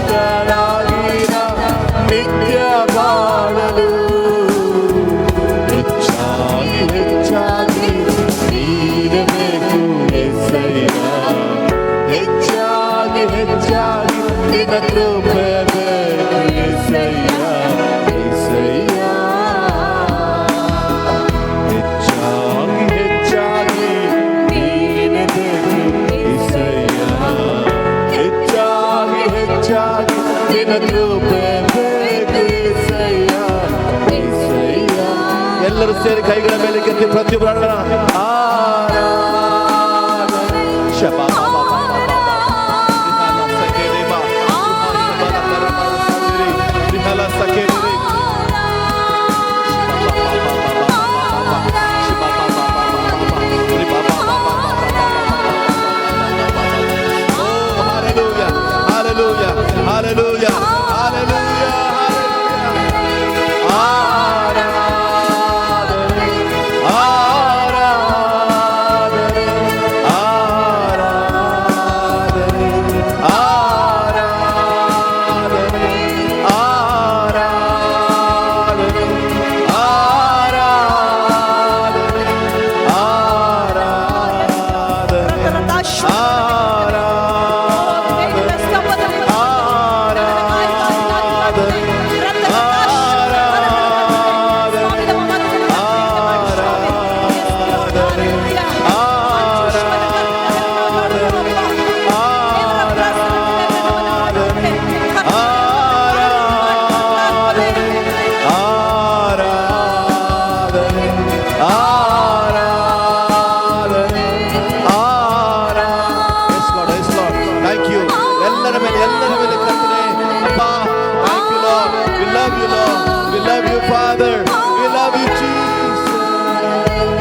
ಅಭಿಷಕ್ತನಾಗಿನ ನಿತ್ಯ ಬಾಳಲು ಹೆಚ್ಚಾಗಿ ಹೆಚ್ಚಾಗಿ ನೀಡಬೇಕು యేసయ్య. ಹೆಚ್ಚಾಗಿ ಹೆಚ್ಚಾಗಿ ನಿನ್ನ ಕೃಪೆ ಬೇಕು యేసయ్య, యేసయ్య. ಹೆಚ್ಚಾಗಿ ಹೆಚ್ಚಾಗಿ ನೀಡಬೇಕು యేసయ్య, ಹೆಚ್ಚಾಗಿ ಹೆಚ್ಚಾಗಿ ನಿನ್ನ ಕೃಪೆ ಬೇಕು యేసయ్య, యేసయ్య. ಎಲ್ಲರೂ ಸೇರಿ ಕೈಗಳ ಮೇಲೆ ಕೆತ್ತಿ ಪ್ರತಿಯೊಬ್ಬರ Hallelujah, hallelujah, Father, we love you, Jesus.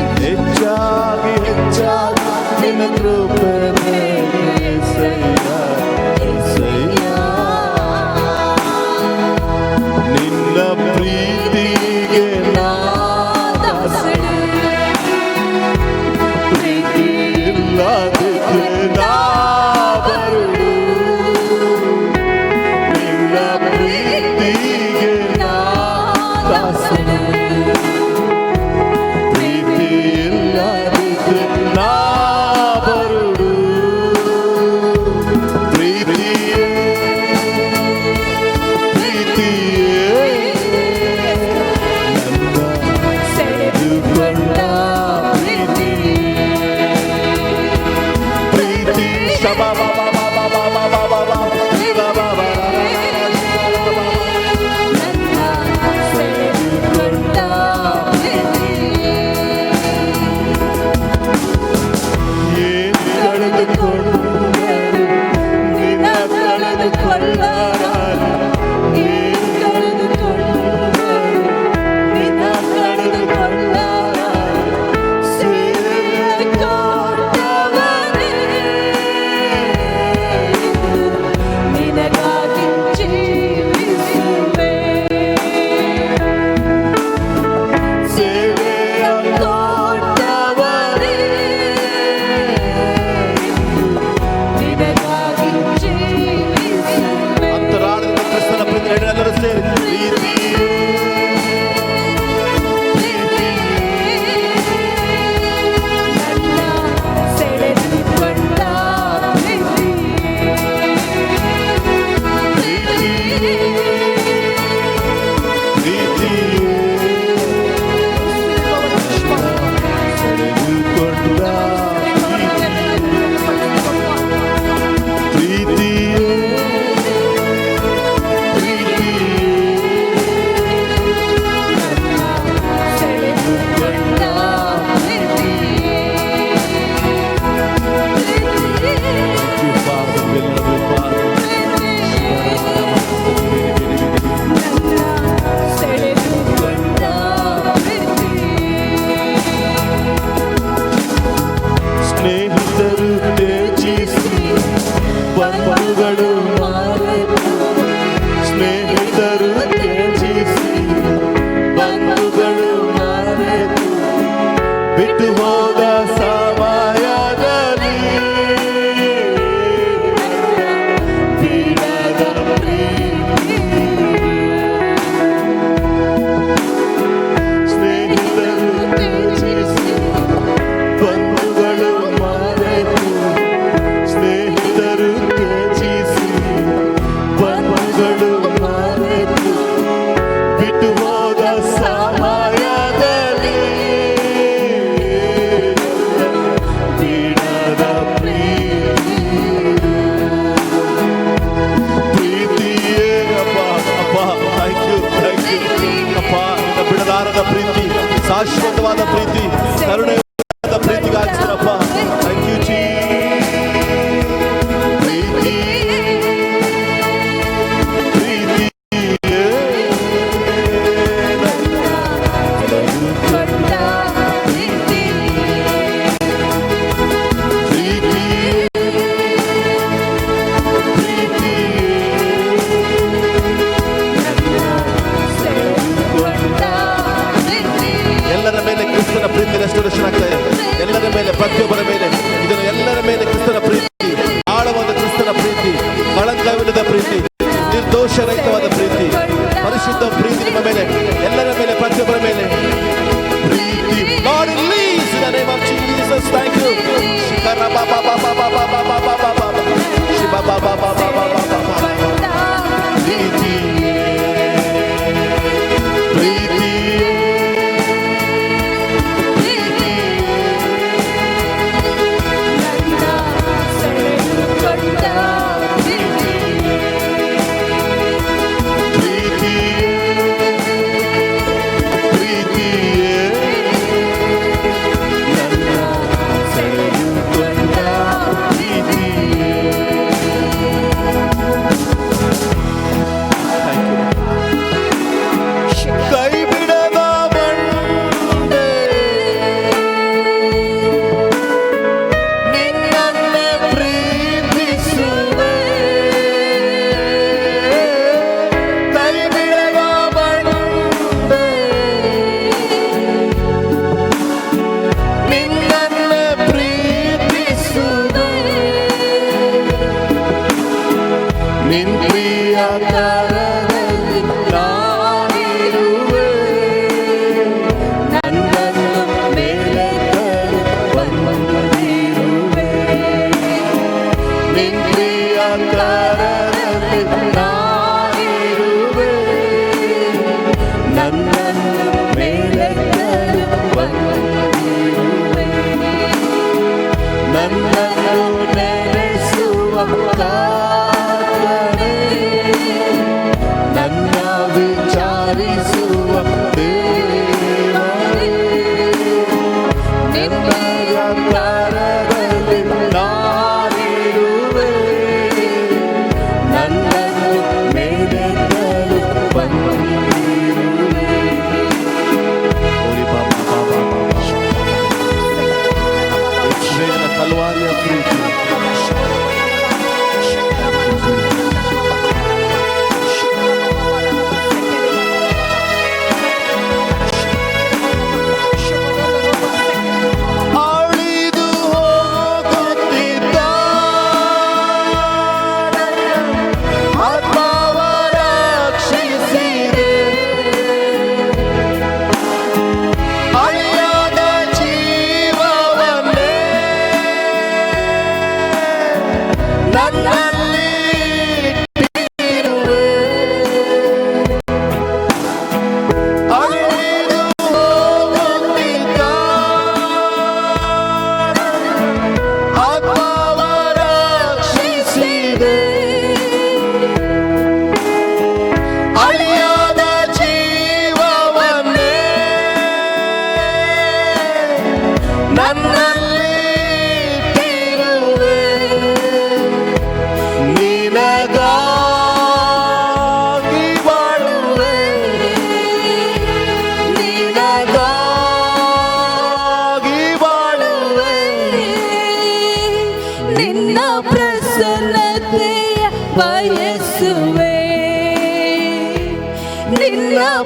ಹೆಚ್ಚಾಗಿ ಹೆಚ್ಚಾಗಿ ನಿನ್ನ ಕೃಪೆ ಬೇಕು యేసయ్య, యేసయ్ಯ. ನಿನ್ನ ಪ್ರೀತಿಗೆ ನಾ ದಾಸನೇ, ಪ್ರೀತಿ ಇಲ್ಲದಕ್ಕೆ ನಾ ಬರುಳು. ನಿನ್ನ ಪ್ರೀತಿಗೆ ನಾ ದಾಸನೇ, ಪ್ರೀತಿ ಇಲ್ಲದಕ್ಕೆ ನಾ ಬರುಳು. ಮಾರದ ಪ್ರೀತಿ, ಶಾಶ್ವತವಾದ ಪ್ರೀತಿ, ಕರುಣೆಯಾದ ಪ್ರೀತಿಗಾಗಿ ಸ್ತೋತ್ರಪ್ಪ. ಥ್ಯಾಂಕ್ ಯು ಪ್ರೀತಿ ಪ್ರೀತಿ ಎಲ್ಲರ ಮೇಲೆ ಕ್ರಿಸ್ತನ ಪ್ರೀತಿ ರೆಸ್ಟೋರೇಷನ್ ಆಗ್ತಾ ಇದೆ. ಎಲ್ಲರ ಮೇಲೆ, ಪ್ರತಿಯೊಬ್ಬರ ಮೇಲೆ, ಇದನ್ನು ಎಲ್ಲರ ಮೇಲೆ ಕ್ರಿಸ್ತನ ಪ್ರೀತಿ, ಆಳವಾದ ಕ್ರಿಸ್ತನ ಪ್ರೀತಿ, ಕಳಂಕವಿಲ್ಲದ ಪ್ರೀತಿ, ನಿರ್ದೋಷರಹಿತವಾದ ಪ್ರೀತಿ, ಪರಿಶುದ್ಧ ಪ್ರೀತಿ ನಿಮ್ಮ ಮೇಲೆ, ಎಲ್ಲರ ಮೇಲೆ, ಪ್ರತಿಯೊಬ್ಬರ ಮೇಲೆ ಪ್ರೀತಿ. God release in the name of Jesus. Thank you. Shikara ba ba ba ba ba ba ba ba ba ba ba. Shiba ba ba ba ba ba ba ba ba. ಪ್ರೀತಿ ಪ್ರೀತಿ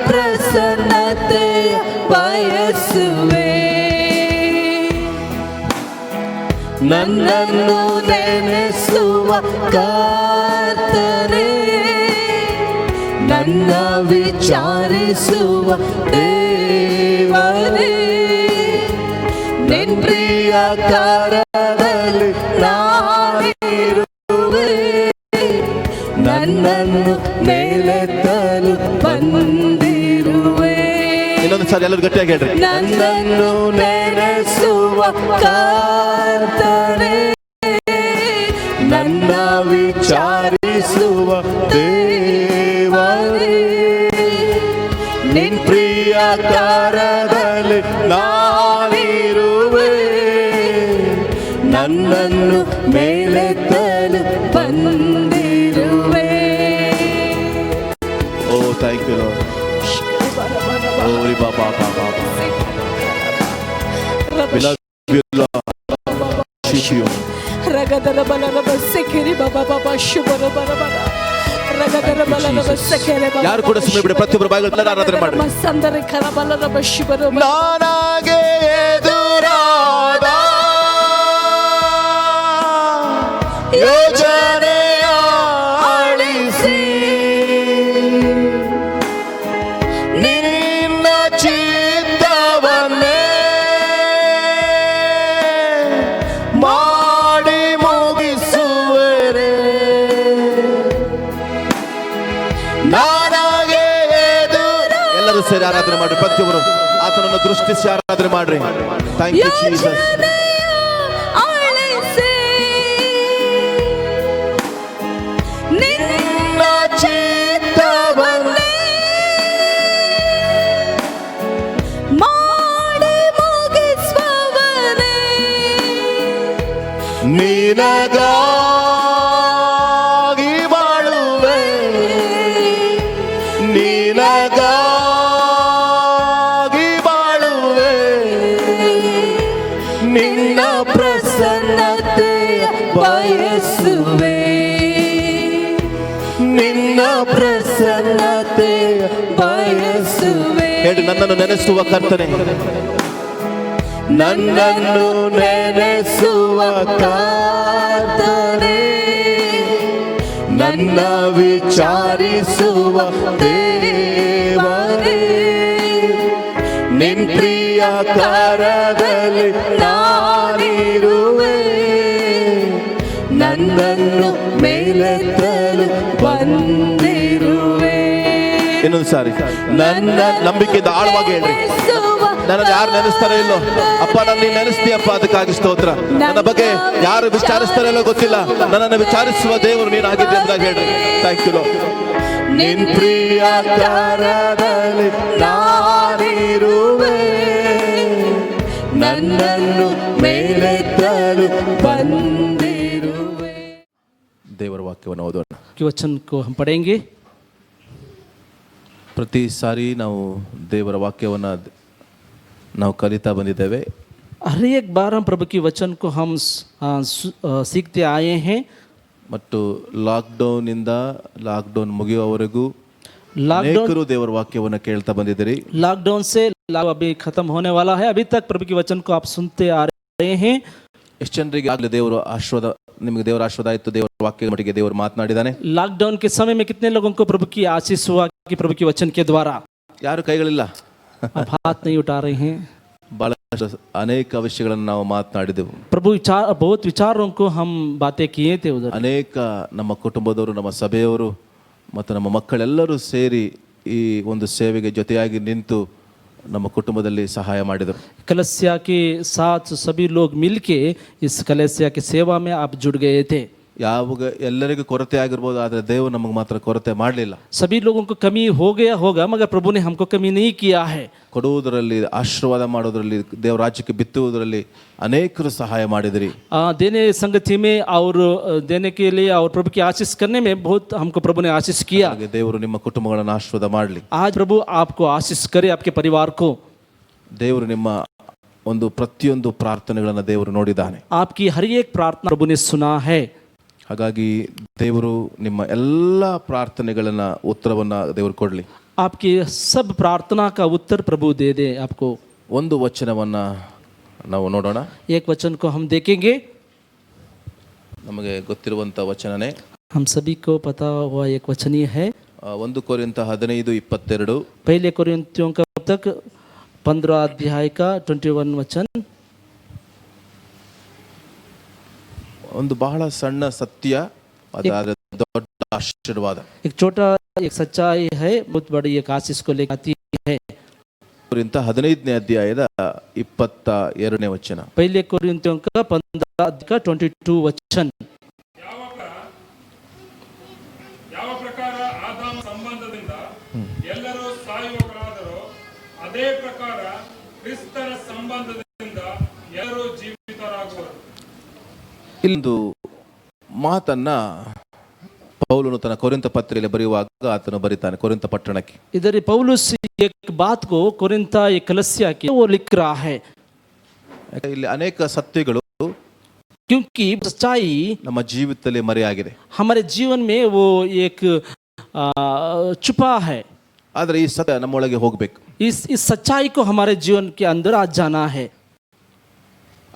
ಪ್ರಸನ್ನತೆ ಬಯಸುವೆ. ನನ್ನನ್ನು ನೆನೆಸುವ ಕರ್ತನೇ, ನನ್ನ ವಿಚಾರಿಸುವ ದೇವರೇ, ನಿನ್ನ ಪ್ರಿಯ ಕರದಲ್ಲಿ ನಾನಿರುವೆ. ನನ್ನನ್ನು ಮೇಲೆತ್ತಲು ಬಂದಿರುವೆ. ಇನ್ನೊಂದು ಸಾರಿ ಎಲ್ಲರೂ ಗಟ್ಟಿಯಾಗಿ ಹೇಳ್ರಿ. ನನ್ನನ್ನು ನೆನೆಸುವ ಕರ್ತನೇ, ನನ್ನ ವಿಚಾರಿಸುವ ದೇವರೇ, ನಿನ್ನ ಪ್ರಿಯ ಪ್ರಿಯಕರದಲ್ಲಿ ನಾನಿರುವೆ ನನ್ನನ್ನು ಮೇಲೆತ್ತಲು ಬಂದಿರುವೆ. ಓ ಥ್ಯಾಂಕ್ ಯು ಲಾರ್ಡ್. ಓ ಬಾಬಾ ಬಾಬಾ we love you Lord. Worship you. ರಗದರ ಬಲರ ಬಸ್ಸೆಕೆರಿ ಬಾಬಾ ಬಾಬಾ ಶುಭರ ಬರಬರ ರಗದರ ಬಲರ ಬಸ್ಸೆಕೆರೆ ಬಾಬಾ. ಯಾರು ಕೂಡ ಸುಮ್ಮನೆ ಬಿಡಿ, ಪ್ರತಿಯೊಬ್ಬರ ಬಾಯಿಗಳಲ್ಲಿ ಆರಾಧನೆ ಮಾಡಿ. ಮಸ್ಸಂದರ ಕರ ಬಲರ ಬಶುಭರ ನಾನಾಗೆ ಎದುರಾದ ಯೋಜನೆಯ ಅಳಿಸಿ ನಿನ್ನ ಚಿತ್ತವನ್ನೇ ಮಾಡಿ ಮುಗಿಸುವರೆ. ನಾನಾಗೆ ಎಲ್ಲರೂ ಸೇರಿ ಆರಾಧನೆ ಮಾಡಿ. ಪ್ರತಿಯೊಬ್ಬರು ಆತನನ್ನು ದೃಷ್ಟಿಸಿ ಆರಾಧನೆ ಮಾಡ್ರಿ. Thank you Jesus. ನಿನ್ನ ಚಿತ್ತವನ್ನೇ ಮಾಡಿ ಮುಗಿಸುವವರೇ ನಿನಗಾಗಿ ಬಾಳುವೆ, ನಿನಗಾಗಿ ಬಾಳುವೆ. ನಿನ್ನ ಪ್ರಸನ್ನತೆಯ ಬಯಸುವೆ, ನಿನ್ನ ಪ್ರಸನ್ನತೆಯ ಬಯಸುವೆ. ಹೇಳಿ, ನನ್ನನ್ನು ನೆನೆಸುವ ಕರ್ತನೆ, ನನ್ನನ್ನು ನೆನೆಸುವ ಕರ್ತನೇ, ನನ್ನ ವಿಚಾರಿಸುವ ದೇವರೇ, ನಿನ್ ಪ್ರಿಯ ಕರದಲ್ಲಿ ನಾನಿರುವೆ ನನ್ನನ್ನು ಮೇಲೆತ್ತಲು ಬಂದಿರುವೆ. ಇನ್ನೊಂದು ಸಾರಿ ನನ್ನ ನಂಬಿಕೆಯಿಂದ ಆಳವಾಗಿ ಹೇಳ್ರಿ. ನನ್ನನ್ನು ಯಾರು ನೆನೆಸ್ತಾರೋ ಇಲ್ಲೋ, ಅಪ್ಪ ನನ್ನ ನೀನು ನೆನೆಸ್ತೀಯಪ್ಪ, ಅದಕ್ಕಾಗಿ ಸ್ತೋತ್ರ. ನನ್ನ ಬಗ್ಗೆ ಯಾರು ವಿಚಾರಿಸ್ತಾರೋ ಇಲ್ಲೋ ಗೊತ್ತಿಲ್ಲ, ನನ್ನನ್ನು ವಿಚಾರಿಸುವ ದೇವರು ನೀನು ಆಗಿದ್ದೆ ಎಂದಾಗ ಹೇಳ್ರಿ. Thank you. ನಿನ್ ಪ್ರಿಯ ಕರದಲ್ಲಿ ನಾನಿರುವೆ ನನ್ನನ್ನು ಮೇಲೆತ್ತಲು ಬಂದಿರುವೆ. ದೇವರ ವಾಕ್ಯವನ್ನು ಓದೋಣ. वचन को हम पढ़ेंगे. ಪ್ರತಿ ಸಾರಿ ನಾವು ದೇವರ ವಾಕ್ಯವನ್ನು ನಾವು ಕಲಿತಾ ಬಂದಿದ್ದೇವೆ. हर एक बार हम प्रभु की वचन को हम सीखते आए हैं. ಮತ್ತು ಲಾಕ್ಡೌನ್ ಇಂದ ಲಾಕ್ಡೌನ್ ಮುಗಿಯುವವರೆಗೂ लॉकडाउन ಅನೇಕರು ದೇವರ ವಾಕ್ಯವನ್ನು ಕೇಳ್ತಾ ಬಂದಿದ್ದೀರಿ. लॉकडाउन से अभी खत्म होने वाला है, अभी तक प्रभु की वचन को आप सुनते आ रहे हैं. ಎಷ್ಟು ಜನರಿಗೆ ಆಗಲೇ ದೇವರು ಆಶೀರ್ವಾದ, ನಿಮಗೆ ದೇವರ ಆಶೀರ್ವಾದ ಆಯಿತು, ದೇವರ ವಾಕ್ಯದ ಮಟ್ಟಿಗೆ ದೇವರು ಮಾತನಾಡಿದ್ದಾನೆ? लॉकडाउन के समय में कितने लोगों को प्रभु की आशीष हुआ कि प्रभु की वचन के द्वारा? ಯಾರು ಕೈಗಳಿಲ್ಲ, आप हाथ नहीं उठा रहे हैं. ಬಹಳಷ್ಟು ಅನೇಕ ವಿಷಯಗಳನ್ನು ನಾವು ಮಾತನಾಡಿದೆವು. प्रभु बहुत विचारों को हम बातें किए थे उधर. ಅನೇಕ ನಮ್ಮ ಕುಟುಂಬದವರು, ನಮ್ಮ ಸಭೆಯವರು ಮತ್ತು ನಮ್ಮ ಮಕ್ಕಳೆಲ್ಲರೂ ಸೇರಿ ಈ ಒಂದು ಸೇವೆಗೆ ಜೊತೆಯಾಗಿ ನಿಂತು ನಮ್ಮ ಕುಟುಂಬದಲ್ಲಿ ಸಹಾಯ ಮಾಡಿದರು. कलस्या के साथ सभी लोग मिलके इस कलस्या की सेवा में आप जुड़ गए थे. ಯಾವಾಗ ಎಲ್ಲರಿಗೂ ಕೊರತೆ ಆಗಿರ್ಬೋದು, ಆದರೆ ದೇವರು ನಮಗೆ ಮಾತ್ರ ಕೊರತೆ ಮಾಡಲಿಲ್ಲ. सभी लोगों को कमी हो गया होगा, मगर प्रभु ने हमको कमी नहीं किया है. ಕೊಡುವುದರಲ್ಲಿ, ಆಶೀರ್ವಾದ ಮಾಡೋದರಲ್ಲಿ, ದೇವರ ರಾಜ್ಯಕ್ಕೆ ಬಿತ್ತುವುದರಲ್ಲಿ ಅನೇಕರು ಸಹಾಯ ಮಾಡಿದಿರಿ. देने संगति में और देने के लिए और प्रभु की आशीष करने में बहुत हमको प्रभु ने आशीष किया. ಹಾಗೆ ದೇವರು ನಿಮ್ಮ ಕುಟುಂಬಗಳನ್ನು ಆಶೀರ್ವಾದ ಮಾಡಲಿ. आज प्रभु आपको आशीष करे, आपके परिवार को. ದೇವರು ನಿಮ್ಮ ಒಂದು ಪ್ರತಿಯೊಂದು ಪ್ರಾರ್ಥನೆಗಳನ್ನು ದೇವರು ನೋಡಿದ್ದಾನೆ. आपकी हर एक प्रार्थना प्रभु ने सुना है. ಹಾಗಾಗಿ ದೇವರು ನಿಮ್ಮ ಎಲ್ಲ ಪ್ರಾರ್ಥನೆಗಳನ್ನ ಉತ್ತರವನ್ನ ದೇವರು ಕೊಡಲಿ. आपकी सब प्रार्थना का उत्तर प्रभु दे दे आपको. ಒಂದು ವಚನವನ್ನ ನಾವು ನೋಡೋಣ. एक वचन को हम देखेंगे. ನಮಗೆ ಗೊತ್ತಿರುವಂತ ವಚನನೇ, हम सभी को पता हुआ एक वचन ही है. 1 ಕೊರಿಂಥ 15:22. पहले कोरिन्थियों का तक 15 अध्याय का 21 वचन. ಒಂದು ಬಹಳ ಸಣ್ಣ ಸತ್ಯ, ಅದಾದ ದೊಡ್ಡ ಆಶೀರ್ವಾದ. एक छोटा एक सच्चाई है, बहुत बड़ी एक आशीष को लेकर आती है. ಕೊರಿಂಥ 15ನೇ ಅಧ್ಯಾಯದ 22ನೇ ವಚನ. पहले कोरिन्थियों का 15 अध्याय का 22 वचन. ಯಾವ ಪ್ರಕಾರ ಆದಾಮ ಸಂಬಂಧದಿಂದ ಎಲ್ಲರೂ ಸಾಯುವವರಾದರೋ ಅದೇ ಪ್ರಕಾರ ಕ್ರಿಸ್ತನ ಸಂಬಂಧದಿಂದ ಎಲ್ಲರೂ ಜೀವಿತರಾಗುವರು. ಇಲ್ಲೊಂದು ಮಾತನ್ನ ಪೌಲನು ತನ್ನ ಕೊರಿಂಥ ಪತ್ರಿಕೆಯಲ್ಲಿ ಬರೆಯುವಾಗ ಆತನು ಬರೀತಾನೆ ಕೊರಿಂಥ ಪಟ್ಟಣಕ್ಕೆ. इधर पौलुस एक बात को कोरिन्था एक कलीसिया की वो लिख रहा है, ಇಲ್ಲಿ ಅನೇಕ ಸತ್ಯಗಳು क्योंकि सच्चाई ನಮ್ಮ ಜೀವಿತದಲ್ಲಿ ಮರೆಯಾಗಿದೆ. हमारे जीवन में वो एक छुपा है. ಆದರೆ ಈ ಸತ್ಯ ನಮ್ಮೊಳಗೆ ಹೋಗ್ಬೇಕು. इस सच्चाई को हमारे जीवन के अंदर आज जाना है.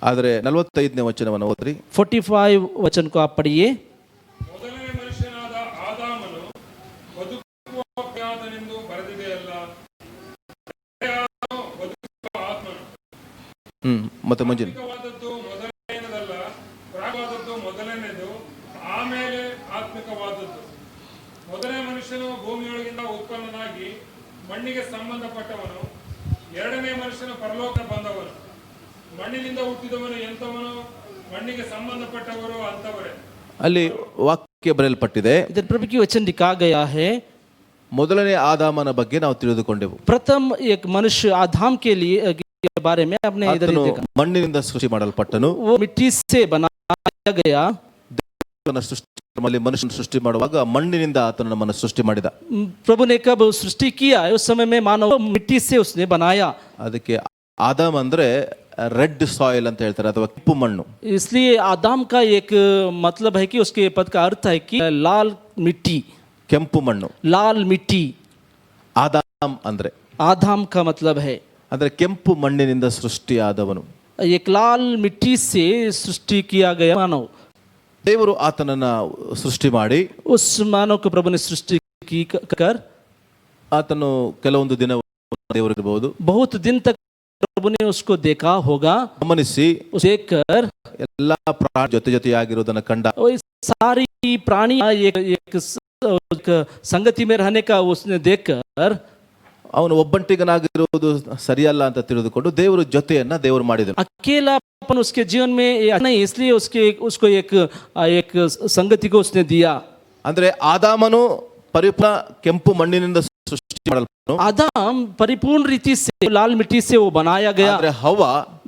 ಆದರೆ 45ನೇ ವಚನವನ್ನು ಓದ್ರಿ. 45 वचन को आप पढ़िए. ಮೊದಲನೇ ಮನುಷ್ಯನಾದ ಆದಾಮನು ಬದುಕುವ ಪ್ರಯಾದನೆಂದು ಬರೆದಿದೆಯಲ್ಲ, ಬದುಕುವ ಆತ್ಮನು. ಮತ್ತೆ ಮುಂಜಿನ ಆತ್ಮಿಕವಾದದ್ದು ಮೊದಲನೇದಲ್ಲ, ಪ್ರಾಯವಾದದ್ದು ಮೊದಲನೇದು, ಆಮೇಲೆ ಆತ್ಮಿಕವಾದದ್ದು. ಮೊದಲನೇ ಮನುಷ್ಯನು ಭೂಮಿಯೊಳಗಿಂದ ಉತ್ಪನ್ನನಾಗಿ ಮಣ್ಣಿಗೆ ಸಂಬಂಧಪಟ್ಟವನು. ಎರಡನೇ ಮನುಷ್ಯನು ಪರಲೋಕ ಬಂದವನು. ಮಣ್ಣಿನಿಂದ ಹುಟ್ಟಿದವನು ಎಂಥವನು, ಮಣ್ಣಿಗೆ ಸಂಬಂಧಪಟ್ಟವರು ಅಂತವರೇ. ಅಲ್ಲಿ ವಾಕ್ಯ ಬರೆಯಲ್ಪಟ್ಟಿದೆ. इधर प्रभु की वचन लिखा गया है, ಮೊದಲನೇ ಆದಾಮನ ಬಗ್ಗೆ ನಾವು ತಿಳಿದುಕೊಂಡೆವು. प्रथम एक मनुष्य आदाम के लिए के बारे में आपने इधर ಆತನು देखा. ಮಣ್ಣಿನಿಂದ ಸೃಷ್ಟಿ ಮಾಡಲ್ಪಟ್ಟನು. वो मिट्टी से बनाया गया. ಮನುಷ್ಯನ ಸೃಷ್ಟಿ ಮಾಡುವಾಗ ಮಣ್ಣಿನಿಂದ ಆತನು ನಮ್ಮನ್ನು ಸೃಷ್ಟಿ ಮಾಡಿದ. प्रभु ने कब सृष्टि किया, उस समय में मानव मिट्टी से उसने बनाया. ಅದಕ್ಕೆ ಆದಾಮ್ ಅಂದ್ರೆ ರೆಡ್ ಸಾಯಿಲ್ ಅಂತ ಹೇಳ್ತಾರೆ, ಅಥವಾ ಕೆಂಪು ಮಣ್ಣು. इसलिए आदाम का एक मतलब है कि उसके पद का अर्थ है कि लाल मिट्टी, ಕೆಂಪು ಮಣ್ಣು. लाल मिट्टी. ಆದಾಮ್ ಅಂದ್ರೆ आदाम का मतलब है ಅಂದ್ರೆ ಕೆಂಪು ಮಣ್ಣಿನಿಂದ ಸೃಷ್ಟಿಯಾದವನು. एक लाल मिट्टी से सृष्टि किया गया मानव. ದೇವರು ಆತನನ್ನ ಸೃಷ್ಟಿ ಮಾಡಿ उस मानव को प्रभु ने सृष्टि की कर ಆತನು ಕೆಲವೊಂದು ದಿನ ದೇವರಿರಬಹುದು, बहुत दिन तक प्रभु ने उसको देखा होगा. ಗಮನಿಸಿ देखकर ಎಲ್ಲಾ ಪ್ರಾಣಿ ಜೊತೆ ಜೊತೆಯಾಗಿರೋದನ್ನ ಕಂಡ. और सारी प्राणी एक संगति में रहने का उसने देखकर ಅವನು ಒಬ್ಬಂಟಿಗನಾಗಿರುವುದು ಸರಿಯಲ್ಲ ಅಂತ ತಿಳಿದುಕೊಂಡು ದೇವರು ಜೊತೆಯನ್ನ ದೇವರು ಮಾಡಿದನು. अकेलापन उसके जीवन में नहीं, इसलिए उसको एक संगति को उसने दिया. ಅಂದ್ರೆ ಆದಾಮನು ಪರಿಪೂರ್ಣ ಕೆಂಪು ಮಣ್ಣಿನಿಂದ ಸೃಷ್ಟಿ ಮಾಡಲ್ಪಟ್ಟನು. आदम परिपूर्ण रीति से लाल मिट्टी से वो बनाया गया. ಆದ್ರೆ ಹವ್ವ,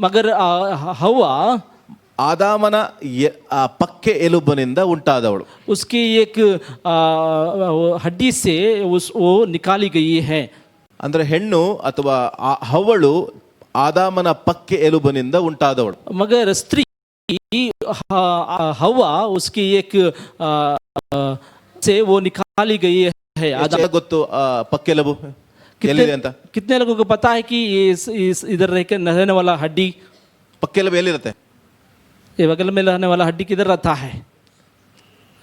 मगर हवा ಆದಾಮನ ಪಕ್ಕೆ ಎಲುಬಿನಿಂದ ಉಂಟಾದವಳು. उसकी एक हड्डी से वो निकाली गई है. ಅಂದ್ರೆ ಹೆಣ್ಣು ಅಥವಾ ಹವ್ವಳು ಆದಾಮನ ಪಕ್ಕೆ ಎಲುಬಿನಿಂದ ಉಂಟಾದವಳು. मगर स्त्री हवा उसकी एक से वो निकाली गई है. ಆದಾಮ ಗೊತ್ತು ಪಕ್ಕೆಲುಬು ಎಲ್ಲಿದೆ ಅಂತ? कितने लोगों को पता है कि इस इधर रहने वाला हड्डी, ಪಕ್ಕೆಲುಬು ಎಲ್ಲಿರುತ್ತೆ? ये बगल में रहने वाला हड्डी किधर रहता है?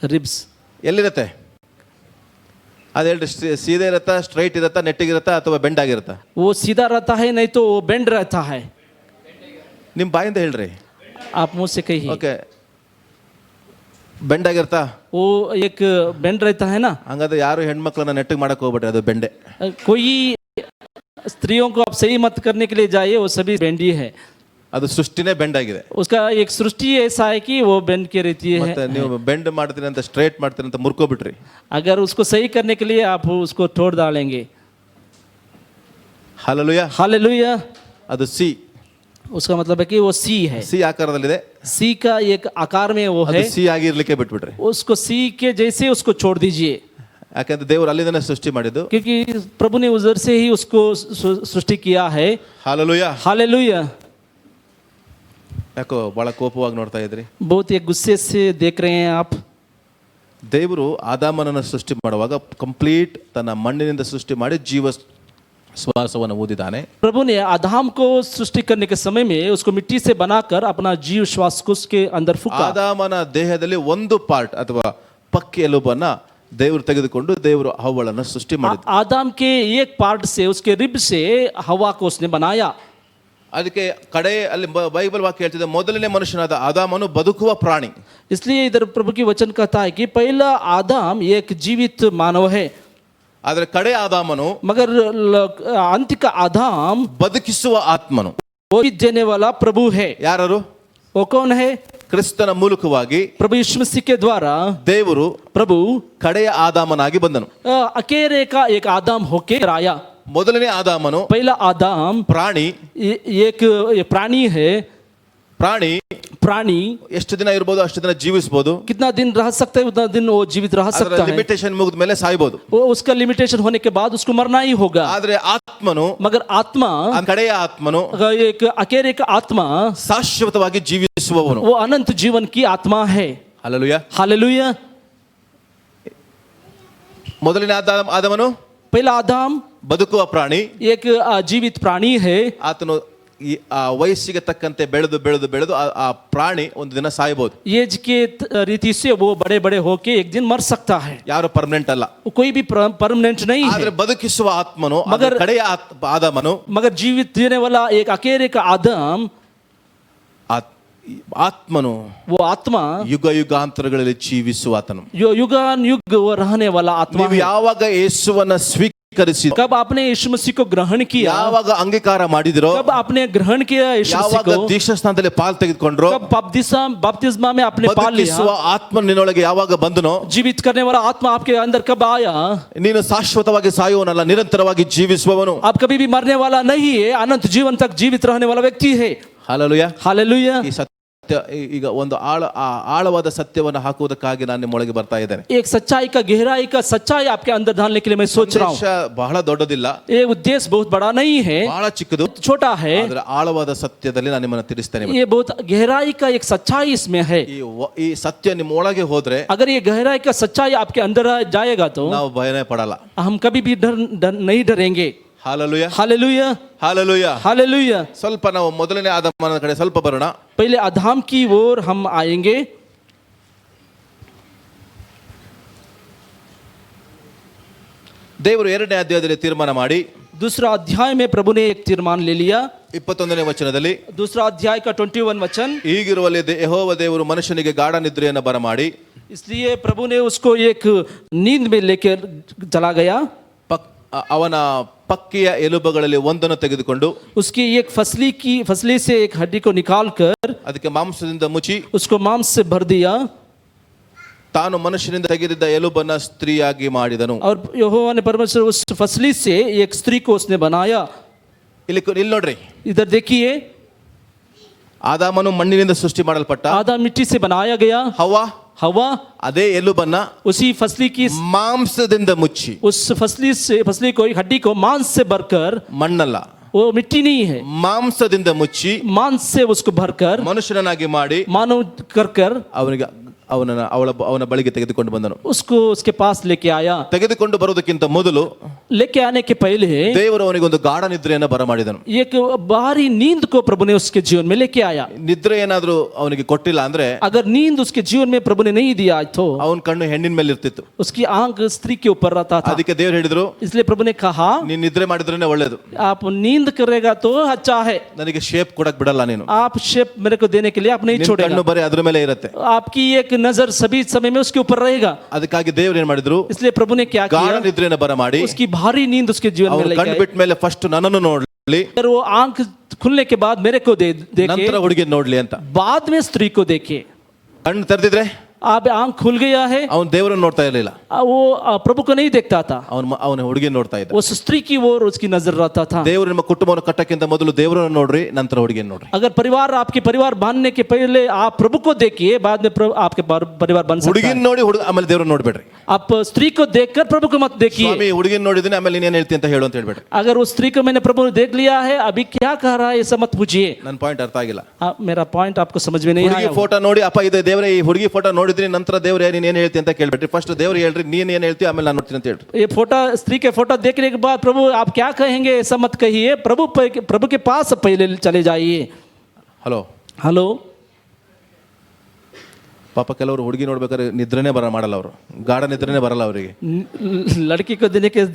रिब्स. ಎಲ್ಲಿರುತ್ತೆ ಅದು ಹೇಳ್ರಿ. ಸೀದಾ ಇರುತ್ತಾ, ಸ್ಟ್ರೈಟ್ ಇರುತ್ತಾ, ನೆಟ್ಟಿಗಿರುತ್ತಾ, ಅಥವಾ ಬೆಂಡ್ ಆಗಿರುತ್ತಾ? वो सीधा रहता है, नहीं तो वो बेंड रहता है. ನಿಮ್ಮ ಬಾಯಿಂದ ಹೇಳ್ರಿ. आप मुंह से कहिए. ಓಕೆ, ಬೆಂಡ್ ಆಗಿರುತ್ತಾ? वो एक बेंड रहता है ना. ಹಂಗಾದ್ರೆ ಯಾರು ಹೆಣ್ಮಕ್ಳನ್ನ ನೆಟ್ಟಿಗೆ ಮಾಡಕ್ ಹೋಗ್ಬಿಟ್ರೆ ಅದು ಬೆಂಡೆ. कोई स्त्रियों को आप सही मत करने के लिए जाइए, वो सभी बेंडी है. ಅದು ಸೃಷ್ಟಿನೇ ಬೆಂಡ್ ಆಗಿದೆ. उसका एक सृष्टि ऐसा है कि वो बेंड के रहती है. ಮತ್ತೆ ನೀವು ಬೆಂಡ್ ಮಾಡ್ತೀನಿ ಅಂತ ಸ್ಟ್ರೈಟ್ ಮಾಡ್ತೀನಿ ಅಂತ ಮುರ್ಕೋಬಿಟ್ರಿ. अगर उसको सही करने के लिए आप उसको तोड़ डालेंगे. ಹಲ್ಲೆಲೂಯಾ. हालेलुया. ಅದು ಸಿ. उसका मतलब है कि वो सी है. ಸಿ ಆಕಾರದಲ್ಲಿದೆ. सी का एक आकार में वो ಅದು है. ಸಿ ಆಗಿರ್ಲಿಕ್ಕೆ ಬಿಟ್ಬಿಟ್ರಿ. उसको सी के जैसे उसको छोड़ दीजिए. ಯಾಕಂದ್ರೆ ದೇವರು ಅಲ್ಲಿಂದನೇ ಸೃಷ್ಟಿ ಮಾಡಿದ್ದು. क्योंकि प्रभु ने उधर से ही उसको सृष्टि किया है. ಹಲ್ಲೆಲೂಯಾ. हालेलुया. ಯಾಕೋ ಬಹಳ ಕೋಪವಾಗಿ ನೋಡ್ತಾ ಇದ್ರಿ? बहुत एक गुस्से से देख रहे हैं आप. ದೇವರು ಆದಾಮನನ್ನು ಸೃಷ್ಟಿ ಮಾಡುವಾಗ ಕಂಪ್ಲೀಟ್ ತನ್ನ ಮಣ್ಣಿನಿಂದ ಸೃಷ್ಟಿ ಮಾಡಿ ಜೀವ ಶ್ವಾಸವನ್ನು ಊದಿದ್ದಾನೆ. प्रभु ने आदम को सृष्टि करने के समय में उसको मिट्टी से बनाकर अपना जीव श्वास को उसके अंदर फूंका. ಆದಾಮನ ದೇಹದಲ್ಲಿ ಒಂದು ಪಾರ್ಟ್ ಅಥವಾ ಪಕ್ಕೆ ಎಲುಬನ್ನ ದೇವರು ತೆಗೆದುಕೊಂಡು ದೇವರು ಹವ್ವಳನ್ನು ಸೃಷ್ಟಿ ಮಾಡಿದ್ರು. आदम के एक पार्ट से, उसके रिब से हवा को उसने बनाया. ಅದಕ್ಕೆ ಕಡೆ ಅಲ್ಲಿ ಬೈಬಲ್ ವಾಕ್ಯ ಹೇಳ್ತಿದೆ, ಮೊದಲನೇ ಮನುಷ್ಯನಾದ ಆದಾಮನು ಬದುಕುವ ಪ್ರಾಣಿ. इसलिए इधर प्रभु की वचन कहता है कि पहला आदम एक जीवित मानव है. ಆದರೆ ಕಡೆ ಆದಾಮನು मगर अंत का आदम ಬದುಕಿಸುವ ಆತ್ಮನು. वो देने वाला प्रभु है. ಯಾರು? वो कौन है? ಕ್ರಿಸ್ತನ ಮೂಲಕವಾಗಿ प्रभु यीशु मसीह के द्वारा ದೇವರು प्रभु ಕಡೆಯ ಆದಾಮನಾಗಿ ಬಂದನು. अकेले का एक आदम होके आया. ಮೊದಲನೇ ಆದಾಮನು पहला आदम ಪ್ರಾಣಿ. एक प्राणी है. प्राणी ಎಷ್ಟು ದಿನ ಇರ್ಬೋದು ಅಷ್ಟು ದಿನ ಜೀವಿಸಬಹುದು. कितना दिन रह सकता है उतना दिन वो जीवित रह सकता है. ಲಿಮಿಟೇಷನ್ ಮುಗಿದ ಮೇಲೆ ಸಾಯ್ಬೋದು. वो उसका लिमिटेशन होने के बाद उसको मरना ही होगा. ಆದ್ರೆ ಆತ್ಮನು, मगर आत्मा, ಕಡೆಯ ಆತ್ಮನು, एक अकेले का आत्मा ಶಾಶ್ವತವಾಗಿ ಜೀವಿಸುವವನು. वो अनंत जीवन की आत्मा है. ಹಲ್ಲೆಲೂಯಾ. हालेलुया. ಮೊದಲನೇ ಆದಾಮನು पहला आदम ಬದುಕುವ ಪ್ರಾಣಿ. एक जीवित प्राणी है. ಆತನು ಈ ವಯಸ್ಸಿಗೆ ತಕ್ಕಂತೆ ಬೆಳೆದು ಬೆಳೆದು ಬೆಳೆದು ಆ ಪ್ರಾಣಿ ಒಂದು ದಿನ ಸಾಯಬಹುದು. एज के रीति से वो बड़े बड़े होके एक दिन मर सकता है. ಯಾರು ಪರ್ಮನೆಂಟ್ ಅಲ್ಲ. कोई भी परमानेंट नहीं है. ಆದ್ರೆ ಬದುಕಿಸುವ ಆತ್ಮನು, ಮಗರ್ ಕಡೆಯ ಆದಾಮನು, मगर जीवित देने वाला एक अकेले का आदम, ಆತ್ಮನು वो आत्मा ಯುಗ ಯುಗಾಂತರಗಳಲ್ಲಿ ಜೀವಿಸುವಾತನು. युगान युग वो रहने वाला आत्मा ನೀವು है. ಯಾವಾಗ ಯೇಸುವನ್ನ ಸ್ವೀಕರಿಸಿ, कब आपने यीशु मसीह को ग्रहण किया, ಯಾವಾಗ ಅಂಗೀಕಾರ ಮಾಡಿದಿರೋ, कब आपने ग्रहण किया यीशु मसीह ಯಾವಾಗ को, ದೀಕ್ಷಾಸ್ನಾನದಲ್ಲಿ ಪಾಲ್ ತೆಗೆದುಕೊಂಡ್ರೋ, कब बपतिस्मा में आपने पाल ಬದುಕಿಸುವ लिया, ಆತ್ಮ ನಿನ್ನೊಳಗೆ ಯಾವಾಗ ಬಂದನೋ, जीवित करने वाला आत्मा आपके अंदर कब आया, ನೀನು ಶಾಶ್ವತವಾಗಿ ಸಾಯುವನಲ್ಲ, ನಿರಂತರವಾಗಿ ಜೀವಿಸುವವನು. आप कभी भी मरने वाला नहीं है, अनंत जीवन तक जीवित रहने वाला व्यक्ति है. ಹಲ್ಲೆಲೂಯಾ. हालेलुया. ಈ ಸತ್ಯ ಈಗ ಒಂದು ಆಳವಾದ ಸತ್ಯವನ್ನು ಹಾಕುವುದಕ್ಕಾಗಿ ನಾನು ನಿಮ್ಮೊಳಗೆ ಬರ್ತಾ ಇದ್ದೇನೆ. एक सच्चाई का गहराई का सच्चाई आपके अंदर डालने के लिए मैं सोच रहा हूँ. ಬಹಳ ದೊಡ್ಡದಿಲ್ಲ, ये उद्देश्य बहुत बड़ा नहीं है, ಬಹಳ ಚಿಕ್ಕದು, छोटा है. ಆದ್ರೆ ಆಳವಾದ ಸತ್ಯದಲ್ಲಿ ನಾನು ನಿಮ್ಮನ್ನು ತಿಳಿಸ್ತೇನೆ. ये बहुत गहराई का एक सच्चाई इसमें है. ಈ ಸತ್ಯ ನಿಮ್ಮ ಒಳಗೆ ಹೋದ್ರೆ, अगर ये गहराई का सच्चाई आपके अंदर जाएगा तो ನಾವು ಭಯನೇ पड़ಲ್ಲ. हम कभी भी नहीं डरेंगे. ಹಾಲೆಲೂಯಾ. हालेलुया. ಹಾಲೆಲೂಯಾ. हालेलुया. ಸ್ವಲ್ಪ ನಾವು ಮೊದಲನೇ ಆದಾಮನ ಕಡೆ ಸ್ವಲ್ಪ ಬರೋಣ. पहले आदम की ओर हम आएंगे. ದೇವರು ಎರಡನೇ ಅಧ್ಯಾಯದಲ್ಲಿ ತೀರ್ಮಾನ ಮಾಡಿ, दूसरा अध्याय में प्रभु ने एक तीर्मान ले लिया. 21ನೇ ವಚನದಲ್ಲಿ, दूसरा अध्याय का 21 वचन, ಹೀಗಿರುವಲ್ಲಿ ಯೆಹೋವ ದೇವರು ಮನುಷ್ಯನಿಗೆ ಗಾಢ ನಿದ್ರೆಯನ್ನು ಬರಮಾಡಿ, इसलिए प्रभु ने उसको एक नींद में लेकर चला गया. ಅವನ ಪಕ್ಕಿಯ ಎಲುಬುಗಳಲ್ಲಿ ಒಂದನ್ನು ತೆಗೆದುಕೊಂಡು, उसकी एक फसली से एक हड्डी को निकाल कर ಅದಕ್ಕೆ ಮಾಂಸದಿಂದ ಮುಚ್ಚಿ, उसको मांस से भर दिया ತಾನು ಮನುಷ್ಯನಿಂದ ತೆಗೆದಿದ್ದ ಎಲುಬನ್ನ ಸ್ತ್ರೀಯಾಗಿ ಮಾಡಿದನು. और यहोवा ने परमेश्वर उस फसली से एक स्त्री को उसने बनाया. ಇಲ್ಲಿ ನೋಡ್ರಿ, इधर देखिए, ಆದಾಮನು ಮಣ್ಣಿನಿಂದ ಸೃಷ್ಟಿ ಮಾಡಲ್ಪಟ್ಟ, आदम मिट्टी से बनाया गया, हवा ಅದೇ ಎಲುಬನ್ನ उसी फसली की ಮಾಂಸದಿಂದ ಮುಚ್ಚಿ, उस फसली को हड्डी को मांस से भरकर, ಮಣ್ಣಲ್ಲ वो मिट्टी नहीं है, ಮಾಂಸದಿಂದ ಮುಚ್ಚಿ मांस से उसको भरकर ಮನುಷ್ಯನಾಗಿ ಮಾಡಿ मानव कर ಅವನಿಗೆ ಅವನ ಬಳಿಗೆ ತೆಗೆದುಕೊಂಡು ಬಂದನು. उसको उसके पास लेके आया. ತೆಗೆದುಕೊಂಡು ಬರೋದಕ್ಕಿಂತ ಮೊದಲು लेके आने के पहले ದೇವರು ಅವನಿಗೆ ಒಂದು ಗಾಢ ನಿದ್ರೆಯನ್ನು ಬರಮಾಡಿದನು. एक बाहरी नींद को प्रभु ने उसके जीवन में लेके आया. ನಿದ್ರೆ ಏನಾದ್ರೂ ಅವನಿಗೆ ಕೊಟ್ಟಿಲ್ಲ ಅಂದ್ರೆ, अगर नींद उसके जीवन में प्रभु ने नहीं दिया तो ಅವನ ಕಣ್ಣು ಹೆಣ್ಣಿನ ಮೇಲೆ ಇರ್ತಿತ್ತು. उसकी आंख स्त्री के ऊपर रहता था. ಅದಕ್ಕೆ ದೇವರು ಹೇಳಿದ್ರು, इसलिए प्रभु ने कहा, ನೀನ್ ನಿದ್ರೆ ಮಾಡಿದ್ರೇನೆ ಒಳ್ಳೇದು, आप नींद करेगा तो अच्छा है, ನನಗೆ ಶೇಪ್ ಕೊಡಕ್ ಬಿಡಲ್ಲ ನೀನು, आप शेप मेरे को देने के लिए आप नहीं ನಿನ್ छोड़ेगा, ಕಣ್ಣು ಬರೀ ಅದ್ರ ಮೇಲೆ ಇರುತ್ತೆ. आपकी एक नजर सभी समय में उसके ऊपर रहेगा. ಅದಕ್ಕಾಗಿ ದೇವರು ಏನ್ ಮಾಡಿದ್ರು, इसलिए प्रभु ने क्या ಗಾಢ किया, ನಿದ್ರೆಯನ್ನು ಬರಮಾಡಿ, उसकी भारी नींद उसके जीवन में ಅವನು लेके ಕಣ್ಣು आए. ಬಿಟ್ಟ ಮೇಲೆ ಫಸ್ಟ್ ನನ್ನನ್ನು ನೋಡ್ಲಿ, फिर वो आंख खुलने के बाद मेरे को देखे, ನಂತರ ಹುಡುಗಿ ನೋಡ್ಲಿ ಅಂತ. बाद में स्त्री को देखे. ಕಣ್ಣು ತೆರೆದಿದ್ರೆ आप आंख खुल गया है, ಅವನು ದೇವರನ್ನು ನೋಡ್ತಾ ಇರಲಿಲ್ಲ, वो प्रभु को नहीं देखता था, ಅವನ ಹುಡುಗಿ ನೋಡ್ತಾ ಇದ್ದ. उस स्त्री की ओर उसकी नजर रहता था. ದೇವರು ನಿಮ್ಮ ಕುಟುಂಬವನ್ನು ಕಟ್ಟಕ್ಕಿಂತ ಮೊದಲು ದೇವರನ್ನು ನೋಡ್ರಿ, ನಂತರ ಹುಡುಗಿಯನ್ನು ನೋಡ್ರಿ. अगर आपके परिवार बांधने के पहले आप प्रभु को देखिए, बाद में आपके परिवार बन सकता ಹುಡುಗಿನ है. ನೋಡಿ ಆಮೇಲೆ ದೇವರನ್ನು ನೋಡ್ಬೇಡ್ರಿ. आप स्त्री को देखकर प्रभु को मत देखिए. ಸ್ವಾಮಿ ಹುಡುಗಿನ ನೋಡಿದ್ದೀನಿ ಆಮೇಲೆ ನೀನ್ ಏನ್ ಹೇಳ್ತಿ ಅಂತ ಹೇಳು ಅಂತ ಹೇಳ್ಬೇಡ್ರಿ. अगर उस स्त्री को मैंने प्रभु ने देख लिया है, अभी क्या कह रहा है ऐसा मत पूछिए. ನನ್ನ ಪಾಯಿಂಟ್ ಅರ್ಥ ಆಗಿಲ್ಲ. मेरा पॉइंट आपको समझ में नहीं ಹುಡುಗಿ आया. ಫೋಟೋ ನೋಡಿ, ಅಪ್ಪ ಇದು ದೇವರೇ, ಈ ಹುಡುಗಿ ಫೋಟೋ ನೋಡಿದ್ರಿ, ನಂತರ ದೇವರೇ ನೀನ್ ಏನ್ ಹೇಳ್ತಿ ಅಂತ ಕೇಳ್ಬೇಡ್ರಿ. ಫಸ್ಟ್ ದೇವ್ರು ಹೇಳ್ರಿ, ನೀನ್ ಏನ್ ಹೇಳ್ತಿ, ಆಮೇಲೆ ನಾನು ನೋಡ್ತೀನಿ ಅಂತ ಹೇಳ್ರಿ. ये फोटो स्त्री के फोटो देखने के बाद प्रभु आप क्या कहेंगे ऐसा मत कहिए, प्रभु के पास पहले चले जाइए. हेलो ಪಾಪ ಕೆಲವರು ಹುಡುಗಿ ನೋಡ್ಬೇಕಾದ್ರೆ ನಿದ್ರೆನೇ ಮಾಡಲ್ಲ, ಅವರು ಗಾಢ ನಿದ್ರೆನೇ ಬರಲ್ಲ ಅವರಿಗೆ. लड़की को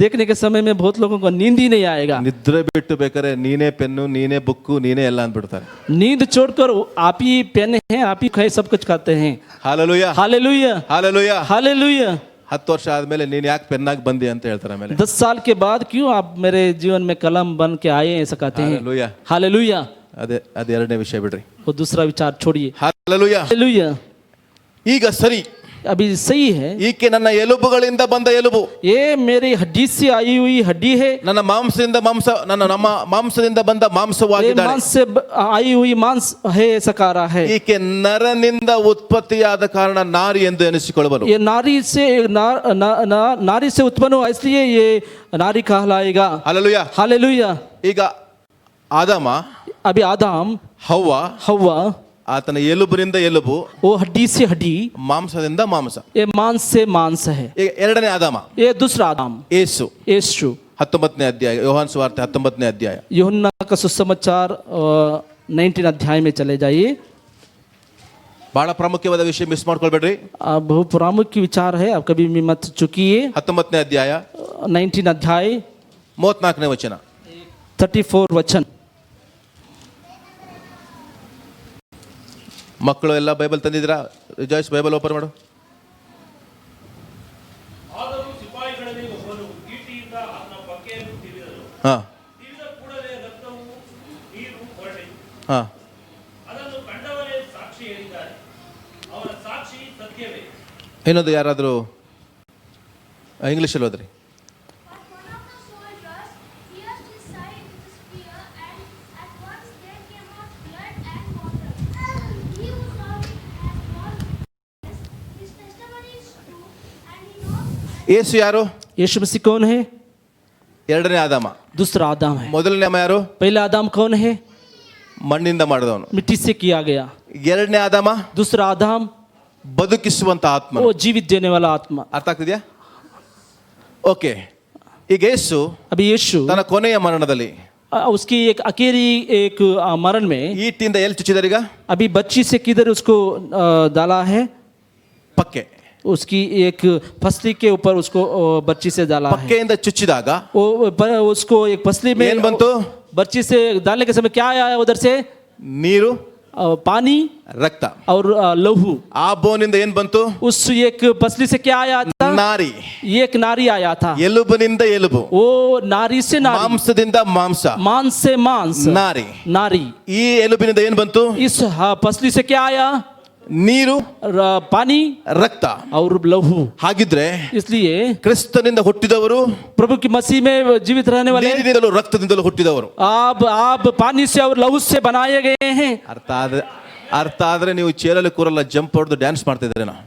देखने के समय में बहुत लोगों को नींद ही नहीं आएगा. ನಿದ್ರೆ ಬಿಟ್ಟು ಬೇಕಾದ್ರೆ ನೀನೇ ಪೆನ್ನು, ನೀನೇ ಬುಕ್ಕು, ನೀನೇ ಎಲ್ಲ ಅಂದ್ಬಿಡ್ತಾರೆ. नींद छोड़कर आप ही पेन है, आप ही खाए, सब कुछ खाते हैं. Hallelujah, hallelujah, hallelujah. हालेलुया. 10 ವರ್ಷ ಆದ್ಮೇಲೆ ನೀನ್ ಯಾಕೆ ಪೆನ್ನಾಗಿ ಬಂದಿ ಅಂತ ಹೇಳ್ತಾರೆ. ಆಮೇಲೆ 10 साल के बाद क्यों आप मेरे जीवन में कलम बन के आए, ऐसा कहते हैं. ಹಾಲೆಲೂಯಾ. हालेलुया. ಅದೇ ಎರಡನೇ ವಿಷಯ ಬಿಡ್ರಿ. वो दूसरा विचार छोड़िए. ಹಾಲೆಲೂಯಾ. हालेलुया. ಈಗ ಸರಿ, अभी सही है, ಈಕೆ ನನ್ನ ಎಲುಬುಗಳಿಂದ ಬಂದ ಎಲುಬು, ये मेरी हड्डी से आई हुई हड्डी है, ನನ್ನ ಮಾಂಸದಿಂದ ಮಾಂಸ, ನಮ್ಮ ಮಾಂಸದಿಂದ ಬಂದ ये ಮಾಂಸವಾಗಿದ್ದಾಳೆ. मांस से आई हुई मांस है, ऐसा कह रहा है. ಈಕೆ ನರನಿಂದ ಉತ್ಪತ್ತಿಯಾದ ಕಾರಣ ನಾರಿ ಎಂದು ಎನಿಸಿಕೊಳ್ಳಬರು. ये नारी से नारी से उत्पन्न हुआ, इसलिए ये नारी कहलाएगा. ಹಲ್ಲೆಲೂಯಾ. हालेलुया. ಈಗ ಆದಾಮ, अभी आदम ಹವ್ವ ಆತನ ಎಲುಬಿನಿಂದ ಎಲುಬು, वो हड्डी से हड्डी, ಮಾಂಸದಿಂದ ಮಾಂಸ. ये मांस से मांस है. ಈಗ ಎರಡನೇ ಆದಾಮ ये दूसरा आदम ಯೇಸು, यीशु. 19ನೇ ಅಧ್ಯಾಯ, ಯೋಹಾನ ಸುವಾರ್ತೆ 19ನೇ ಅಧ್ಯಾಯ. यूहन्ना का सुसमाचार 19 अध्याय में चले जाइए. ಬಹಳ ಪ್ರಾಮುಖ್ಯವಾದ ವಿಷಯ ಮಿಸ್ ಮಾಡ್ಕೊಳ್ಬೇಡ್ರಿ. बहुत प्रामुख्य विचार है, आप कभी भी मत चुकिए. 19ನೇ ಅಧ್ಯಾಯ 19 अध्याय 34ನೇ ವಚನ. 34 वचन. ಮಕ್ಕಳು ಎಲ್ಲ ಬೈಬಲ್ ತಂದಿದ್ದೀರಾ? ರಿಜಾಯ್ಸ್, ಬೈಬಲ್ ಓಪನ್ ಮಾಡು. ಆದರೂ ಸಿಪಾಯಿಗಳಲ್ಲಿ ಒಬ್ಬನು ಈಟಿಯಿಂದ ಅವನ ಬಗ್ಗೆಯನ್ನು ತಿವಿದನು. ಹಾ ತಿವಿದ ಕೂಡಲೇ ರಕ್ತವು ನೀರು ಹೊರಟಿತು. ಹಾ ಅದನ್ನು ಕಂಡವರೇ ಸಾಕ್ಷಿ ಹೇಳಿದ್ದಾರೆ. ಅವರ ಸಾಕ್ಷಿ ಸತ್ಯವೇ. ಇನ್ನೊಂದು ಯಾರಾದರೂ ಇಂಗ್ಲೀಷಲ್ಲಿ ಹೋದ್ರಿ? But one of the soldiers pierced his side with a spear, and at once there came out blood and water. He who saw it has borne witness. His testimony is true, and he knows that ಯೇಸು ಯಾರು? यीशु मसीह कौन है? ಎರಡನೇ ಆದಾಮ. दूसरा आदम है. ಮೊದಲನೇ ಯಾರು? पहला आदम कौन है? ಮಣ್ಣಿಂದ ಮಾಡಿದವನು. मिट्टी से किया गया. ಎರಡನೇ ಆದಾಮ दूसरा आदम ಬದುಕಿಸುವಂತ ಆತ್ಮ. वो जीवित देने वाला आत्मा. ಅರ್ಥ ಆಗ್ತಿದ್ಯಾ? ಓಕೆ. ಈಗ ಯೇಸು अभी यीशु ತನ್ನ ಕೊನೆಯ ಮರಣದಲ್ಲಿ उसकी एक अकेली एक मरण में ಈಟಿಯಿಂದ ಎಲ್ಲಿ ಚುಚ್ಚಿದರೀಗ? अभी बच्ची से किधर उसको डाला है? ಪಕ್ಕೆ. उसकी एक फसली के ऊपर उसको बच्ची से डाला है. ಪಕ್ಕೆಯಿಂದ ಚುಚ್ಚಿದಾಗ उसको एक फसली में ಏನ್ ಬಂತು? बच्ची से डालने के समय क्या आया उधर से? ನೀರು, पानी ರಕ್ತ. और लहू. ಆ ಬೋನಿಂದ ಏನ್ ಬಂತು? उस एक फसली से क्या आया था? ನಾರಿ. एक नारी आया था. ಎಲುಬಿನಿಂದ ಎಲುಬು, वो नारी से नारी, ಮಾಂಸದಿಂದ ಮಾಂಸ, मांस से मांस, ನಾರಿ. नारी. ಈ ಎಲುಬಿನಿಂದ ಏನ್ ಬಂತು? इस फसली से क्या आया? ನೀರು, पानी ರಕ್ತ. और लहू. ಹಾಗಿದ್ರೆ इसलिए ಕ್ರಿಸ್ತನಿಂದ ಹುಟ್ಟಿದವರು प्रभु की मसीह में जीवित रहने वाले ನೀರಿನಿಂದಲೂ ರಕ್ತದಿಂದಲೂ ಹುಟ್ಟಿದವರು. आप पानी से और लहू से बनाए गए हैं. ಅರ್ಥ ಆದ್ರೆ ನೀವು ಚೇರಲ್ಲಿ ಕೂರಲ್ಲ, ಜಂಪ್ ಹೊಡೆದು ಡ್ಯಾನ್ಸ್ ಮಾಡ್ತಾ ಇದ್ರೆ ನಾವು.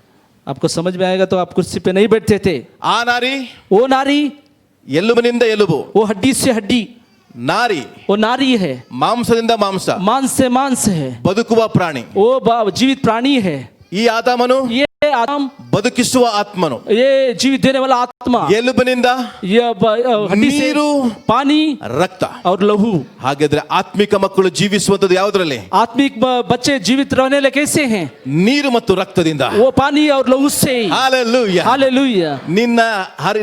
आपको समझ में आएगा तो आप कुर्सी पे नहीं बैठते थे. ಆ ನಾರಿ वो नारी, ಎಲುಬಿನಿಂದ ಎಲುಬು, वो हड्डी से हड्डी, ನಾರಿ वो नारी है. ಮಾಂಸದಿಂದ ಮಾಂಸ, मांस से मांस है. ಬದುಕುವ ಪ್ರಾಣಿ. वो जीवित प्राणी है. ಈ ಆದಾಮನು ये आदम ಬದುಕಿಸುವ ಆತ್ಮನು. ये जीवित देने वाला आत्मा. ಎಲುಬಿನಿಂದ ये हड्डी से ನೀರು, पानी ರಕ್ತ. और लहू. ಹಾಗಾದ್ರೆ ಆತ್ಮಿಕ ಮಕ್ಕಳು ಜೀವಿಸುವಂತದ್ದು ಯಾವುದರಲ್ಲಿ? आत्मिक बच्चे जीवित रहने लगे कैसे हैं? ನೀರು ಮತ್ತು ರಕ್ತದಿಂದ. वो पानी और लहू से. ಹಾಲೆಲೂಯಾ. हालेलुया.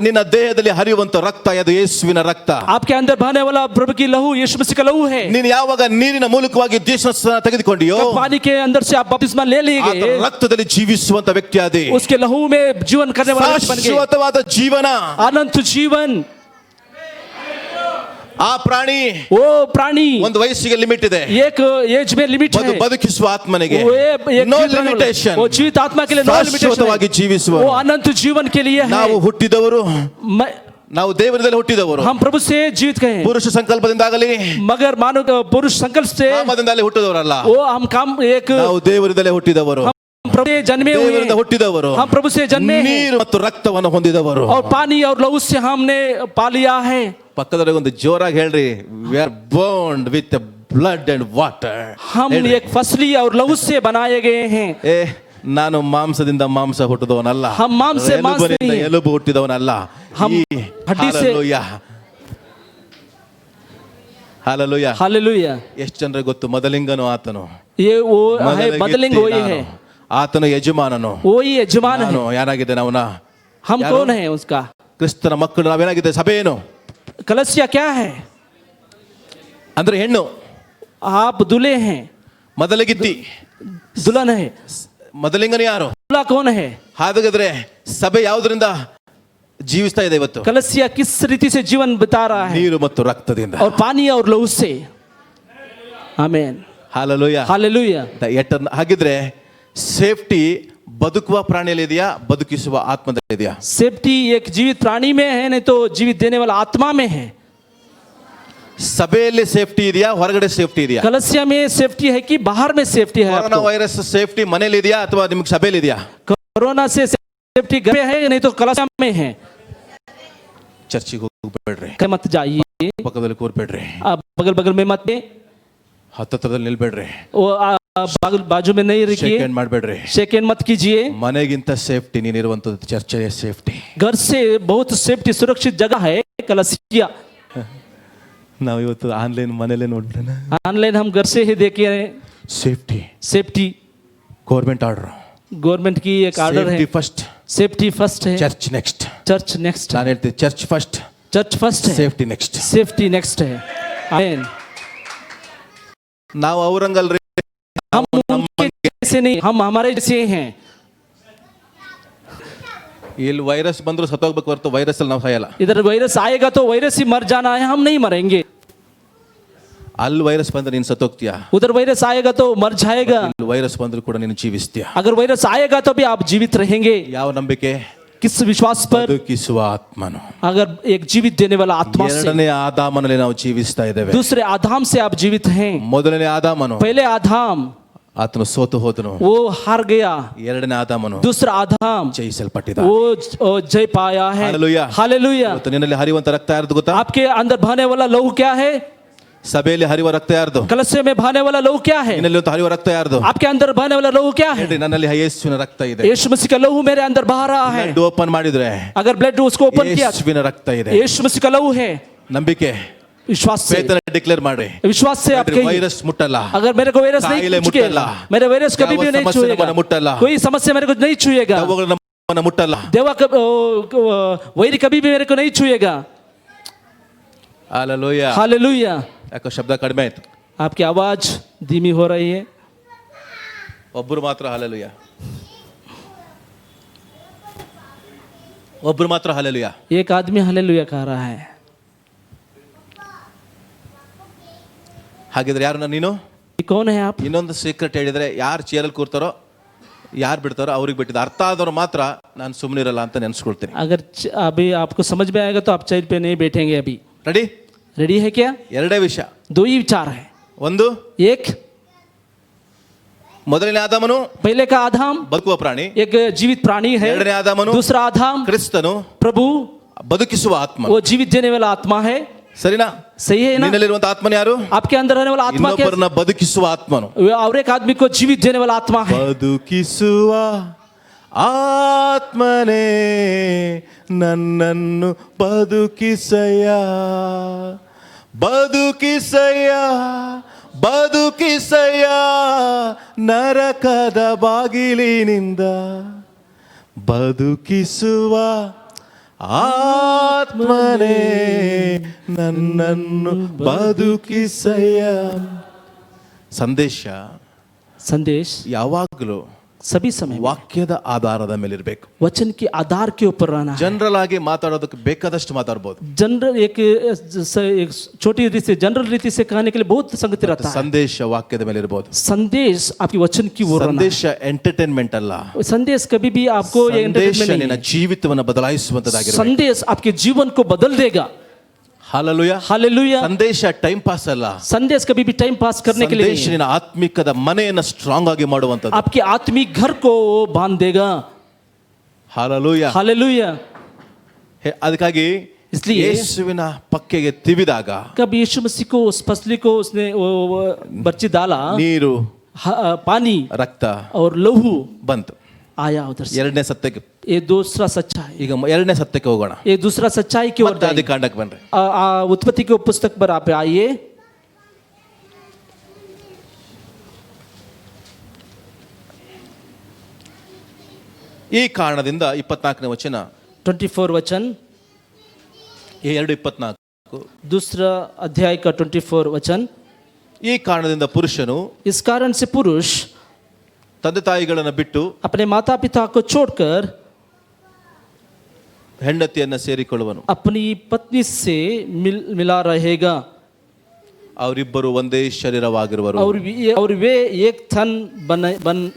ನಿನ್ನ ದೇಹದಲ್ಲಿ ಹರಿಯುವಂತ ರಕ್ತ ಅದು ಯೇಸುವಿನ ರಕ್ತ. आपके अंदर बहने वाला प्रभु की लहू यीशु मसीह का लहू है. ನೀನು ಯಾವಾಗ ನೀರಿನ ಮೂಲಕವಾಗಿ ದೇಶಸ್ನಾನ ತೆಗೆದುಕೊಂಡಿಯೋ, जब पानी के अंदर से आप बपतिस्मा ले लिए ಆತ गए, ರಕ್ತದಲ್ಲಿ ಜೀವಿಸುವಂತ ವ್ಯಕ್ತಿ ಆದೆ. उसके लहू में जीवन करने वाला बन गए. ಶಾಶ್ವತವಾದ ಜೀವನ. अनंत जीवन. ಆ ಪ್ರಾಣಿ वो प्राणी ಒಂದು ವಯಸ್ಸಿಗೆ ಲಿಮಿಟ್ ಇದೆ. एक एज में लिमिट है. ಬದುಕಿಸುವ ಆತ್ಮನಿಗೆ वो एक ನೋ जीवित रहने वाला- ಲಿಮಿಟೇಷನ್. वो जीवित आत्मा के लिए नो ಶಾಶ್ವತವಾಗಿ लिमिटेशन. ಜೀವಿಸುವ. वो अनंत जीवन के लिए है. ನಾವು ಹುಟ್ಟಿದವರು, मैं- ನಾವು ದೇವರದಲ್ಲಿ ಹುಟ್ಟಿದವರು. हम प्रभु से जीवित गए हैं. ಪುರುಷ ಸಂಕಲ್ಪದಿಂದಾಗಲಿ मगर मानव पुरुष संकल्प से ಕಾಮದಿಂದಾಗಲಿ ಹುಟ್ಟಿದವರಲ್ಲ. वो हम काम एक ನಾವು ದೇವರದಲ್ಲೇ ಹುಟ್ಟಿದವರು, प्रभु से जन्मे हुए ದೇವರಿಂದ हैं. ಹುಟ್ಟಿದವರು, हम प्रभु से जन्मे हैं. ನೀರು ಮತ್ತು ರಕ್ತವನ್ನು ಹೊಂದಿದವರು. और पानी और लहू से हमने पा लिया है. ಪಕ್ಕದಲ್ಲಿ ಒಂದು ಜೋರಾಗಿ ಹೇಳ್ರಿ, we are born with blood and water. हम एक फसली और लहू से बनाए गए हैं. ನಾನು ಮಾಂಸದಿಂದ ಮಾಂಸ ಹುಟ್ಟಿದವನಲ್ಲ, हम मांस से मांस ಎಲುಬಿನಿಂದ नहीं है. ಎಲುಬು ಹುಟ್ಟಿದವನಲ್ಲ. हम हड्डी से- ಹಾಲೆಲೂಯಾ. हालेलुया. ಎಷ್ಟು ಜನರಿಗೆ ಗೊತ್ತು? ಮೊದಲಿಂಗನು ಆತನು, ये वो है ಮೊದಲಿಗೆ बदलिंग वही ನಾನು. है. ಆತನು ಯಜಮಾನನು, वही यजमान है. ನಾನು ಯಾರಾಗಿದ್ದೇನೆ ಅವನ? हम ಯಾರು? कौन है उसका? ಕ್ರಿಸ್ತನ ಮಕ್ಕಳು ನಾವೇನಾಗಿದೆ? ಸಭೆ ಏನು कलसिया क्या है? ಅಂದ್ರೆ ಹೆಣ್ಣು. आप दूल्हे हैं, ಮೊದಲಿಗಿತ್ತಿ. दुल्हन है. ಮೊದಲಿಂಗನು ಯಾರು? दूल्हा कौन है? ಹಾಗಾದ್ರೆ ಸಭೆ ಯಾವುದರಿಂದ ಜೀವಿಸ್ತಾ ಇದೆ ಇವತ್ತು? कलसिया किस रीति से जीवन बिता रहा है? ನೀರು ಮತ್ತು ರಕ್ತದಿಂದ. और पानी और लहू से. आमीन. ಹಾಲೆಲೂಯಾ. हालेलुया. ಹಾಗಿದ್ರೆ ಸೇಫ್ಟಿ ಬದುಕುವ ಪ್ರಾಣಿಯಲ್ಲಿ ಇದೆಯಾ, ಬದುಕಿಸುವ ಆತ್ಮದಲ್ಲಿ ಇದೆಯಾ? सेफ्टी एक जीवित प्राणी में है, नहीं तो जीवित देने वाला आत्मा में है। ಸಭೆಯಲ್ಲಿ ಸೇಫ್ಟಿ ಇದೆಯಾ, ಹೊರಗಡೆ ಸೇಫ್ಟಿ ಇದೆಯಾ? कलसिया में सेफ्टी है कि बाहर में सेफ्टी है? ಕೊರೋನಾ आपको ವೈರಸ್ ಸೇಫ್ಟಿ ಮನೇಲಿ ಇದೆಯಾ ಅಥವಾ ನಿಮ್ಗೆ ಸಭೆಯಲ್ಲಿ ಇದೆಯಾ? कोरोना से सेफ्टी घर में है, नहीं तो कलसिया में है। ಚರ್ಚಿಗೆ ಹೋಗ್ಬೇಡ್ರಿ, कहीं मत जाइए, ಪಕ್ಕದಲ್ಲಿ ಕೂರ್ಬೇಡ್ರಿ, आप बगल बगल में मत, ಹತ್ತತ್ರದಲ್ಲಿ निल्ಬೇಡ್ರಿ, वो बाजू में नहीं ಶೇಕ್ रखिए, ಹ್ಯಾಂಡ್ ಮಾಡಬೇಡ್ರಿ. शेक हैंड मत कीजिए। ಮನೆಗಿಂತ ಸೇಫ್ಟಿ ನೀನಿರುವಂತದ್ದು ಚರ್ಚೆಯ ಸೇಫ್ಟಿ. घर से बहुत सेफ्टी सुरक्षित जगह है कलसिया। ನಾವು ಇವತ್ತು ಆನ್ಲೈನ್ ಮನೇಲೆ ನೋಡ್ಬಿಡೋಣ. ऑनलाइन हम घर से ही देखे हैं। Safety safety government order, government की एक आर्डर है, ಸೇಫ್ಟಿ ಫಸ್ಟ್, सेफ्टी फर्स्ट है, ಚರ್ಚ್ ನೆಕ್ಸ್ಟ್. चर्च नेक्स्ट, ನಾನು ಹೇಳ್ತೀನಿ ಚರ್ಚ್ ಫಸ್ಟ್, चर्च फर्स्ट है, ಸೇಫ್ಟಿ ನೆಕ್ಸ್ಟ್. सेफ्टी नेक्स्ट है। आमीन। ನಾವು ಅವರಂಗಲ್ರಿ, हम उनके जैसे नहीं, हम हमारे जैसे हैं। ಇಲ್ಲಿ ವೈರಸ್ ಬಂದ್ರು ಸತ್ತೋಗ್ಬೇಕು ಹೊರತು ವೈರಸ್ ಅಲ್ಲಿ ನಾವು ಸಾಯಲ್ಲ. इधर वायरस आएगा तो वायरस ही मर जाना है, हम नहीं मरेंगे। ಅಲ್ಲಿ ವೈರಸ್ ಬಂದ್ರೆ ನೀನು ಸತ್ತೋಗ್ತೀಯಾ, उधर वायरस आएगा तो मर जाएगा, ಇಲ್ಲಿ ವೈರಸ್ ಬಂದ್ರು ಕೂಡ ನೀನು ಜೀವಿಸ್ತೀಯಾ. अगर वायरस आएगा तो भी आप जीवित रहेंगे। ಯಾವ ನಂಬಿಕೆ? किस विश्वास पर? ಬದುಕಿಸುವ ಆತ್ಮನು. अगर एक जीवित देने वाला आत्मा से। ಎರಡನೇ ಆದಾಮನಲ್ಲಿ ನಾವು ಜೀವಿಸ್ತಾ ಇದ್ದೇವೆ. दूसरे आदाम से आप जीवित हैं। ಮೊದಲನೇ ಆದಾಮನು पहले आदाम ಆತನು ಸೋತು ಹೋದನು, वो हार गया, ಎರಡನೇ ಆದಾಮನು दूसरा आदाम ಜಯಿಸಲ್ಪಟ್ಟಿದ. वो जय पाया है। हालेलुया। हालेलुया। ಇವತ್ತು ನಿನ್ನಲ್ಲಿ ಹರಿಯುವಂತ ರಕ್ತ ಯಾರ್ದು ಗೊತ್ತಾ? आपके अंदर बहने वाला लहू क्या है? ಸಭೆಯಲ್ಲಿ ಹರಿಯುವ ರಕ್ತ ಯಾರ್ದು? कलशे में बहने वाला लहू क्या है? ನಿನ್ನಲ್ಲಿ ಇವತ್ತು ಹರಿಯುವ ರಕ್ತ ಯಾರ್ದು? आपके अंदर बहने वाला लहू क्या है? ಹೇಳ್ರಿ, ನನ್ನಲ್ಲಿ ಯೇಸುವಿನ ರಕ್ತ ಇದೆ. यीशु मसीह का लहू मेरे अंदर बह रहा है। ಬ್ಲಡ್ ಓಪನ್ ಮಾಡಿದ್ರೆ अगर ब्लड उसको ओपन किया, ಯೇಸುವಿನ ರಕ್ತ ಇದೆ. यीशु मसीह का लहू है। ನಂಬಿಕೆ, विश्वास से, ವೇದನೆ ಡಿಕ್ಲೇರ್ ಮಾಡಿ. विश्वास से आप कहिए, ವೈರಸ್ ಮುಟ್ಟಲ್ಲ, अगर मेरे को वायरस काइले नहीं मुट्टला, छुएगा, मेरा वायरस कभी भी ಯಾವ नहीं ಸಮಸ್ಯೆ छुएगा, ನಮ್ಮನ್ನ ಮುಟ್ಟಲ್ಲ, कोई समस्या मेरे को नहीं छुएगा, ದೆವ್ವಗಳು ನಮ್ಮನ್ನ ಮುಟ್ಟಲ್ಲ. देवा वैरी कभी भी मेरे को नहीं छुएगा। ಹಾಲೆಲೂಯಾ. हालेलुया। ಯಾಕೋ ಶಬ್ದ ಕಡಿಮೆ ಆಯ್ತು, आपकी आवाज धीमी हो रही है। ಒಬ್ರು ಮಾತ್ರ ಹಾಲೆಲೂಯಾ, ಒಬ್ರು ಮಾತ್ರ ಹಾಲೆಲೂಯಾ. एक आदमी हालेलुया कह रहा है। ಹಾಗಿದ್ರೆ ಯಾರು ನೀನು? ये कौन है आप? ಇನ್ನೊಂದು ಸೀಕ್ರೆಟ್ ಹೇಳಿದ್ರೆ, ಯಾರು ಚೇರಲ್ಲಿ ಕೂರ್ತಾರೋ ಯಾರು ಬಿಡ್ತಾರೋ ಅವ್ರಿಗೆ ಬಿಟ್ಟಿದ್ದು. ಅರ್ಥ ಆದವ್ರು ಮಾತ್ರ ನಾನು ಸುಮ್ಮನಿರಲ್ಲ ಅಂತ ನೆನೆಸ್ಕೊಳ್ತೀನಿ. अगर अभी आपको समझ में आएगा तो आप चेयर पे नहीं बैठेंगे। अभी ರೆಡಿ? रेडी है क्या? ಎರಡೇ ವಿಷಯ. दो ही विचार है। ಒಂದು, एक ಮೊದಲನೇ ಆದಾಮನು पहले का आदाम ಬದುಕುವ ಪ್ರಾಣಿ, एक जीवित प्राणी है, ಎರಡನೇ ಆದಾಮನು दूसरा आदाम ಕ್ರಿಸ್ತನು प्रभु, ಬದುಕಿಸುವ ಆತ್ಮ. वो जीवित देने वाला आत्मा है। ಸರಿನಾ? सही है ना? ನಿನ್ನಲ್ಲಿರುವಂತ ಆತ್ಮನ ಯಾರು? आपके अंदर रहने वाला आत्मा क्या? ಇನ್ನೊಬ್ಬರನ್ನ ಬದುಕಿಸುವ ಆತ್ಮನು. और एक आदमी को जीवित देने वाला आत्मा है। ಬದುಕಿಸುವ ಆತ್ಮನೇ ನನ್ನನ್ನು ಬದುಕಿಸಯ್ಯ, ಬದುಕಿಸಯ್ಯ, ಬದುಕಿಸಯ್ಯ ನರಕದ ಬಾಗಿಲಿನಿಂದ. ಬದುಕಿಸುವ ಆತ್ಮನೇ ನನ್ನನ್ನು ಬದುಕಿಸಯ್ಯ. संदेश ಯಾವಾಗಲೂ सभी समय में ವಾಕ್ಯದ ಆಧಾರದ ಮೇಲೆ ಇರಬೇಕು. वचन के आधार के ऊपर रहना है। ಜನರಲ್ ಆಗಿ ಮಾತಾಡೋದಕ್ಕೆ ಬೇಕಾದಷ್ಟು ಮಾತಾಡಬಹುದು. जनरल एक छोटी रीति से, जनरल रीति से कहने के लिए बहुत संगति रहता है। ಸಂದೇಶ ವಾಕ್ಯದ ಮೇಲೆ ಇರಬಹುದು. संदेश आपकी वचन की ओर रहना ಸಂದೇಶ ಎಂಟರ್ಟೈನ್ಮೆಂಟ್ ಅಲ್ಲ. है। संदेश कभी भी आपको ये ಸಂದೇಶ entertainment नहीं ನಿನ್ನ है। ಜೀವಿತವನ್ನು ಬದಲಾಯಿಸುವಂತದ್ದಾಗಿರಬೇಕು. संदेश आपके जीवन को बदल देगा। ಹಾಲೆಲೂಯಾ. हालेलुया। ಸಂದೇಶ ಟೈಮ್ ಪಾಸ್ ಅಲ್ಲ. संदेश कभी भी टाइम पास करने के लिए ಸಂದೇಶ नहीं है। ನಿನ್ನ ಆತ್ಮಿಕದ ಮನೆಯನ್ನು ಸ್ಟ್ರಾಂಗ್ ಆಗಿ ಮಾಡುವಂತದ್ದು. आपके आत्मिक घर को बांध देगा। ಹಾಲೆಲೂಯಾ. हालेलुया। ಅದಕ್ಕಾಗಿ इसलिए ಯೇಸುವಿನ ಪಕ್ಕೆಗೆ ತಿವಿದಾಗ कब यीशु मसीह को उस फसली को उसने बर्ची डाला, ನೀರು, पानी ರಕ್ತ और लहू ಬಂತು. आया उधर से। ಎರಡನೇ ಸತ್ಯಕ್ಕೆ, ये दूसरा सच्चाई। ಈಗ ಎರಡನೇ ಸತ್ಯಕ್ಕೆ ಹೋಗೋಣ. ये दूसरा सच्चाई की ओर ಮತ್ತೆ ಆದಿಕಾಂಡಕ್ಕೆ ಬನ್ರಿ. उत्पत्ति के पुस्तक पर आप आइए। ಈ ಕಾರಣದಿಂದ 24ನೇ ವಚನ, 24 वचन, 2:24. दूसरा अध्याय का 24 वचन। ಈ ಕಾರಣದಿಂದ ಪುರುಷನು इस कारण से पुरुष ತಂದೆ ತಾಯಿಗಳನ್ನು ಬಿಟ್ಟು अपने माता पिता को छोड़कर ಹೆಂಡತಿಯನ್ನು ಸೇರಿಕೊಳ್ಳುವನು, अपनी पत्नी से मिला रहेगा, ಅವರಿಬ್ಬರು ಒಂದೇ ಶರೀರವಾಗಿರುವರು. और वे एक तन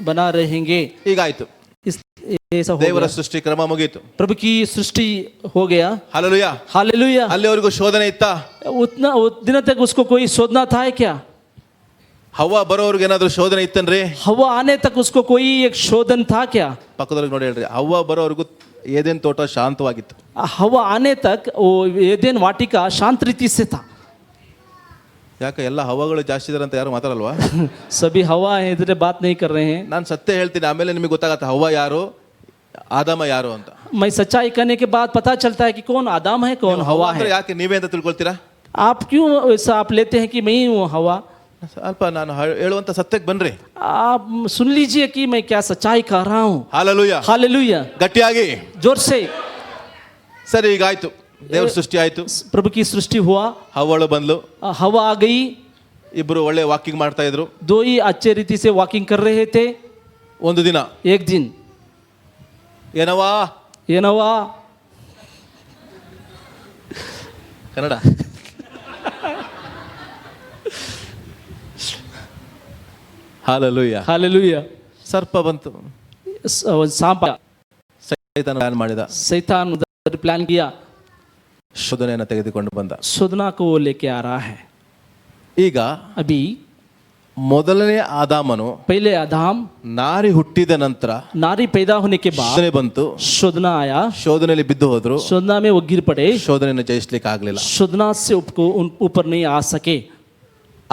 बना रहेंगे। ಈಗಾಯ್ತು. ऐसा हो ದೇವರ गया। ಸೃಷ್ಟಿ ಕ್ರಮ ಮುಗೀತು. प्रभु की सृष्टि हो गया। ಹಲ್ಲೆಲೂಯಾ. हालेलुया। ಅಲ್ಲಿವರೆಗೂ ಶೋಧನೆ ಇತ್ತಾ? उतना दिन तक उसको कोई शोधना था क्या? ಹವ್ವ ಬರೋರ್ಗೆ ಏನಾದ್ರು ಶೋಧನೆ ಇತ್ತನ್ರಿ? हवा आने तक उसको कोई एक शोधन था क्या? ಪಕ್ಕದವ್ರಿಗೆ ನೋಡಿ ಹೇಳ್ರಿ, ಹವ್ವ ಬರೋವರೆಗೂ ಏದೇನ್ ತೋಟ ಶಾಂತವಾಗಿತ್ತು. हवा आने तक वो एदेन वाटिका शांत रीति से था। ಯಾಕೆ ಎಲ್ಲ ಹವ್ವಗಳು ಜಾಸ್ತಿ ಇದಾರೆ ಅಂತ ಯಾರು ಮಾತಾಡಲ್ವಾ? सभी हवा है इधर बात नहीं कर रहे हैं। ನಾನು ಸತ್ಯ ಹೇಳ್ತೀನಿ, ಆಮೇಲೆ ನಿಮಗೆ ಗೊತ್ತಾಗತ್ತೆ ಹವ್ವ ಯಾರು ಆದಾಮ ಯಾರು ಅಂತ. मैं सच्चाई करने के बाद पता चलता है कि कौन आदम है कौन ಹವ್ವ हवा ಅಂದ್ರೆ है। ಯಾಕೆ ನೀವೇ ಅಂತ ತಿಳ್ಕೊಳ್ತೀರಾ? आप क्यों ऐसा आप लेते हैं कि मैं ही हूँ हवा? ಸ್ವಲ್ಪ ನಾನು ಹೇಳುವಂತ ಸತ್ಯಕ್ಕೆ ಬನ್ರಿ. आप सुन लीजिए कि मैं क्या सच्चाई कर रहा हूँ। ಹಾಲೆಲೂಯಾ. हालेलुया। ಗಟ್ಟಿಯಾಗಿ. जोर से। ಸರಿ, ಈಗ ಆಯ್ತು, ದೇವ್ರ ಸೃಷ್ಟಿ ಆಯ್ತು, प्रभु की सृष्टि हुआ, ಹವ್ವಳು ಬಂದ್ಲು, हवा आ गई, ಇಬ್ರು ಒಳ್ಳೆ ವಾಕಿಂಗ್ ಮಾಡ್ತಾ ಇದ್ರು. दो ही अच्छे रीति से वॉकिंग कर रहे थे। ಒಂದು ದಿನ एक दिन ಏನವಾ ಏನವಾ ಕನ್ನಡ ಹಾಲೆಲೂಯಾ. हालेलुया। ಸರ್ಪ ಬಂತು, सांप ಸೈತಾನ ಪ್ಲಾನ್ ಮಾಡಿದ, शैतान उधर प्लान किया, ಶೋಧನೆಯನ್ನು ತೆಗೆದುಕೊಂಡು ಬಂದ. शोधना को वो लेके आ रहा है। ಈಗ अभी ಮೊದಲನೇ ಆದಾಮನು पहले आदम ನಾರಿ ಹುಟ್ಟಿದ ನಂತರ नारी पैदा होने के बाद ಶೋಧನೆ ಬಂತು, शोधना आया, ಶೋಧನೆಯಲ್ಲಿ ಬಿದ್ದು ಹೋದ್ರು, शोधना में वो गिर पड़े, ಶೋಧನೆಯನ್ನು ಜಯಿಸ್ಲಿಕ್ಕೆ ಆಗ್ಲಿಲ್ಲ. शोधना से ऊपर नहीं आ सके।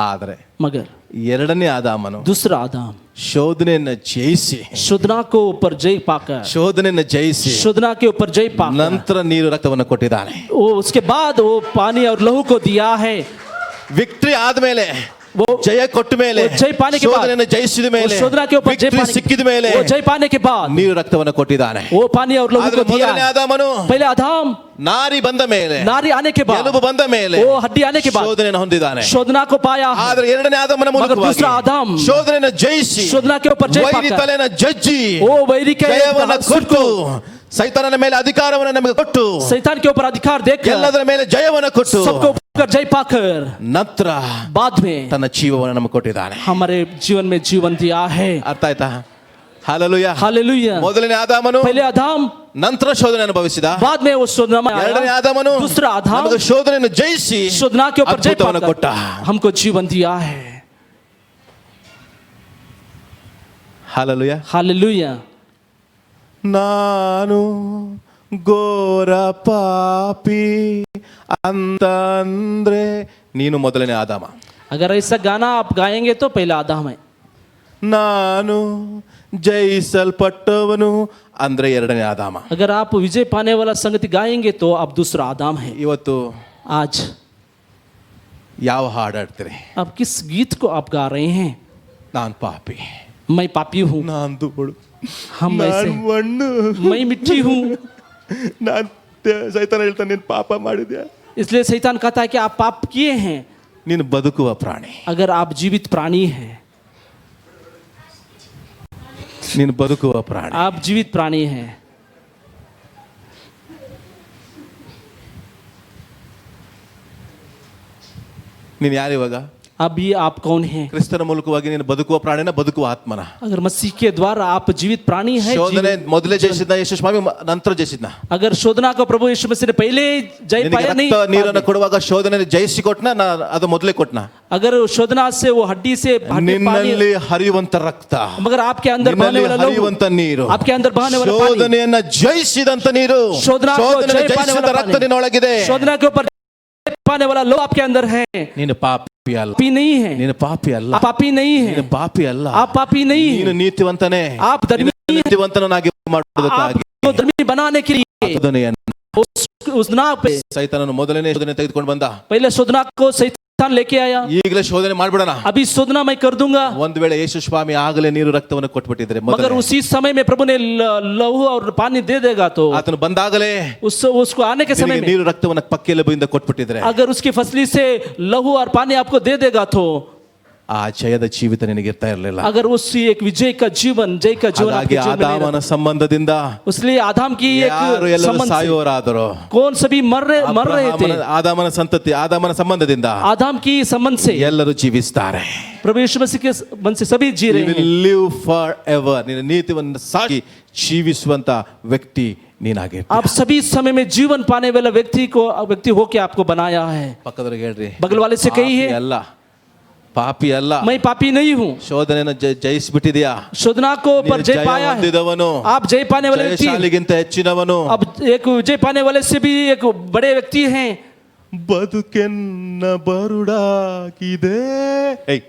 ಆದರೆ मगर ಎರಡನೇ ಆದಾಮನು दूसरा आदम ಶೋಧನೆಯನ್ನು ಜಯಿಸಿ, शोधना को ऊपर जय पाकर, ಶೋಧನೆಯನ್ನು ಜಯಿಸಿ शोधना के ऊपर जय पाकर, ನಂತರ ನೀರು ರಕ್ತವನ್ನು ಕೊಟ್ಟಿದ್ದಾನೆ. वो उसके बाद वो पानी और लहू को दिया है। ವಿಕ್ಟ್ರಿ ಆದ್ಮೇಲೆ, वो ಜಯ ಕೊಟ್ಟ ಮೇಲೆ, वो जय पाने के बाद, ಶೋಧನೆಯನ್ನು ಜಯಿಸಿದ वो ಮೇಲೆ, शोधना के ऊपर जय ವಿಕ್ಟ್ರಿ पाने, ಸಿಕ್ಕಿದ ಮೇಲೆ वो जय पाने के बाद ನೀರು ರಕ್ತವನ್ನು ಕೊಟ್ಟಿದ್ದಾನೆ. वो पानी और लहू ಆದ್ರೆ को दिया। ಮೊದಲನೇ ಆದಾಮನು पहले आदम ನಾರಿ ಬಂದ ಮೇಲೆ, नारी आने के बाद, ಎಲುಬು ಬಂದ ಮೇಲೆ वो हड्डी आने के बाद ಶೋಧನೆಯನ್ನು ಹೊಂದಿದ್ದಾನೆ. शोधना को पाया है। ಆದ್ರೆ ಎರಡನೇ ಆದಾಮನ मगर दूसरा आदम ಶೋಧನೆಯನ್ನು ಜಯಿಸಿ, शोधना के ऊपर जय ವೈರಿ पाकर, ತಲೆನ ಜಜ್ಜಿ वो वैरी के ಜಯವನ್ನು ಕೊಟ್ಟು, ಸೈತಾನನ ಮೇಲೆ ಅಧಿಕಾರವನ್ನು ನಮಗೆ ಕೊಟ್ಟು, शैतान के ऊपर अधिकार देकर, ಎಲ್ಲದರ ಮೇಲೆ ಜಯವನ್ನು ಕೊಟ್ಟು, सबको ऊपर जय पाकर ನಂತರ बाद में ತನ್ನ ಜೀವವನ್ನು ನಮಗೆ ಕೊಟ್ಟಿದ್ದಾನೆ. हमारे जीवन में जीवन दिया है। ಅರ್ಥ ಆಯ್ತಾ? ಹಾಲೆಲೂಯಾ. हालेलुया। ಮೊದಲನೇ ಆದಾಮನು पहले आदम ನಂತರ ಶೋಧನೆ ಅನುಭವಿಸಿದ, बाद में वो शोधना में ಎರಡನೇ आया, ಆದಾಮನು दूसरा आदम ನಮಗೆ ಶೋಧನೆಯನ್ನು ಜಯಿಸಿ शोधना के ऊपर जय ಅದ್ಭುತವನ್ನು ಕೊಟ್ಟ. पाकर हमको जीवन दिया है। ಹಾಲೆಲೂಯಾ. हालेलुया। ನಾನು ಘೋರ ಪಾಪಿ ಅಂತಂದ್ರೆ ನೀನು ಮೊದಲನೇ ಆದಾಮ. अगर ऐसा गाना आप गाएंगे तो पहला आदम है। ನಾನು ಜಯಿಸಲ್ಪಟ್ಟವನು ಅಂದ್ರೆ ಎರಡನೇ ಆದಾಮ. अगर आप विजय पाने वाला संगति गाएंगे तो आप दूसरा आदम है। ಇವತ್ತು आज ಯಾವ ಹಾಡು ಹಾಡ್ತೀರಿ? आप किस गीत को आप गा रहे हैं? ನಾನು ಪಾಪಿ, मैं पापी हूँ, ನಾನು ಧೂಳು, हम ನಾನು ऐसे, ಮಣ್ಣು, मैं मिट्टी हूँ। ನಾನು ಸೈತಾನ ಹೇಳ್ತಾನೆ ನೀನು ಪಾಪ ಮಾಡಿದ್ಯಾ, इसलिए शैतान कहता है कि आप पाप किए हैं। ನೀನು ಬದುಕುವ ಪ್ರಾಣಿ, अगर आप जीवित प्राणी हैं, ನೀನು ಬದುಕುವ ಪ್ರಾಣಿ. आप जीवित प्राणी हैं। ನೀನು ಯಾರು ಇವಾಗ? अभी आप कौन हैं? ಕ್ರಿಸ್ತನ ಮೂಲಕವಾಗಿ ನೀನು ಬದುಕುವ ಪ್ರಾಣಿನ, ಬದುಕುವ ಆತ್ಮನ? अगर मसीह के द्वारा आप जीवित प्राणी हैं, ಶೋಧನೆ ಮೊದಲೇ ಜಯಿಸಿದ್ನ ಯೇಸು ಸ್ವಾಮಿ, ನಂತರ ಜಯಿಸಿದ್ನ. अगर शोधना को प्रभु यीशु मसीह ने पहले जय ನಿನಗೆ पाया नहीं, ರಕ್ತ ನೀರನ್ನು ಕೊಡುವಾಗ ಶೋಧನೆ ಜಯಿಸಿ ಕೊಟ್ನ, ಅದು ಮೊದಲೇ ಕೊಟ್ನ. अगर शोधना से वो हड्डी से हड्डी ನಿನ್ನಲ್ಲಿ ಹರಿಯುವಂತ ರಕ್ತ, मगर आपके अंदर बहने ನಿನ್ನಲ್ಲಿ वाला लहू, ಹರಿಯುವಂತ ನೀರು, आपके अंदर बहने वाला पानी, ಶೋಧನೆಯನ್ನ ಜಯಿಸಿದಂತ ನೀರು, शोधना को ಶೋಧನೆ जय पाने ಜಯಿಸಿದ वाला ರಕ್ತ पानी, ನಿನ್ನೊಳಗಿದೆ. शोधना के ऊपर पाने वाला लहू आपके अंदर है। ನೀನು ಪಾಪಿ ಅಲ್ಲ, पापी नहीं है, ನೀನು ಪಾಪಿ ಅಲ್ಲ, आप पापी नहीं ನೀನು है, ಪಾಪಿ ಅಲ್ಲ, आप पापी नहीं ನೀನು है, ನೀತಿವಂತನೇ. आप धर्मी हैं। ನೀತಿವಂತನಾಗಿ ಮಾಡುವುದಕ್ಕಾಗಿ आपको धर्मी बनाने के लिए ಶೋಧನೆಯನ್ನು उस नाव पे ಸೈತಾನನು ಮೊದಲನೇ ಶೋಧನೆ ತೆಗೆದುಕೊಂಡು ಬಂದ. पहले शोधना को शैतान लेके आया। ಈಗಲೇ ಶೋಧನೆ ಮಾಡ್ಬಿಡೋಣ. अभी शोधना मैं कर दूंगा। ಒಂದು ವೇಳೆ ಯೇಸು ಸ್ವಾಮಿ ಆಗಲೇ ನೀರು ರಕ್ತವನ್ನು ಕೊಟ್ಬಿಟ್ಟಿದ್ರೆ, मगर उसी समय में प्रभु ने लहू और पानी दे देगा तो ಆತನು ಬಂದಾಗಲೇ उसको आने के समय ನಿನಗೆ में ನೀರು ರಕ್ತವನ್ನು ಪಕ್ಕೆಲುಬಿಂದ ಕೊಟ್ಬಿಟ್ಟಿದ್ರೆ, अगर उसकी फसली से लहू और पानी आपको दे देगा तो ಆ ಜಯದ ಜೀವಿತ ನಿನಗೆ ಇರ್ತಾ ಇರಲಿಲ್ಲ. अगर उसी एक विजय का जीवन जय का जीवन ಹಾಗಾಗಿ आपके जीवन में नहीं ಆದಾಮನ ಸಂಬಂಧದಿಂದ रहता। इसलिए आदम की ಯಾರು एक ಎಲ್ಲರೂ संबंध से ಸಾಯುವರಾದರು. कौन सभी मर रहे थे। ಆದಾಮನ ಸಂತತಿ, ಆದಾಮನ ಸಂಬಂಧದಿಂದ आदम की संबंध से ಎಲ್ಲರೂ ಜೀವಿಸ್ತಾರೆ. प्रभु यीशु मसीह के मन से सभी जी रहे हैं। Live forever. ನಿನ್ನ ನೀತಿಯನ್ನು ಸಾಗಿ ಜೀವಿಸುವಂತ ವ್ಯಕ್ತಿ ನೀನಾಗಿ. आप सभी समय में जीवन पाने वाला व्यक्ति होके आपको बनाया है। ಪಕ್ಕದವರಿಗೆ ಹೇಳ್ರಿ, बगल वाले से कही है, ಅಲ್ಲ, ಪಾಪಿ ಅಲ್ಲ, मैं पापी नहीं हूँ। ಶೋಧನೆಯನ್ನು ಜಯಿಸ್ಬಿಟ್ಟಿದ್ಯಾ. शोधना को पर ನೀನು जय ಜಯ पाया है। ಹೊಂದಿದವನು, आप जय पाने वाले व्यक्ति। ಜಯಶಾಲಿಗಿಂತ ಹೆಚ್ಚಿನವನು. अब एक विजय पाने वाले से भी एक बड़े व्यक्ति हैं। ಬದುಕೆನ್ನ ಬರುಡಾಗಿದೆ.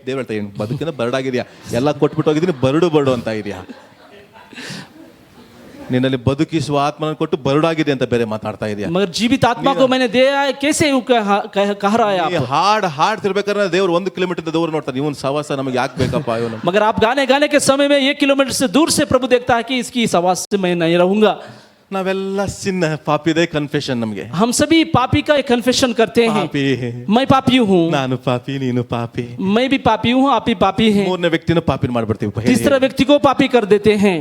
ದೇವ್ರ ಹೇಳ್ತಾ ಇದ್ದೀನಿ, ಬದುಕಿನ ಬರಡಾಗಿದ್ಯಾ, ಎಲ್ಲ ಕೊಟ್ಬಿಟ್ಟು ಹೋಗಿದ್ದೀನಿ, ಬರಡು ಅಂತ ಇದೆಯಾ. ನಿನ್ನಲ್ಲಿ ಬದುಕಿಸುವ ಆತ್ಮನ ಕೊಟ್ಟು ಬರಡಾಗಿದೆ ಅಂತ ಬೇರೆ ಮಾತಾಡ್ತಾ ಇದೆಯಾ. मगर जीवित आत्मा को मैंने दिया है, कैसे कह रहा है आप। ಹಾಡ್ತಿರ್ಬೇಕಾದ್ರೆ ದೇವ್ರು 1 ಕಿಲೋಮೀಟರ್ ದೂರ ನೋಡ್ತಾನೆ, ಇವನ್ ಸವಾಸ ನಮಗೆ ಯಾಕೆ ಬೇಕಪ್ಪ ಇವನು. मगर आप गाने के समय में 1 किलोमीटर से दूर से प्रभु देखता है कि इसकी सवास से मैं नहीं रहूंगा। ನಾವೆಲ್ಲ ಸಿನ್ನ ಪಾಪಿದೆ ಕನ್ಫೆಷನ್ ನಮಗೆ. हम सभी पापी का एक कन्फेशन करते हैं। ಪಾಪಿ, मैं पापी हूँ, ನಾನು ಪಾಪಿ, ನೀನು ಪಾಪಿ. मैं भी पापी हूँ, आप भी पापी हैं। ಮೂರನೇ ವ್ಯಕ್ತಿನ ಪಾಪಿನ ಮಾಡ್ಬಿಡ್ತೀವಿ. तीसरा व्यक्ति को पापी कर देते हैं।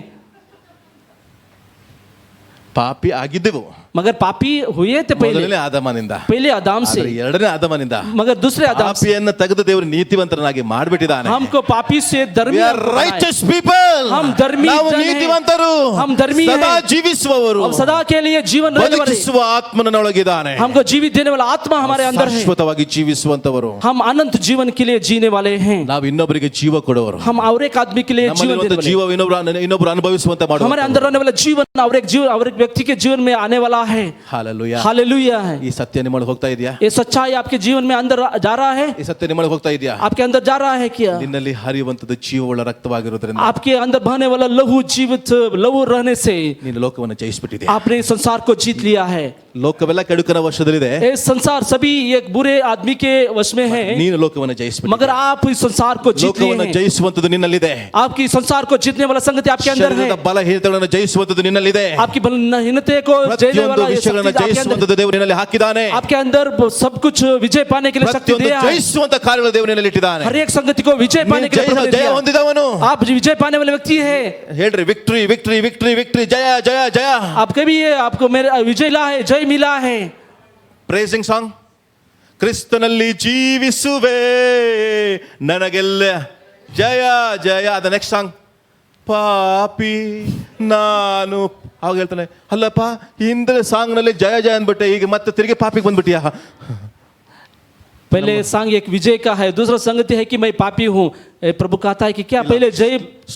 ಪಾಪಿ ಆಗಿದ್ದೆವು, मगर पापी हुए थे ಮೊದಲನೇ ಆದಾಮನಿಂದ, पहले आदम से, ಎರಡನೇ ಆದಾಮನಿಂದ. मगर दूसरे आदम से ಪಾಪಿಯನ್ನು ತೆಗೆದು ದೇವರು ನೀತಿವಂತರನ್ನಾಗಿ ಮಾಡಿಬಿಟ್ಟಿದ್ದಾನೆ. हमको पापी से धर्मी We are righteous people. हम धर्मी ನಾವು जन हैं। ನೀತಿವಂತರು, हम धर्मी ಸದಾ हैं। ಜೀವಿಸುವವರು, अब सदा के लिए जीवन रहने वाले, ಬದುಕಿಸುವ ಆತ್ಮನೊಳಗಿದ್ದಾನೆ. हमको जीवित देने वाला आत्मा हमारे अंदर है। ಶಾಶ್ವತವಾಗಿ ಜೀವಿಸುವಂತವರು. हम अनंत जीवन के लिए जीने वाले हैं। ನಾವು ಇನ್ನೊಬ್ಬರಿಗೆ ಜೀವ ಕೊಡುವರು. हम और एक आदमी के लिए जीवन देने ನಮ್ಮಲ್ಲಿರುವಂತ वाले। ಜೀವ ಇನ್ನೊಬ್ಬರು ಅನುಭವಿಸುವಂತೆ ಮಾಡುವ. हमारे अंदर रहने वाला जीवन और एक व्यक्ति के जीवन में आने वाला है। ಹಾಲೆಲೂಯಾ. हालेलुया है। ಈ ಸತ್ಯ ನಿಮ್ಮೊಳಗೆ ಹೋಗ್ತಾ ಇದೆಯಾ? ये सच्चाई आपके जीवन में अंदर जा रहा है। ಈ ಸತ್ಯ ನಿಮ್ಮೊಳಗೆ ಹೋಗ್ತಾ ಇದೆಯಾ? आपके अंदर जा रहा है क्या? ನಿನ್ನಲ್ಲಿ ಹರಿಯುವಂತದ್ದು ಜೀವವುಳ್ಳ ರಕ್ತವಾಗಿರೋದ್ರಿಂದ आपके अंदर बहने वाला जीवित लहू रहने से ನೀನು ಲೋಕವನ್ನು ಜಯಿಸ್ಬಿಟ್ಟಿದೆ. आपने इस संसार को जीत लिया है। ಲೋಕವೆಲ್ಲ ಕೆಡುಕನ ವಶದಲ್ಲಿದೆ, ये संसार सभी एक बुरे आदमी के वश में है, ನೀನು ಲೋಕವನ್ನು ಜಯಿಸ್ಬಿಟ್ಟಿದೆ. मगर आप इस संसार को जीत लिए ಲೋಕವನ್ನು हैं। ಜಯಿಸುವಂತದ್ದು ನಿನ್ನಲ್ಲಿದೆ. आपकी संसार को जीतने वाला संगति आपके अंदर है। ಶರೀರದ ಬಲಹೀನತೆಗಳನ್ನು ಜಯಿಸುವಂತದ್ದು ನಿನ್ನಲ್ಲಿದೆ. आपकी बलहीनते को जीतने वाला ये ವಿಷಯಗಳನ್ನು शक्ति आपके अंदर, ಜಯಿಸುವಂತದ್ದು ದೇವರು ನಿನ್ನಲ್ಲಿ ಹಾಕಿದ್ದಾನೆ. आपके अंदर सब कुछ विजय पाने के लिए शक्ति ಪ್ರತಿಯೊಂದು दिया है। ಜಯಿಸುವಂತ ಕಾರ್ಯಗಳು ದೇವರು ನಿನ್ನಲ್ಲಿ ಇಟ್ಟಿದ್ದಾನೆ. हर एक संगति को विजय पाने के लिए प्रभु ने ಜಯ दिया। ಹೊಂದಿದವನು, आप विजय पाने वाले व्यक्ति है। ಹೇಳ್ರಿ ವಿಕ್ಟರಿ ವಿಕ್ಟರಿ ವಿಕ್ಟರಿ ವಿಕ್ಟರಿ, ಜಯ ಜಯ ಜಯ. आप कभी ये आपको मेरे विजय मिला है, जय मिला है। Praising song. ಕ್ರಿಸ್ತನಲ್ಲಿ ಜೀವಿಸುವೆ ನನಗೆಲ್ಲ ಜಯ ಜಯ. ಅದ ನೆಕ್ಸ್ಟ್ ಸಾಂಗ್, ಪಾಪಿ ನಾನು. ಅವಾಗ ಹೇಳ್ತಾನೆ, ಅಲ್ಲಪ್ಪ ಹಿಂದೆ ಸಾಂಗ್ ನಲ್ಲಿ ಜಯ ಜಯ ಅಂದ್ಬಿಟ್ಟೆ, ಈಗ ಮತ್ತೆ ತಿರುಗಿ ಪಾಪಿಗೆ ಬಂದ್ಬಿಟ್ಟಿಯಾ. पहले सांग एक विजय का है, दूसरा संगति है कि मैं पापी हूँ। प्रभु कहता है कि क्या पहले जय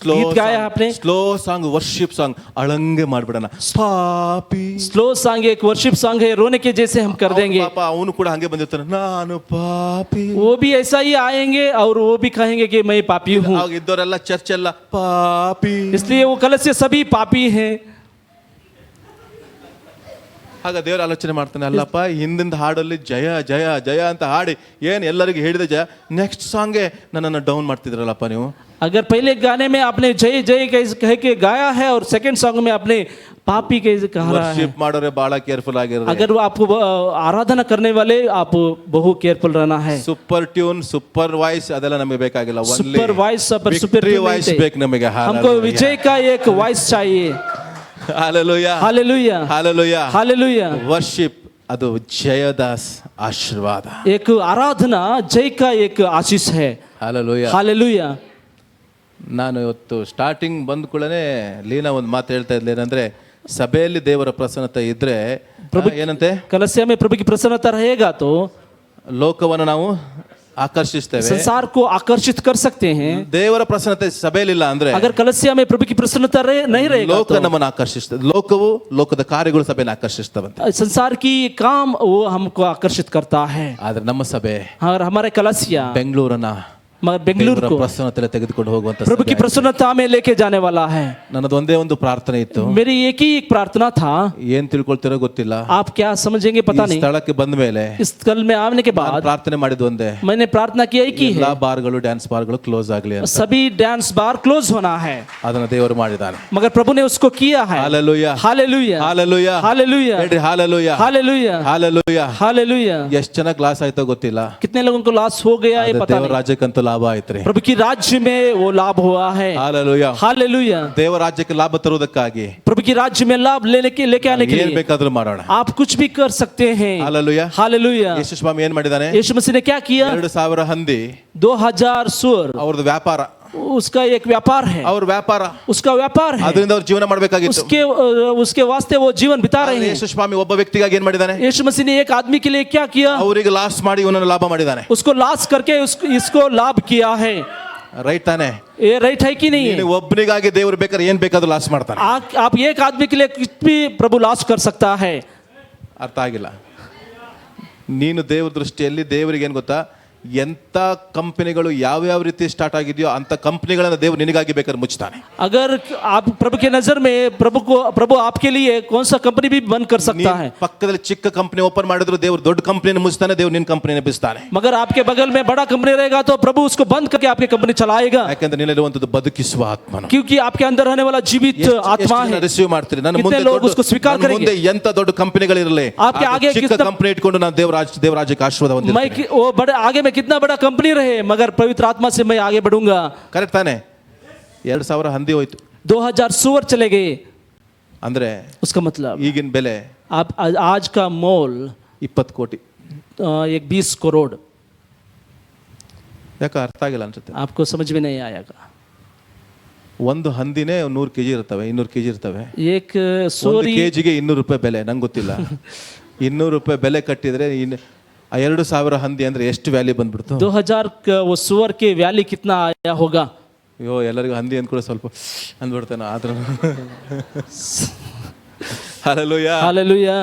गीत गाया आपने? ಸ್ಲೋ ಸಾಂಗ್, ವರ್ಷಿಪ್ ಸಾಂಗ್ ಅಳಂಗೆ ಮಾಡ್ಬಿಡೋಣ. ಪಾಪಿ स्लो सांग एक वर्शिप सॉन्ग है, रोने के जैसे हम कर देंगे। ಪಾಪ ಅವನು ಕೂಡ ಹಂಗೆ ಬಂದಿರ್ತಾನೆ, ನಾನು ಪಾಪಿ. वो भी ऐसा ही आएंगे और वो भी कहेंगे कि मैं पापी हूँ। ಅವಾಗ ಇದ್ದವರೆಲ್ಲ ಚರ್ಚ್ ಎಲ್ಲ ಪಾಪಿ. इसलिए वो कल से सभी पापी हैं। ಆಗ ದೇವರು ಆಲೋಚನೆ ಮಾಡ್ತಾನೆ, ಅಲ್ಲಪ್ಪ ಹಿಂದಿಂದ ಹಾಡಲ್ಲಿ ಜಯ ಜಯ ಜಯ ಅಂತ ಹಾಡಿ ಏನು ಎಲ್ಲರಿಗೂ ಹೇಳಿದ ಜಯ, ನೆಕ್ಸ್ಟ್ ಸಾಂಗ್ಗೆ ನನ್ನನ್ನು ಡೌನ್ ಮಾಡ್ತಿದ್ರಲ್ಲಪ್ಪ ನೀವು. अगर पहले गाने में आपने जय जय कह के गाया है और सेकंड सॉन्ग में आपने पापी कैसे कहा रहा है। ವರ್ಷಿಪ್ ಮಾಡೋರೆ ಬಹಳ ಕೇರ್ಫುಲ್ ಆಗಿರೋದು. अगर वो आपको आराधना करने वाले आप बहुत केयरफुल रहना है। ಸೂಪರ್ ಟ್ಯೂನ್, ಸೂಪರ್ ವಾಯ್ಸ್ ಅದೆಲ್ಲ ನಮಗೆ ಬೇಕಾಗಿಲ್ಲ. सुपर वॉइस सुपर ವಾಯ್ಸ್ ಬೇಕು ನಮಗೆ. हमको विजय का एक वॉइस चाहिए। Hallelujah hallelujah hallelujah hallelujah. Worship ಅದು ಜಯದಾಸ್ ಆಶೀರ್ವಾದ. एक आराधना जय का एक आशीष है। ಹಾಲೆಲೂಯಾ. हालेलुया। ನಾನು ಇವತ್ತು ಸ್ಟಾರ್ಟಿಂಗ್ ಬಂದ ಕೂಡಲೇ ಲೀನಾ ಒಂದು ಮಾತು ಹೇಳ್ತಾ ಇದ್ಲು, ಏನಂದ್ರೆ ಸಭೆಯಲ್ಲಿ ದೇವರ ಪ್ರಸನ್ನತೆ ಇದ್ರೆ ಏನಂತೆ, कलसिया में प्रभु की प्रसन्नता रहेगा तो ಲೋಕವನ್ನು ನಾವು ಆಕರ್ಷಿಸ್ತೇವೆ, संसार को आकर्षित कर सकते हैं। ದೇವರ ಪ್ರಸನ್ನತೆ ಸಭೆಯಲ್ಲಿಲ್ಲ ಅಂದ್ರೆ, अगर कलसिया में प्रभु की प्रसन्नता नहीं रहेगा ಲೋಕ तो ನಮ್ಮನ್ನು ಆಕರ್ಷಿಸ್ತದೆ. ಲೋಕವು ಲೋಕದ ಕಾರ್ಯಗಳು ಸಭೆಯನ್ನು ಆಕರ್ಷಿಸ್ತವಂತೆ. संसार की काम वो हमको आकर्षित करता है। ಆದ್ರೆ ನಮ್ಮ ಸಭೆ और हमारे कलसिया ಬೆಂಗಳೂರನ್ನ मगर बेंगलुरु को ಪ್ರಸನ್ನತೆ ತೆಗೆದುಕೊಂಡು ಹೋಗುವಂತ प्रभु की प्रसन्नता में लेके जाने वाला है। ನನ್ನದು ಒಂದೇ ಒಂದು ಪ್ರಾರ್ಥನೆ ಇತ್ತು. मेरी एक ही एक प्रार्थना था, ಏನ್ ತಿಳ್ಕೊಳ್ತಿರೋ ಗೊತ್ತಿಲ್ಲ, आप क्या समझेंगे पता ಈ नहीं। ಸ್ಥಳಕ್ಕೆ ಬಂದ ಮೇಲೆ इस स्थल में आने के बाद ಪ್ರಾರ್ಥನೆ ಮಾಡಿದ್ದು ಒಂದೇ, मैंने प्रार्थना की एक ही ಎಲ್ಲಾ है, ಬಾರ್ಗಳು ಡ್ಯಾನ್ಸ್ ಬಾರ್ಗಳು ಕ್ಲೋಸ್ ಆಗ್ಲಿ ಅಂತ. सभी डांस बार क्लोज होना है। ಅದನ್ನ ದೇವರು ಮಾಡಿದ್ದಾನೆ. मगर प्रभु ने उसको किया है। ಹಾಲೆಲೂಯಾ हालेलुया ಹಾಲೆಲೂಯಾ हालेलुया ಹೇಳ್ರಿ, ಹಾಲೆಲೂಯಾ हालेलुया ಹಾಲೆಲೂಯಾ. हालेलुया। ಎಷ್ಟು ಚೆನ್ನಾಗಿ ಕ್ಲಾಸ್ ಆಯ್ತೋ ಗೊತ್ತಿಲ್ಲ, कितने लोगों को लॉस हो गया ये ಅದು पता ದೇವರ नहीं। ರಾಜ್ಯಕ್ಕಂತೂ ಲಾಭ ಆಯ್ತ್ರಿ. प्रभु की राज्य में वो लाभ हुआ है. ಹಾಲೆಲೂಯಾ. हालेलुया. ದೇವ ರಾಜ್ಯಕ್ಕೆ ಲಾಭ ತರುವುದಕ್ಕಾಗಿ प्रभु की राज्य में लाभ लेके आने के ಏನ್ लिए ಬೇಕಾದ್ರೂ ಮಾಡೋಣ. आप कुछ भी कर सकते हैं. ಹಾಲೆಲೂಯಾ. हालेलुया. ಯೇಸು ಸ್ವಾಮಿ ಏನ್ ಮಾಡಿದಾನೆ? यीशु मसीह ने क्या किया? 2000 ಹಂದಿ 2000 सुअर ಅವ್ರದ್ದು ವ್ಯಾಪಾರ, उसका एक व्यापार है. ಅವ್ರ ವ್ಯಾಪಾರ, उसका व्यापार है. ಅದರಿಂದ ಅವ್ರು ಜೀವನ ಮಾಡಬೇಕಾಗಿತ್ತು. उसके वास्ते वो जीवन बिता रहे हैं. ಯೇಸು ಸ್ವಾಮಿ ಒಬ್ಬ ವ್ಯಕ್ತಿಗಾಗಿ ಏನ್ ಮಾಡಿದಾನೆ? यीशु मसीह ने एक आदमी के लिए क्या किया? ಅವರಿಗೆ ಲಾಸ್ ಮಾಡಿ ಇವನನ್ನು ಲಾಭ ಮಾಡಿದಾನೆ. उसको लाश करके इसको लाभ किया है. ರೈಟ್ ತಾನೆ? ये राइट है कि नहीं? ನೀನು ಒಬ್ಬನಿಗಾಗಿ ದೇವರು ಬೇಕಾದ್ರೆ ಏನ್ ಬೇಕಾದ್ರೂ ಲಾಸ್ ಮಾಡ್ತಾನೆ. आप एक आदमी के लिए कुछ भी प्रभु लाश कर सकता है. ಅರ್ಥ ಆಗಿಲ್ಲ. ನೀನು ದೇವ್ರ ದೃಷ್ಟಿಯಲ್ಲಿ ದೇವರಿಗೆ ಏನ್ ಗೊತ್ತಾ, ಎಂತ ಕಂಪನಿಗಳು ಯಾವ ರೀತಿ ಸ್ಟಾರ್ಟ್ ಆಗಿದೆಯೋ ಅಂತ ಕಂಪನಿಗಳನ್ನ ದೇವ್ರು ನಿನಗಾಗಿ ಬೇಕಾದ್ರೆ ಮುಚ್ತಾನೆ. अगर आप प्रभु के नजर में प्रभु आपके लिए कौन सा कंपनी भी बंद कर सकता है. ಪಕ್ಕದಲ್ಲಿ ಚಿಕ್ಕ ಕಂಪನಿ ಓಪನ್ ಮಾಡಿದ್ರು ದೇವ್ರು ದೊಡ್ಡ ಕಂಪನಿಯನ್ನು ಮುಚ್ತಾನೆ, ದೇವ್ರು ನಿನ್ನ ಕಂಪನಿಯನ್ನು ಬಿಸ್ತಾನೆ. मगर आपके बगल में बड़ा कंपनी रहेगा तो प्रभु उसको बंद करके आपकी कंपनी चलाएगा. ಯಾಕಂದ್ರೆ ನಿನ್ನಲ್ಲಿರುವಂತದ್ದು ಬದುಕಿಸುವ ಆತ್ಮನು. क्योंकि आपके अंदर रहने वाला जीवित आत्मा है. ರಿಸೀವ್ ಮಾಡ್ತೀರಿ. ನನ್ನ कितने लोग उसको स्वीकार करेंगे? ಮುಂದೆ ಎಂತ ದೊಡ್ಡ ಕಂಪನಿಗಳಿರಲಿ, आपके आगे ಚಿಕ್ಕ कितना ಕಂಪನಿ ಇಟ್ಕೊಂಡು ನಾನು ದೇವರಾಜ್ಯಕ್ಕೆ ಆಶೀರ್ವಾದ ಹೊಂದಿದ್ದೇನೆ. वो बड़े आगे में कितना बड़ा कंपनी रहे मगर पवित्र आत्मा से मैं आगे बढ़ूंगा. ಕರೆಕ್ಟ್ ತಾನೆ? 2000 ಹಂದಿ ಹೋಯ್ತು. 2000 सुअर चले गए. ಅಂದ್ರೆ उसका मतलब ಈಗಿನ ಬೆಲೆ आप आज का मोल 20 ಕೋಟಿ. एक 20 करोड़. ಯಾಕೆ ಅರ್ಥ ಆಗಿಲ್ಲ ಅನ್ಸುತ್ತೆ? आपको समझ में नहीं आएगा. ಒಂದು ಹಂದಿನೇ 100 ಕೆಜಿ ಇರ್ತವೆ, 200 ಕೆಜಿ ಇರ್ತವೆ. एक ಒಂದು सूरी ಕೆಜಿಗೆ 200 ರೂಪಾಯಿ ಬೆಲೆ. ನಂಗೆ ಗೊತ್ತಿಲ್ಲ. 200 ರೂಪಾಯಿ ಬೆಲೆ ಕಟ್ಟಿದ್ರೆ 2000 ಹಂದಿ ಅಂದ್ರೆ ಎಷ್ಟು ವ್ಯಾಲ್ಯೂ ಬಂದ್ಬಿಡ್ತು? 2000 वो सुअर के वैल्यू कितना आया होगा? ಅಯ್ಯೋ, ಎಲ್ಲರಿಗೂ ಹಂದಿ ಅಂದ್ಕೊಳ್ಳಿ ಸ್ವಲ್ಪ ಅಂದ್ಬಿಡ್ತಾನೆ. ಆದ್ರೂ ಹಲ್ಲೆಲೂಯಾ. हालेलुया.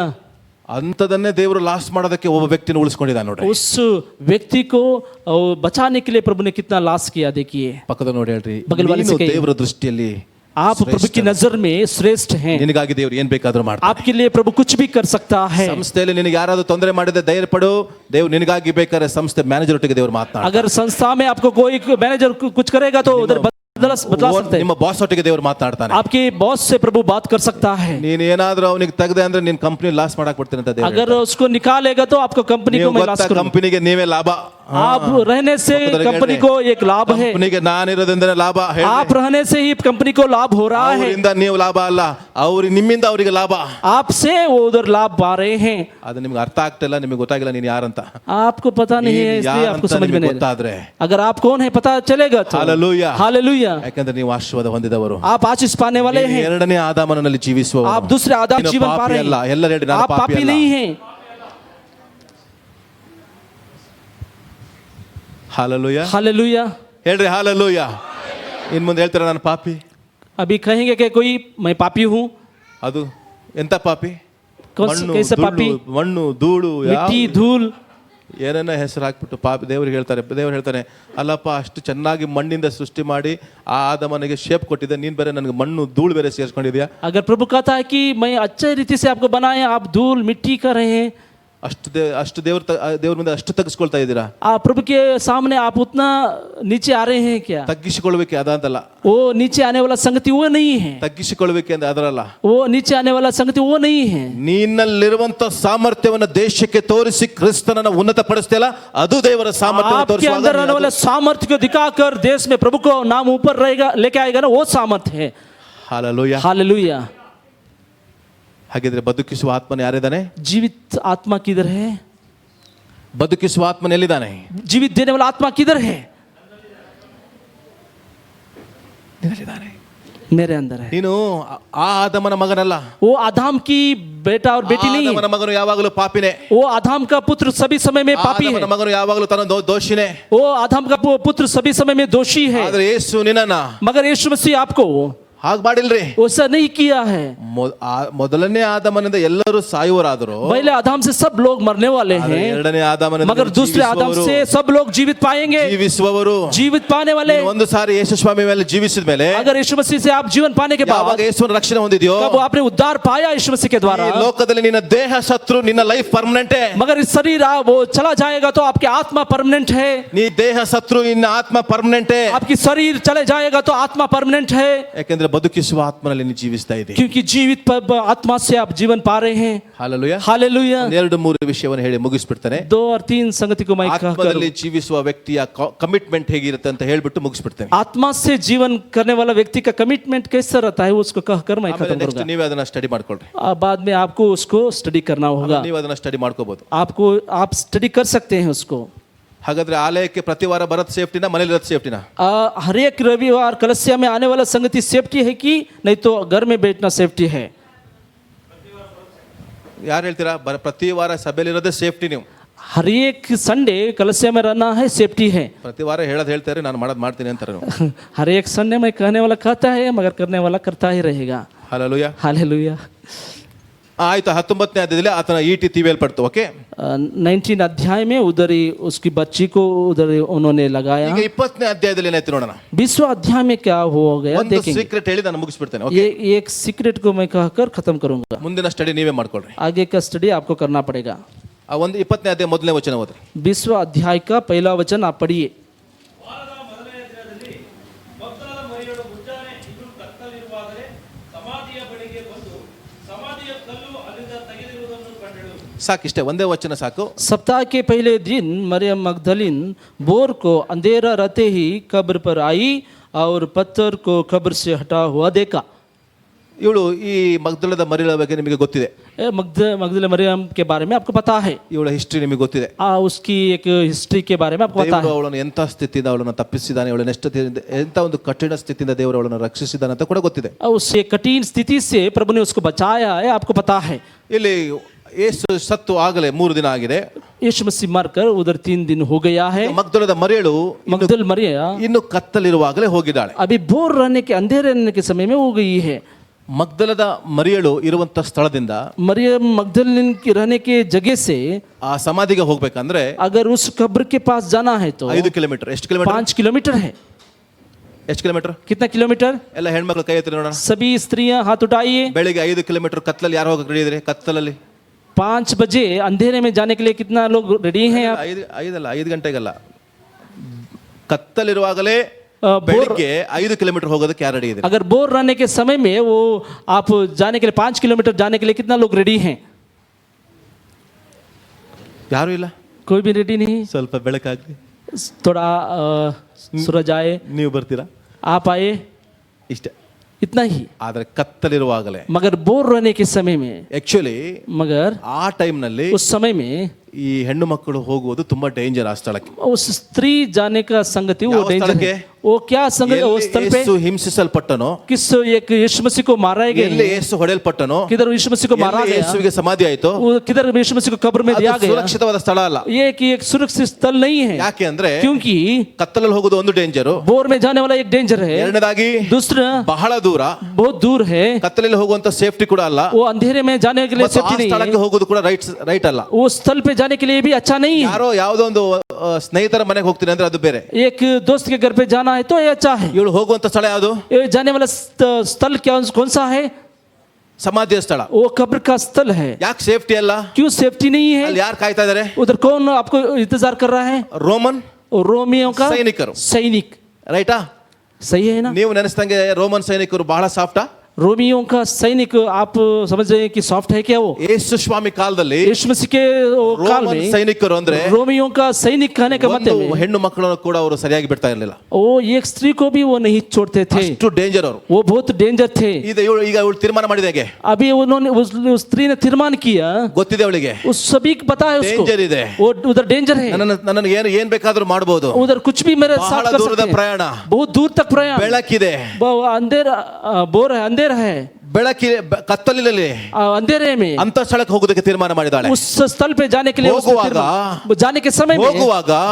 ಅಂಥದನ್ನೇ ದೇವರು ಲಾಸ್ ಮಾಡೋದಕ್ಕೆ ಒಬ್ಬ ವ್ಯಕ್ತಿನ ಉಳಿಸ್ಕೊಂಡಿದ್ದಾನೆ ನೋಡ್ರಿ. उस व्यक्ति को बचाने के लिए प्रभु ने कितना लाश किया देखिए. ಪಕ್ಕದ ನೋಡಿ ಹೇಳ್ರಿ, ಬಗಲ್ ವಾಲೆ ನೀನು से कहिए, ದೇವರ ದೃಷ್ಟಿಯಲ್ಲಿ आप प्रभु की नजर में श्रेष्ठ हैं. ನಿನಗಾಗಿ ದೇವರು ಏನ್ ಬೇಕಾದ್ರೂ ಮಾಡ್ತಾನೆ. आपके लिए प्रभु कुछ भी कर सकता है. ಸಂಸ್ಥೆಯಲ್ಲಿ ನಿನಗೆ ಯಾರಾದ್ರೂ ತೊಂದರೆ ಮಾಡಿದ್ರೆ ಧೈರ್ಯ ಪಡು, ದೇವ್ರು ನಿನಗಾಗಿ ಬೇಕಾದ್ರೆ ಸಂಸ್ಥೆ ಮ್ಯಾನೇಜರ್ ಒಟ್ಟಿಗೆ ದೇವ್ರು ಮಾತನಾಡ. अगर संस्था में आपको कोई मैनेजर कुछ करेगा तो उधर बदला सकते हैं. ನಿಮ್ಮ ಬಾಸ್ ಒಟ್ಟಿಗೆ ದೇವ್ರು ಮಾತನಾಡ್ತಾನೆ. आपके बॉस से प्रभु बात कर सकता है. ನೀನು ಏನಾದ್ರೂ ಅವನಿಗೆ ತೆಗೆದೆ ಅಂದ್ರೆ ನಿನ್ನ ಕಂಪನಿ ಲಾಸ್ ಮಾಡಕ್ ಬಿಡ್ತೀನಿ ಅಂತ ದೇವ್ರು. अगर उसको निकालेगा तो आपको कंपनी को मैं लाश करूंगा. ಕಂಪನಿಗೆ ನೀವೇ ಲಾಭ. आप रहने से कंपनी को एक लाभ है. ಕಂಪನಿಗೆ ನಾನಿರೋದ್ರಿಂದ ಲಾಭ. आप रहने से ही कंपनी को लाभ हो रहा है. ಅವರಿಂದ ನೀವು ಲಾಭ ಅಲ್ಲ, ನಿಮ್ಮಿಂದ ಅವರಿಗೆ ಲಾಭ. आपसे वो उधर लाभ पा रहे हैं. ಅದು ನಿಮ್ಗೆ ಅರ್ಥ ಆಗ್ತಿಲ್ಲ, ನಿಮಗೆ ಗೊತ್ತಾಗಿಲ್ಲ ನೀನು ಯಾರಂತ. आपको पता नहीं है, इसलिए आपको समझ में नहीं ಗೊತ್ತಾದ್ರೆ, अगर आप कौन है पता चलेगा तो ಹಾಲೆಲೂಯಾ. हालेलुया. ಯಾಕಂದ್ರೆ ನೀವು ಆಶೀರ್ವಾದ ಹೊಂದಿದವರು, आप आशीष पाने वाले हैं. ಎರಡನೇ ಆದಾಮನಲ್ಲಿ ಜೀವಿಸುವವರು. आप दूसरे आदम जीवन पा रहे ಅಲ್ಲ, हैं. ಎಲ್ಲರೂ ಹೇಳಿ ನಾನು आप पापी ಪಾಪಿ नहीं ಅಲ್ಲ. हैं. ಹಾಲೆಲೂಯಾ. हालेलुया. ಹೇಳ್ರಿ ಹಾಲೆಲೂಯಾ. ಇನ್ ಮುಂದೆ ಹೇಳ್ತೀರಾ ನಾನು ಪಾಪಿ? अभी कहेंगे कि कोई मैं पापी हूँ. ಅದು ಎಂತ ಪಾಪಿ? कैसे पापी? ಮಣ್ಣು ಧೂಳು मिट्टी धूल ಏನೇನ ಹೆಸರು ಹಾಕ್ಬಿಟ್ಟು ಪಾಪಿ. ದೇವ್ರಿಗೆ ಹೇಳ್ತಾರೆ, ದೇವ್ರು ಹೇಳ್ತಾನೆ, ಅಲ್ಲಪ್ಪ ಅಷ್ಟು ಚೆನ್ನಾಗಿ ಮಣ್ಣಿಂದ ಸೃಷ್ಟಿ ಮಾಡಿ ಆ ಆದಮನಿಗೆ ಶೇಪ್ ಕೊಟ್ಟಿದ್ದೆ, ನೀನ್ ಬೇರೆ ನನಗೆ ಮಣ್ಣು ಧೂಳು ಬೇರೆ ಸೇರಿಸ್ಕೊಂಡಿದ್ಯಾ. अगर प्रभु कहता है कि मैं अच्छे रीति से आपको बनाया, आप धूल मिट्टी कर रहे हैं. ಅಷ್ಟು ದೇವ್ರ ಮುಂದೆ ಅಷ್ಟು ತಗ್ಗಿಸ್ಕೊಳ್ತಾ ಇದ್ದೀರಾ. आप प्रभु के सामने आप उतना नीचे आ रहे हैं क्या? ತಗ್ಗಿಸಿಕೊಳ್ಳಬೇಕು ಅದಂತಲ್ಲ. वो नीचे आने वाला संगति वो नहीं है. ತಗ್ಗಿಸಿಕೊಳ್ಳಬೇಕು ಅಂದ್ರೆ ಅದರಲ್ಲ. वो नीचे आने वाला संगति वो नहीं है. ನಿನ್ನಲ್ಲಿರುವಂತ ಸಾಮರ್ಥ್ಯವನ್ನು ದೇಶಕ್ಕೆ ತೋರಿಸಿ ಕ್ರಿಸ್ತನನ್ನ ಉನ್ನತ ಪಡಿಸ್ತಿಲ್ಲ, ಅದು ದೇವರ ಸಾಮರ್ಥ್ಯವನ್ನು आपके अंदर रहने वाला ತೋರಿಸುವಾಗ. सामर्थ्य को दिखाकर देश में प्रभु को नाम ऊपर रहेगा, लेके आएगा ना, वो सामर्थ्य है. ಹಾಲೆಲೂಯಾ. हालेलुया. ಹಾಗಿದ್ರೆ ಬದುಕಿಸುವ ಆತ್ಮನ ಯಾರಿದ್ದಾನೆ? जीवित आत्मा किधर है? ಬದುಕಿಸುವ ಆತ್ಮನ ಎಲ್ಲಿದ್ದಾನೆ? जीवित देने वाला आत्मा किधर है? मेरे अंदर है. ನೀನು ಆ ಆದಮನ ಮಗನಲ್ಲ. वो आदाम की बेटा और बेटी नहीं है. ಆದಮನ ಮಗನು ಯಾವಾಗಲೂ ಪಾಪಿನೇ. वो आदाम का पुत्र सभी समय में पापी है. ಆದಮನ ಮಗನು ಯಾವಾಗಲೂ ತನ್ನ ದೋಷಿನೇ. वो आदाम का पुत्र सभी समय में दोषी है. ಆದ್ರೆ ಯೇಸು ನಿನ್ನನ್ನ मगर यीशु मसीह आपको ಹಾಗೆ ಮಾಡಿಲ್ರಿ. वैसा नहीं किया है. ಮೊದಲನೇ ಆದಮನಿಂದ ಎಲ್ಲರೂ ಸಾಯುವರಾದರು, पहले आदम से सब लोग मरने वाले हैं, ಎರಡನೇ ಆದಮನಿಂದ मगर दूसरे आदम से सब लोग जीवित पाएंगे. ಜೀವಿಸುವವರು, जीवित पाने वाले. ಒಂದು ಸಾರಿ ಯೇಸು ಸ್ವಾಮಿ ಮೇಲೆ ಜೀವಿಸಿದ ಮೇಲೆ, अगर यीशु मसीह से आप जीवन पाने के ಯಾವಾಗ बाद ಯೇಸುವಿನ ರಕ್ಷಣೆ ಹೊಂದಿದ್ಯೋ, कब आपने उद्धार पाया यीशु मसीह के द्वारा, ಈ ಲೋಕದಲ್ಲಿ ನಿನ್ನ ದೇಹ ಸತ್ರು ನಿನ್ನ ಲೈಫ್ ಪರ್ಮನೆಂಟ್. मगर इस शरीर वो चला जाएगा तो आपके आत्मा परमानेंट है. ನೀ ದೇಹ ಸತ್ರು ಇನ್ನ ಆತ್ಮ ಪರ್ಮನೆಂಟ್. आपकी शरीर चले जाएगा तो आत्मा परमानेंट है. ಯಾಕಂದ್ರೆ ಬದುಕಿಸುವ ಆತ್ಮನಲ್ಲಿ ನೀನು ಜೀವಿಸ್ತಾ ಇದ್ದೀರಿ. क्योंकि जीवित आत्मा से आप जीवन पा रहे हैं. ಹಾಲೆಲೂಯಾ. हालेलुया. 2-3 ವಿಷಯವನ್ನು ಹೇಳಿ ಮುಗಿಸ್ಬಿಡ್ತಾನೆ. 2 और 3 संगति को मैं ಆತ್ಮದಲ್ಲಿ ಜೀವಿಸುವ ವ್ಯಕ್ತಿಯ ಕಮಿಟ್ಮೆಂಟ್ ಹೇಗಿರುತ್ತೆ ಅಂತ ಹೇಳ್ಬಿಟ್ಟು ಮುಗಿಸ್ಬಿಡ್ತೇನೆ. आत्मा से जीवन करने वाला व्यक्ति का कमिटमेंट कैसा रहता है उसको कहकर मैं खत्म ನೆಕ್ಸ್ಟ್ करूंगा. ನೀವೇ ಅದನ್ನ ಸ್ಟಡಿ ಮಾಡ್ಕೊಳ್ರಿ. बाद में आपको उसको स्टडी करना होगा. ನೀವು ಅದನ್ನ ಸ್ಟಡಿ ಮಾಡ್ಕೋಬಹುದು. आपको आप स्टडी कर सकते हैं उसको. ಹಾಗಾದ್ರೆ ಆಲಯಕ್ಕೆ ಪ್ರತಿ ವಾರ ಬರೋದು ಸೇಫ್ಟಿನ, ಮನೇಲಿ ಇರೋದು ಸೇಫ್ಟಿನ? हर एक रविवार कलसिया में आने वाला संगति सेफ्टी है कि नहीं तो घर में बैठना सेफ्टी है? ಯಾರು ಹೇಳ್ತೀರಾ? ಪ್ರತಿ ವಾರ ಸಭೆಯಲ್ಲಿ ಇರೋದೇ ಸೇಫ್ಟಿ. ನೀವು हर एक संडे कलसिया में रहना है सेफ्टी है. ಪ್ರತಿ ವಾರ ಹೇಳೋದು ಹೇಳ್ತಾರೆ, ನಾನು ಮಾಡೋದು ಮಾಡ್ತೀನಿ ಅಂತಾರೆ ನೀವು. हर एक संडे में कहने वाला कहता है मगर करने वाला करता ही रहेगा. ಹಾಲೆಲೂಯಾ. हालेलुया. ಆಯ್ತು. 19ನೇ ಅಧ್ಯಾಯದಲ್ಲಿ ಆತನ ಈಟಿ ತಿವಿಯಲ್ಪಡ್ತು. ಓಕೆ, 19 अध्याय में उधर ही उसकी बच्ची को उधर उन्होंने लगाया. ಈಗ 20ನೇ ಅಧ್ಯಾಯದಲ್ಲಿ ಏನಾಯ್ತು ನೋಡೋಣ. 20वां अध्याय में क्या हो गया ಒಂದು देखेंगे. ಸೀಕ್ರೆಟ್ ಹೇಳಿ ನಾನು ಮುಗಿಸ್ಬಿಡ್ತೇನೆ. ಓಕೆ, ये एक सीक्रेट को मैं कहकर खत्म करूंगा. ಮುಂದಿನ ಸ್ಟಡಿ ನೀವೇ ಮಾಡ್ಕೊಳ್ರಿ. आगे का स्टडी आपको करना पड़ेगा. ಆ ಒಂದು 20ನೇ ಅಧ್ಯಾಯ ಮೊದಲನೇ ವಚನ ಓದ್ರಿ. 20वां अध्याय का पहला वचन आप पढ़िए. ಸಾಕಿಷ್ಟೇ, ಒಂದೇ ವಚನ ಸಾಕು. सप्ताह के पहले दिन मरियम मगदलीन बोर को अंधेरा रहते ही कब्र पर आई और पत्थर को कब्र से हटा हुआ देखा. ಇವಳು ಈ ಮಗ್ದಲದ ಮರಿಯಳ ಬಗ್ಗೆ ನಿಮಗೆ ಗೊತ್ತಿದೆ. मगदल मरियम के बारे में आपको पता है. ಇವಳ ಹಿಸ್ಟ್ರಿ ನಿಮಗೆ ಗೊತ್ತಿದೆ. उसकी एक हिस्ट्री के बारे में आपको पता ದೇವರು है. ಅವಳನ್ನು ಎಂಥ ಸ್ಥಿತಿಯಿಂದ ಅವಳನ್ನು ತಪ್ಪಿಸಿದ್ದಾನೆ, ಅವಳನ್ನು ಎಂಥ ಒಂದು ಕಠಿಣ ಸ್ಥಿತಿಯಿಂದ ದೇವರು ಅವಳನ್ನು ರಕ್ಷಿಸಿದ್ದಾನೆ ಅಂತ ಕೂಡ ಗೊತ್ತಿದೆ. उस कठिन स्थिति से प्रभु ने उसको बचाया है, आपको पता है. ಇಲ್ಲಿ ಯೇಸು ಸತ್ತು ಆಗಲೇ 3 ದಿನ ಆಗಿದೆ. यीशु मसीह मरकर उधर 3 दिन हो गया है. ಮಗ್ದಲದ ಮರಿಯಳು मगदल मरिया ಇನ್ನು ಕತ್ತಲಿರುವಾಗಲೇ ಹೋಗಿದ್ದಾಳೆ. अभी बोर रहने के अंधेरे रहने के समय में हो गई है. ಮಗ್ದಲದ ಮರಿಯಳು ಇರುವಂತ ಸ್ಥಳದಿಂದ मरियम मगदलीन के रहने के जगह से ಆ ಸಮಾಧಿಗೆ ಹೋಗ್ಬೇಕಂದ್ರೆ अगर उस कब्र के पास जाना है तो 5 ಕಿಲೋಮೀಟರ್. ಎಷ್ಟು ಕಿಲೋಮೀಟರ್? 5 किलोमीटर है. ಎಷ್ಟು ಕಿಲೋಮೀಟರ್? कितना किलोमीटर? ಎಲ್ಲ ಹೆಣ್ಮಕ್ಳು ಕೈ ಎತ್ತಿ ನೋಡೋಣ. सभी स्त्रियां हाथ उठाइए. ಬೆಳಿಗ್ಗೆ 5 ಕಿಲೋಮೀಟರ್ ಕತ್ತಲಲ್ಲಿ ಯಾರು ಹೋಗಕ್ಕೆ ರೆಡಿ ಇದ್ರೆ? ಕತ್ತಲಲ್ಲಿ 5 बजे अंधेरे में जाने के लिए कितना लोग रेडी हैं आप? 5 ಗಂಟೆಗಲ್ಲ, ಕತ್ತಲಿರುವಾಗಲೇ ಬೆಳಿಗ್ಗೆ 5 ಕಿಲೋಮೀಟರ್ ಹೋಗೋದಕ್ಕೆ ಯಾರು ರೆಡಿ ಇದ್ದಾರೆ? अगर बोर रहने के समय में वो आप जाने के लिए 5 किलोमीटर जाने के लिए कितना लोग रेडी हैं? ಯಾರು ಇಲ್ಲ. कोई भी रेडी नहीं. ಸ್ವಲ್ಪ ಬೆಳಕಾಗ್ಲಿ, थोड़ा सूरज आए, ನೀವು ಬರ್ತೀರಾ? आप आए, ಇಷ್ಟೇ. इतना ही. ಆದ್ರೆ ಕತ್ತಲಿರುವಾಗಲೇ, मगर बोर रहने के समय में, ಆಕ್ಚುಲಿ मगर ಆ ಟೈಮ್ನಲ್ಲಿ उस समय में ಈ ಹೆಣ್ಣು ಮಕ್ಕಳು ಹೋಗುವುದು ತುಂಬಾ ಡೇಂಜರ್. ಆ ಸ್ಥಳಕ್ಕೆ उस स्त्री जाने का संगति वो ಯಾವ डेंजर ಸ್ಥಳಕ್ಕೆ? है. वो क्या संगति? वो ಎಲ್ಲಿ स्थल पे ಯೇಸು ಹಿಂಸಿಸಲ್ಪಟ್ಟನೋ, किस एक यीशु मसीह को मारा ಎಲ್ಲಿ गया, ಯೇಸು ಹೊಡೆಯಲ್ಪಟ್ಟನೋ, किधर यीशु मसीह को मारा ಎಲ್ಲಿ गया, ಯೇಸುವಿಗೆ ಸಮಾಧಿ ಆಯ್ತೋ, वो किधर यीशु मसीह को कब्र में ಅದು दिया गया. ಸುರಕ್ಷಿತವಾದ ಸ್ಥಳ ಅಲ್ಲ. ये कि एक सुरक्षित स्थल नहीं है. ಯಾಕೆ ಅಂದ್ರೆ क्योंकि ಕತ್ತಲಲ್ಲಿ ಹೋಗೋದು ಒಂದು ಡೇಂಜರು, बोर में जाने वाला एक डेंजर है. ಎರಡನೇದಾಗಿ दूसरा ಬಹಳ ದೂರ, बहुत दूर है. ಕತ್ತಲಲ್ಲಿ ಹೋಗುವಂತ ಸೇಫ್ಟಿ ಕೂಡ ಅಲ್ಲ, वो अंधेरे में जाने के लिए ಮತ್ತು ಆ सेफ्टी नहीं ಸ್ಥಳಕ್ಕೆ है. ಹೋಗೋದು ಕೂಡ ರೈಟ್ ಅಲ್ಲ. वो स्थल पे जाने के लिए भी अच्छा नहीं है. ಯಾರೋ ಯಾವುದೋ ಒಂದು ಸ್ನೇಹಿತರ ಮನೆಗೆ ಹೋಗ್ತೀನಿ ಅಂದ್ರೆ ಅದು ಬೇರೆ. एक दोस्त के घर पे जाना है तो ये अच्छा है. ಇವಳು ಹೋಗುವಂತ ಸ್ಥಳ ಯಾವುದು? ये जाने वाला स्थल क्या कौन सा है? ಸಮಾಧಿಯ ಸ್ಥಳ. वो कब्र का स्थल है. ಯಾಕೆ ಸೇಫ್ಟಿ ಅಲ್ಲ? क्यों सेफ्टी नहीं है? ಅಲ್ಲಿ ಯಾರು ಕಾಯ್ತಾ ಇದಾರೆ? उधर कौन आपको इंतजार कर रहा है? ರೋಮನ್ रोमियो का ಸೈನಿಕರು. सैनिक. ರೈಟಾ? सही है ना? ನೀವು ನೆನೆಸ್ದಂಗೆ ರೋಮನ್ ಸೈನಿಕರು ಬಹಳ ಸಾಫ್ಟಾ? रोमियो का सैनिक आप समझ रहे हैं कि सॉफ्ट है क्या वो? ಯೇಸು ಸ್ವಾಮಿ ಕಾಲದಲ್ಲಿ यीशु मसीह के काल ರೋಮನ್ में ಸೈನಿಕರು ಅಂದ್ರೆ रोमियो का सैनिक कहने का मतलब ಒಂದು है ಹೆಣ್ಣು ಮಕ್ಕಳನ್ನು ಕೂಡ ಅವರು ಸರಿಯಾಗಿ ಬಿಡ್ತಾ ಇರಲಿಲ್ಲ. वो एक स्त्री को भी वो नहीं छोड़ते थे. ಅಷ್ಟು ಡೇಂಜರ್ ಅವರು. वो बहुत डेंजर थे. ಈಗ ಇವಳು ತೀರ್ಮಾನ ಮಾಡಿದ ಹೇಗೆ? अभी उन्होंने उस स्त्री ने तीर्मान किया. ಗೊತ್ತಿದೆ ಅವಳಿಗೆ उस सभी को पता है उसको. ಡೇಂಜर ಇದೆ. वो उधर डेंजर है. ನನಗೆ ಏನ್ ಬೇಕಾದ್ರೂ ಮಾಡಬಹುದು. उधर कुछ भी मेरे साथ ಬಹಳ कर ದೂರದ सकते हैं. ಪ್ರಯಾಣ, बहुत दूर तक प्रयाण. ಬೆಳಕಿದೆ, अंधेरा बोर है, अंधेरा है. ಕತ್ತಲಿನಲ್ಲಿ अंधेरे में ಅಂತ ಸ್ಥಳಕ್ಕೆ ಹೋಗೋದಕ್ಕೆ ತೀರ್ಮಾನ ಮಾಡಿದಾಳೆ. उस स्थल पे जाने के लिए जाने के समय में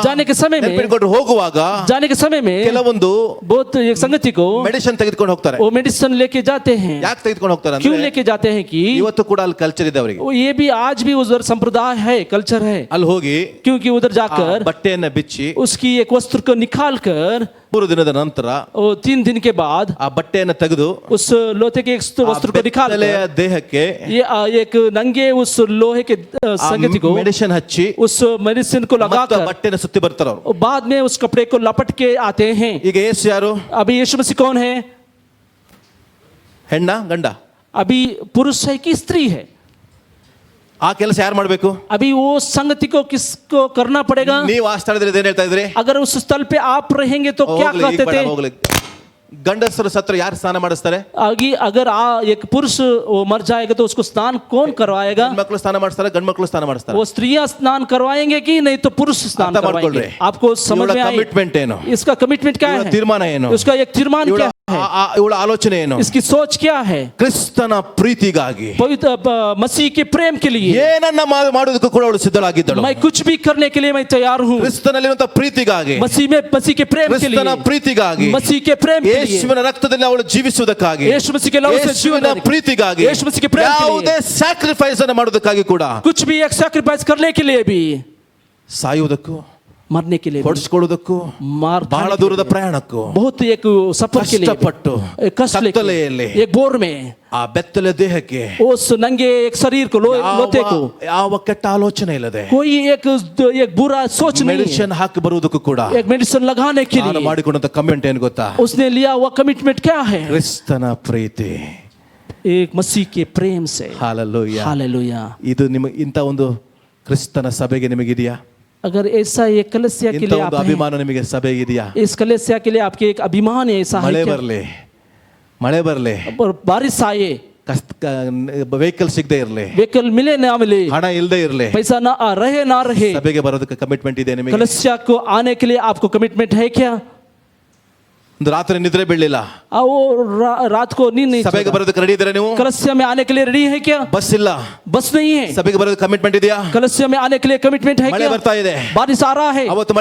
जाने के समय में ಹೋಗುವಾಗ जाने के समय में ಕೆಲವೊಂದು बहुत एक संगति को ಮೆಡಿಸಿನ್ ತೆಗೆದುಕೊಂಡು ಹೋಗ್ತಾರೆ. वो मेडिसिन लेके जाते हैं. ಯಾಕೆ ತೆಗೆದುಕೊಂಡು ಹೋಗ್ತಾರೆ क्यों ಅಂದ್ರೆ लेके जाते हैं कि ಇವತ್ತು ಕೂಡ ಅಲ್ಲಿ ಕಲ್ಚರ್ ಇದೆ ಅವರಿಗೆ. ये भी आज भी उधर संप्रदाय है, कल्चर है. ಅಲ್ಲಿ ಹೋಗಿ क्योंकि उधर जाकर ಬಟ್ಟೆಯನ್ನ ಬಿಚ್ಚಿ उसकी एक वस्त्र को निकाल कर 3 ದಿನದ ನಂತರ 3 दिन के बाद ಆ ಬಟ್ಟೆಯನ್ನು ತೆಗೆದು उस लोहे के एक वस्त्र को निकाल कर ದೇಹಕ್ಕೆ ये एक नंगे उस लोहे के संगति को ಮೆಡಿಸಿನ್ ಹಚ್ಚಿ उस मेडिसिन को लगाकर ಬಟ್ಟೆನ ಸುತ್ತಿ ಬರ್ತಾರೆ ಅವರು. बाद में उस कपड़े को लपट के आते हैं. ಈಗ ಯೇಸು ಯಾರು? अभी यीशु मसीह कौन है? ಹೆಣ್ಣ ಗಂಡ? अभी पुरुष है कि स्त्री है? ಆ ಕೆಲಸ ಯಾರು ಮಾಡಬೇಕು? अभी वो संगति को किसको करना पड़ेगा? ನೀವು ಆ ಸ್ಥಳದಲ್ಲಿ ಏನ್ ಹೇಳ್ತಾ ಇದ್ರಿ? अगर उस स्थल पे आप रहेंगे तो क्या ಹೋಗ್ಲಿ, ಈಗ कहते ಬೇಡ, थे? ಹೋಗ್ಲಿ. ಗಂಡಸರು ಸತ್ರ ಯಾರು ಸ್ನಾನ ಮಾಡಿಸ್ತಾರೆ? आगे अगर एक पुरुष वो मर जाएगा तो उसको स्नान कौन करवाएगा? ಮಕ್ಕಳು ಸ್ನಾನ ಮಾಡಿಸ್ತಾರೆ, ಗಂಡು ಮಕ್ಕಳು ಸ್ನಾನ ಮಾಡಿಸ್ತಾರೆ. वो स्त्रियां स्नान करवाएंगे कि नहीं तो पुरुष स्नान अर्थ करवाएंगे? ಮಾಡ್ಕೊಳ್ರಿ. आपको समझ में आई? ಕಮಿಟ್ಮೆಂಟ್ ಏನು? इसका कमिटमेंट क्या ಇವಳ है? ತೀರ್ಮಾನ ಏನು? उसका एक तीर्मान क्या है? ಇವಳ ಆಲೋಚನೆ ಏನು? इसकी सोच क्या है? ಕ್ರಿಸ್ತನ ಪ್ರೀತಿಗಾಗಿ पवित्र मसीह के प्रेम के लिए ಏನನ್ನ ಮಾಡೋದಕ್ಕೂ ಕೂಡ ಅವಳು ಸಿದ್ಧಳಾಗಿದ್ದಳು. मैं कुछ भी करने के लिए मैं तैयार हूँ. ಕ್ರಿಸ್ತನಲ್ಲಿರುವಂತ ಪ್ರೀತಿಗಾಗಿ, मसीह के प्रेम के ಕ್ರಿಸ್ತನ लिए, ಪ್ರೀತಿಗಾಗಿ, मसीह के प्रेम के लिए, ಯೇಸುವಿನ ರಕ್ತದಲ್ಲಿ ಅವಳು ಜೀವಿಸುವುದಕ್ಕಾಗಿ, यीशु मसीह के लहू से जीवन ಯೇಸುವಿನ देने- ಪ್ರೀತಿಗಾಗಿ, यीशु मसीह के प्रेम के ಯಾವುದೇ लिए, ಸ್ಯಾಕ್ರಿಫೈಸ್ ಅನ್ನು ಮಾಡೋದಕ್ಕಾಗಿ ಕೂಡ, कुछ भी एक सैक्रिफाइस करने के लिए भी, ಸಾಯುವುದಕ್ಕೂ मरने के लिए भी, ಹೊಡಿಸ್ಕೊಳ್ಳೋದಕ್ಕೂ मार ಬಹಳ खाने के ದೂರದ लिए, ಪ್ರಯಾಣಕ್ಕೂ बहुत एक सफर के लिए भी, ಕಷ್ಟಪಟ್ಟು एक कष्ट लेके, ಕತ್ತಲೆಯಲ್ಲಿ एक बोर में ಆ ಬೆತ್ತಲೆ ದೇಹಕ್ಕೆ उस नंगे एक शरीर को लोते को ಯಾವ ಕೆಟ್ಟ ಆಲೋಚನೆ ಇಲ್ಲದೆ कोई एक बुरा सोच नहीं है. ಮೆಡಿಸಿನ್ ಹಾಕಿ ಬರುವುದಕ್ಕೂ ಕೂಡ एक मेडिसिन लगाने के ನಾನು लिए ಮಾಡಿಕೊಂಡಂತ ಕಮೆಂಟ್ ಏನು ಗೊತ್ತಾ? उसने लिया हुआ कमिटमेंट क्या है? ಕ್ರಿಸ್ತನ ಪ್ರೀತಿ. एक मसीह के प्रेम से. ಹಾಲೆಲೂಯಾ. हालेलुया. ಇದು ನಿಮಗೆ ಇಂಥ ಒಂದು ಕ್ರಿಸ್ತನ ಸಭೆಗೆ ನಿಮಗಿದೆಯಾ? अगर ऐसा एक कलीसिया के ಇಂಥ लिए ಒಂದು आप हैं, ಅಭಿಮಾನ ನಿಮಗೆ ಸಭೆಗಿದೆಯಾ? इस कलीसिया के लिए आपके एक अभिमान है, ऐसा है ಮಳೆ क्या? ಬರಲಿ, ಮಳೆ ಬರಲಿ, और बारिश आए, ವೆಹಿಕಲ್ ಸಿಗದೆ ಇರಲಿ, व्हीकल मिले ना मिले, ಹಣ ಇಲ್ಲದೆ ಇರಲಿ, पैसा ना रहे ना रहे, ಸಭೆಗೆ ಬರೋದಕ್ಕೆ ಕಮಿಟ್ಮೆಂಟ್ ಇದೆ ನಿಮಗೆ? कलीसिया को आने के लिए आपको कमिटमेंट है क्या? ಒಂದು ರಾತ್ರಿ ನಿದ್ರೆ ಬೀಳಲಿಲ್ಲ, वो रात को नींद नहीं ಸಭೆಗೆ सोया। ಬರೋದಕ್ಕೆ ರೆಡಿ ಇದ್ದೀರಾ ನೀವು? कलीसिया में आने के लिए रेडी है क्या? ಬಸ್ ಇಲ್ಲ, बस नहीं है। ಸಭೆಗೆ ಬರೋದಕ್ಕೆ ಕಮಿಟ್ಮೆಂಟ್ ಇದೆಯಾ? कलीसिया में आने के लिए कमिटमेंट है ಮಳೆ क्या? ಬರ್ತಾ ಇದೆ, बारिश आ रहा है, ಅವತ್ತು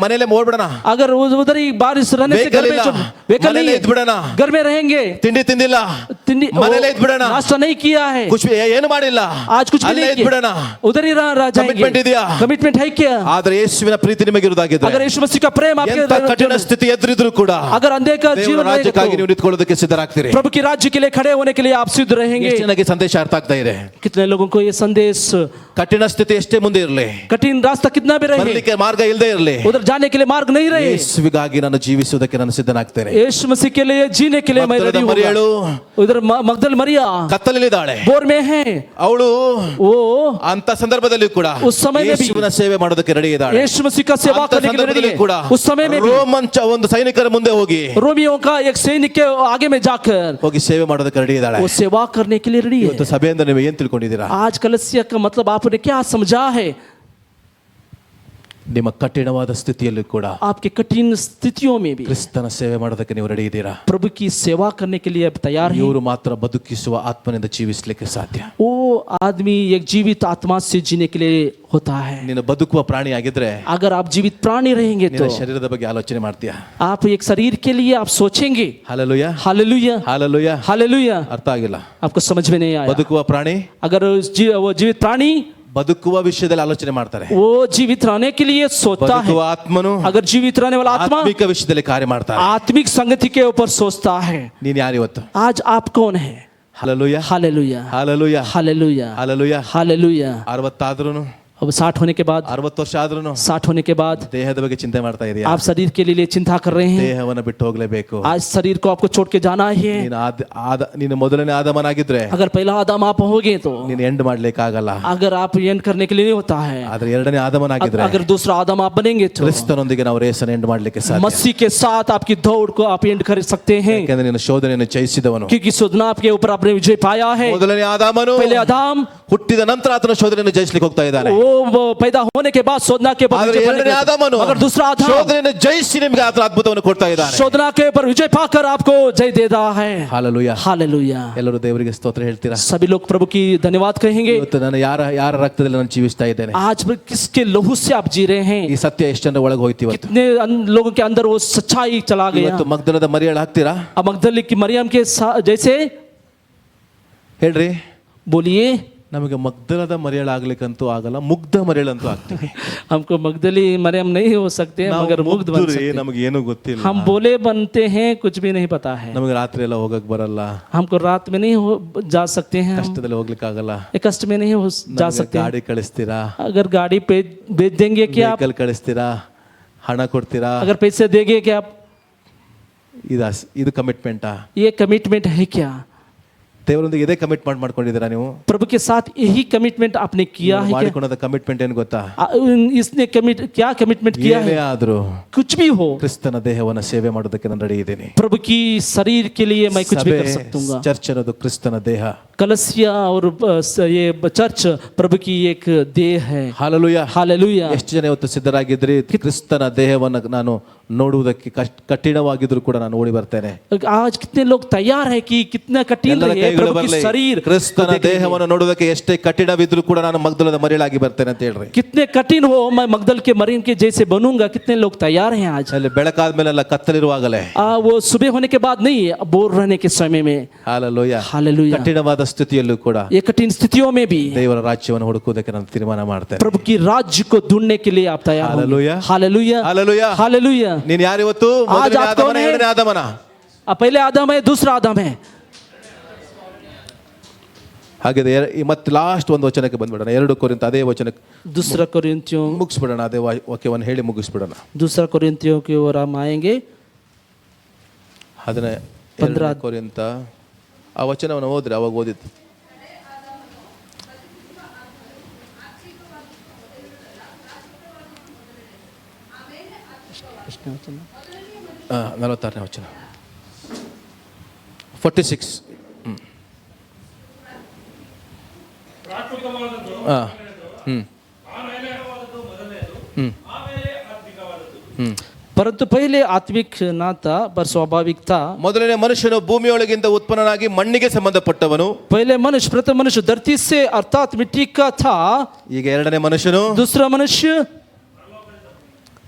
ಮನೆಯಲ್ಲೇ ಓಡ್ಬಿಡೋಣ, अगर उधर ही बारिश रहने से घर में व्हीकल नहीं ಎದ್ದು ಬಿಡೋಣ, है, घर में रहेंगे, ತಿಂಡಿ ತಿಂದಿಲ್ಲ, ಮನೆಯಲ್ಲೇ ಎದ್ದು ಬಿಡೋಣ, नाश्ता नहीं किया है, ಕುछ ಏನು ಮಾಡಿಲ್ಲ, आज कुछ भी ಅಲ್ಲೇ नहीं ಎದ್ದು किया, ಬಿಡೋಣ. उधर ही रह Commitment जाएंगे। ಇದೆಯಾ? कमिटमेंट है क्या? ಆದ್ರೆ ಯೇಸುವಿನ ಪ್ರೀತಿ ನಿಮಗಿರುವುದಾಗಿದ್ರೆ, अगर यीशु मसीह का प्रेम ಎಂತ ಕಠಿಣ आपके, ಸ್ಥಿತಿ ಎದುರಿದ್ರು ಕೂಡ अगर अंधे का ದೇವರ जीवन ರಾಜ್ಯಕ್ಕಾಗಿ रहेगा ನೀವು ನಿಂತ್ಕೊಳ್ಳೋದಕ್ಕೆ ಸಿದ್ಧರಾಗ್ತೀರಿ. तो प्रभु के राज्य के लिए खड़े होने के लिए आप सिद्ध रहेंगे। ಎಷ್ಟು ಜನಕ್ಕೆ ಸಂದೇಶ ಅರ್ಥ ಆಗ್ತಾ ಇದೆ? कितने लोगों को ये संदेश, ಕಠಿಣ ಸ್ಥಿತಿ ಎಷ್ಟೇ ಮುಂದೆ ಇರಲಿ, कठिन रास्ता कितना भी रहे, ಬರ್ಲಿಕ್ಕೆ ಮಾರ್ಗ ಇಲ್ಲದೆ ಇರಲಿ, उधर जाने के लिए मार्ग नहीं रहे, ಯೇಸುವಿಗಾಗಿ ನಾನು ಜೀವಿಸುವುದಕ್ಕೆ ನಾನು ಸಿದ್ಧನಾಗ್ತೇನೆ. यीशु मसीह के लिए जीने के लिए मैं रेडी हूँ। ಮರಿಯಳು उधर मगदल मरिया ಕತ್ತಲಲ್ಲಿದ್ದಾಳೆ, बोर में है, ಅವಳು वो ಅಂತ ಸಂದರ್ಭದಲ್ಲಿ ಕೂಡ उस समय में भी ಯೇಸುವಿನ ಸೇವೆ ಮಾಡೋದಕ್ಕೆ ರೆಡಿ ಇದ್ದಾಳೆ. यीशु मसीह का सेवा ಅಂತ करने के लिए रेडी ಸಂದರ್ಭದಲ್ಲಿ ಕೂಡ है। उस समय में भी ರೋಮನ್ ಒಂದು ಸೈನಿಕರ ಮುಂದೆ ಹೋಗಿ रोमियों का एक सैनिक के आगे में जाकर ಹೋಗಿ ಸೇವೆ ಮಾಡೋದಕ್ಕೆ ರೆಡಿ ಇದ್ದಾಳೆ. वो सेवा करने के लिए रेडी ಇವತ್ತು है। ಸಭೆಯಿಂದ ನೀವು ಏನ್ ತಿಳ್ಕೊಂಡಿದ್ದೀರಾ? आज कलीसिया का मतलब आपने क्या समझा है? ನಿಮ್ಮ ಕಠಿಣವಾದ ಸ್ಥಿತಿಯಲ್ಲಿ ಕೂಡ आपके कठिन स्थितियों में भी ಕ್ರಿಸ್ತನ ಸೇವೆ ಮಾಡೋದಕ್ಕೆ ನೀವು ರೆಡಿ ಇದ್ದೀರಾ? प्रभु की सेवा करने के लिए आप तैयार हैं? ಇವರು ಮಾತ್ರ ಬದುಕಿಸುವ ಆತ್ಮನಿಂದ ಜೀವಿಸಲಿಕ್ಕೆ ಸಾಧ್ಯ. वो आदमी एक जीवित आत्मा से जीने के लिए होता है। ನೀನು ಬದುಕುವ ಪ್ರಾಣಿ ಆಗಿದ್ರೆ अगर आप जीवित प्राणी रहेंगे तो ನಿನ್ನ ಶರೀರದ ಬಗ್ಗೆ ಆಲೋಚನೆ ಮಾಡ್ತೀಯಾ? आप एक शरीर के लिए आप सोचेंगे। Hallelujah, hallelujah, hallelujah. हालेलुया। ಅರ್ಥ ಆಗಿಲ್ಲ? आपको समझ में नहीं आया? ಬದುಕುವ ಪ್ರಾಣಿ अगर वो जीवित प्राणी ಬದುಕುವ ವಿಷಯದಲ್ಲಿ ಆಲೋಚನೆ ಮಾಡ್ತಾರೆ, वो जीवित रहने के लिए सोचता है। ಬದುಕುವ ಆತ್ಮನು अगर जीवित रहने वाला आत्मा ಆತ್ಮಿಕ ವಿಷಯದಲ್ಲಿ ಕಾರ್ಯ ಮಾಡ್ತಾರೆ. आत्मिक संगति के ऊपर सोचता है। ನೀನ್ ಯಾರು ಇವತ್ತು? आज आप कौन है? Hallelujah, hallelujah, hallelujah, hallelujah, hallelujah. Hallelujah. 60 ಆದ್ರೂನು, अब 60 होने के बाद, 60 ವರ್ಷ ಆದ್ರೂನು 60 होने के बाद ದೇಹದ ಬಗ್ಗೆ ಚಿಂತೆ ಮಾಡ್ತಾ ಇದೀಯಾ? आप शरीर के लिए चिंता कर रहे हैं। ದೇಹವನ್ನು ಬಿಟ್ಟು ಹೋಗ್ಲೇಬೇಕು. आज शरीर को आपको छोड़ के जाना ही है। ನೀನು ಮೊದಲನೇ ಆದಮನಾಗಿದ್ರೆ अगर पहला आदम आप होगे तो ನೀನು ಎಂಡ್ ಮಾಡ್ಲಿಕ್ಕೆ ಆಗಲ್ಲ. अगर आप एंड करने के लिए नहीं होता है। ಆದ್ರೆ ಎರಡನೇ ಆದಮನಾಗಿದ್ರೆ अगर दूसरा आदम आप बनेंगे तो ಕ್ರಿಸ್ತನೊಂದಿಗೆ ನಾವು ರೇಸನ್ನು ಎಂಡ್ ಮಾಡ್ಲಿಕ್ಕೆ ಸಾಧ್ಯ. मसीह के साथ आपकी दौड़ को आप एंड कर सकते हैं, ಯಾಕಂದ್ರೆ ನೀನು ಶೋಧನೆಯನ್ನು ಜಯಿಸಿದವನು. क्योंकि शोधना आपके ऊपर आपने विजय पाया है। ಮೊದಲನೇ ಆದಾಮನು पहले आदम ಹುಟ್ಟಿದ ನಂತರ ಆತನ ಶೋಧನೆಯನ್ನು ಜಯಿಸಲಿಕ್ಕೆ ಹೋಗ್ತಾ ಇದ್ದಾನೆ. वो पैदा होने के बाद शोधना के ऊपर ಆದ್ರೆ विजय ಎರಡನೇ पाने ಆದಾಮನು के- अगर दूसरा आदम ಶೋಧನೆಯನ್ನು ಜಯಿಸಿ ನಿಮಗೆ ಆತನ ಅದ್ಭುತವನ್ನು ಕೊಡ್ತಾ ಇದ್ದಾನೆ. शोधना के ऊपर विजय पाकर आपको जय दे रहा है। ಹಾಲೆಲೂಯಾ. हालेलुया। ಎಲ್ಲರೂ ದೇವರಿಗೆ ಸ್ತೋತ್ರ ಹೇಳ್ತೀರಾ? सभी लोग प्रभु की धन्यवाद कहेंगे। ಇವತ್ತು ನಾನು ಯಾರ ರಕ್ತದಲ್ಲಿ ನಾನು ಜೀವಿಸ್ತಾ ಇದ್ದೇನೆ? आज किसके लहू से आप जी रहे हैं? ಈ ಸತ್ಯ ಎಷ್ಟಂದ್ರೆ ಒಳಗೆ ಹೋಯ್ತು ಇವತ್ತು. कितने लोगों के अंदर वो सच्चाई चला गया? ಇವತ್ತು ಮಗ್ದಲದ ಮರಿಯಳು ಹಾಕ್ತೀರಾ? अब मगदली की मरियम के जैसे ಹೇಳ್ರಿ. बोलिए। ನಮಗೆ ಮಗ್ದಲದ ಮರಿಯಳಾಗ್ಲಿಕ್ಕಂತೂ ಆಗಲ್ಲ, ಮುಗ್ಧ ಮರಿಯಳಂತೂ ಆಗ್ತೀವಿ. हमको मगदली मरियम नहीं हो सकते हैं, मगर मुग्ध बन सकते हैं। ನಮಗೆ ಏನು ಗೊತ್ತಿಲ್ಲ. हम बोले बनते हैं, कुछ भी नहीं पता है। ನಮಗೆ ರಾತ್ರಿ ಎಲ್ಲ ಹೋಗಕ್ ಬರಲ್ಲ, हमको रात में नहीं जा सकते हैं, हम ಕಷ್ಟದಲ್ಲಿ ಹೋಗ್ಲಿಕ್ಕೆ ಆಗಲ್ಲ. कष्ट में नहीं जा सकते हैं। ಗಾಡಿ ಕಳಿಸ್ತೀರಾ? अगर गाड़ी पे भेज देंगे क्या आप? ವೆಹಿಕಲ್ ಕಳಿಸ್ತೀರಾ? ಹಣ ಕೊಡ್ತೀರಾ? अगर पैसे देंगे क्या आप? ಇದು ಕಮಿಟ್ಮೆಂಟಾ? ये कमिटमेंट है क्या? ದೇವರೊಂದಿಗೆ ಇದೇ ಕಮಿಟ್ಮೆಂಟ್ ಮಾಡ್ಕೊಂಡಿದ್ದೀರಾ ನೀವು? प्रभु के साथ यही कमिटमेंट आपने किया है क्या? ಮಾಡಿಕೊಂಡ ಕಮಿಟ್ಮೆಂಟ್ ಏನು ಗೊತ್ತಾ? इसने क्या कमिटमेंट किया ಏನೇ है? ಆದ್ರೂ कुछ भी हो, ಕ್ರಿಸ್ತನ ದೇಹವನ್ನು ಸೇವೆ ಮಾಡೋದಕ್ಕೆ ನಾನು ರೆಡಿ ಇದ್ದೀನಿ. प्रभु की शरीर के लिए मैं कुछ भी कर सकता हूँ. ಚರ್ಚ್ ಅನ್ನೋದು ಕ್ರಿಸ್ತನ ದೇಹ. कलसिया और ये चर्च प्रभु की एक देह है. ಹಾಲೆಲೂಯಾ. हालेलुया. ಎಷ್ಟು ಜನ ಇವತ್ತು ಸಿದ್ಧರಾಗಿದ್ರಿ? ಕ್ರಿಸ್ತನ ದೇಹವನ್ನು ನಾನು ನೋಡುವುದಕ್ಕೆ ಕಠಿಣವಾಗಿದ್ರು ಕೂಡ ನಾನು ಓಡಿ ಬರ್ತೇನೆ. आज कितने लोग तैयार है कि कितना कठिन है प्रभु की शरीर. ಕ್ರಿಸ್ತನ ದೇಹವನ್ನು ನೋಡುವುದಕ್ಕೆ ಎಷ್ಟೇ ಕಠಿಣವಿದ್ರು ಕೂಡ ನಾನು ಮಗ್ದಲದ ಮರಿಯಳಾಗಿ ಬರ್ತೇನೆ ಅಂತ ಹೇಳ್ರಿ. कितने कठिन हो मैं मगदल के मरीन के जैसे बनूंगा. कितने लोग तैयार हैं आज? ಅಲ್ಲಿ ಬೆಳಕಾದ ಮೇಲೆಲ್ಲ ಕತ್ತಲಿರುವಾಗಲೇ, वो सुबह होने के बाद नहीं, बोर रहने के समय में. ಹಾಲೆಲೂಯಾ. हालेलुया. ಕಠಿಣವಾದ ಸ್ಥಿತಿಯಲ್ಲೂ ಕೂಡ ये कठिन स्थितियों में भी ದೇವರ ರಾಜ್ಯವನ್ನು ಹುಡುಕುವುದಕ್ಕೆ ನಾನು ತೀರ್ಮಾನ ಮಾಡ್ತೇನೆ. प्रभु की राज्य को ढूंढने के लिए आप तैयार हो. हालेलुया. हालेलुया. ಹಾಲೆಲೂಯಾ. हालेलुया. ನೀನು ಯಾರು ಇವತ್ತು? आज ಮೊದಲನೇ आप ಆದಾಮನ, कौन है? ಎರಡನೇ ಆದಾಮನ? पहले आदम है, दूसरा आदम है. ಹಾಗಿದೆ. ಮತ್ತೆ ಲಾಸ್ಟ್ ಒಂದು ವಚನಕ್ಕೆ ಬಂದ್ಬಿಡೋಣ. 2 ಕೊರಿಂಥ ಅದೇ ವಚನಕ್ಕೆ दूसरा कोरिन्थियों ಮುಗಿಸ್ಬಿಡೋಣ. ಅದೇ ವಾಕ್ಯವನ್ನು ಹೇಳಿ ಮುಗಿಸ್ಬಿಡೋಣ. दूसरा कोरिन्थियों की ओर हम आएंगे. 15 ಕೊರಿಂಥ ಆ ವಚನವನ್ನು ಓದ್ರಿ. ಅವಾಗ ಓದಿದ್ದು 46ನೇ ವಚನ 46. ಪ್ರಾಕೃತವಾದದ್ದು परंतु पहले आत्मिक ना था पर स्वाभाविक था. ಮೊದಲನೇ ಮನುಷ್ಯನು ಭೂಮಿಯೊಳಗಿಂದ ಉತ್ಪನ್ನನಾಗಿ ಮಣ್ಣಿಗೆ ಸಂಬಂಧಪಟ್ಟವನು. पहले मनुष्य, प्रथम मनुष्य धरती से अर्थात मिट्टी का था. ಈಗ ಎರಡನೇ ಮನುಷ್ಯನು, दूसरा मनुष्य,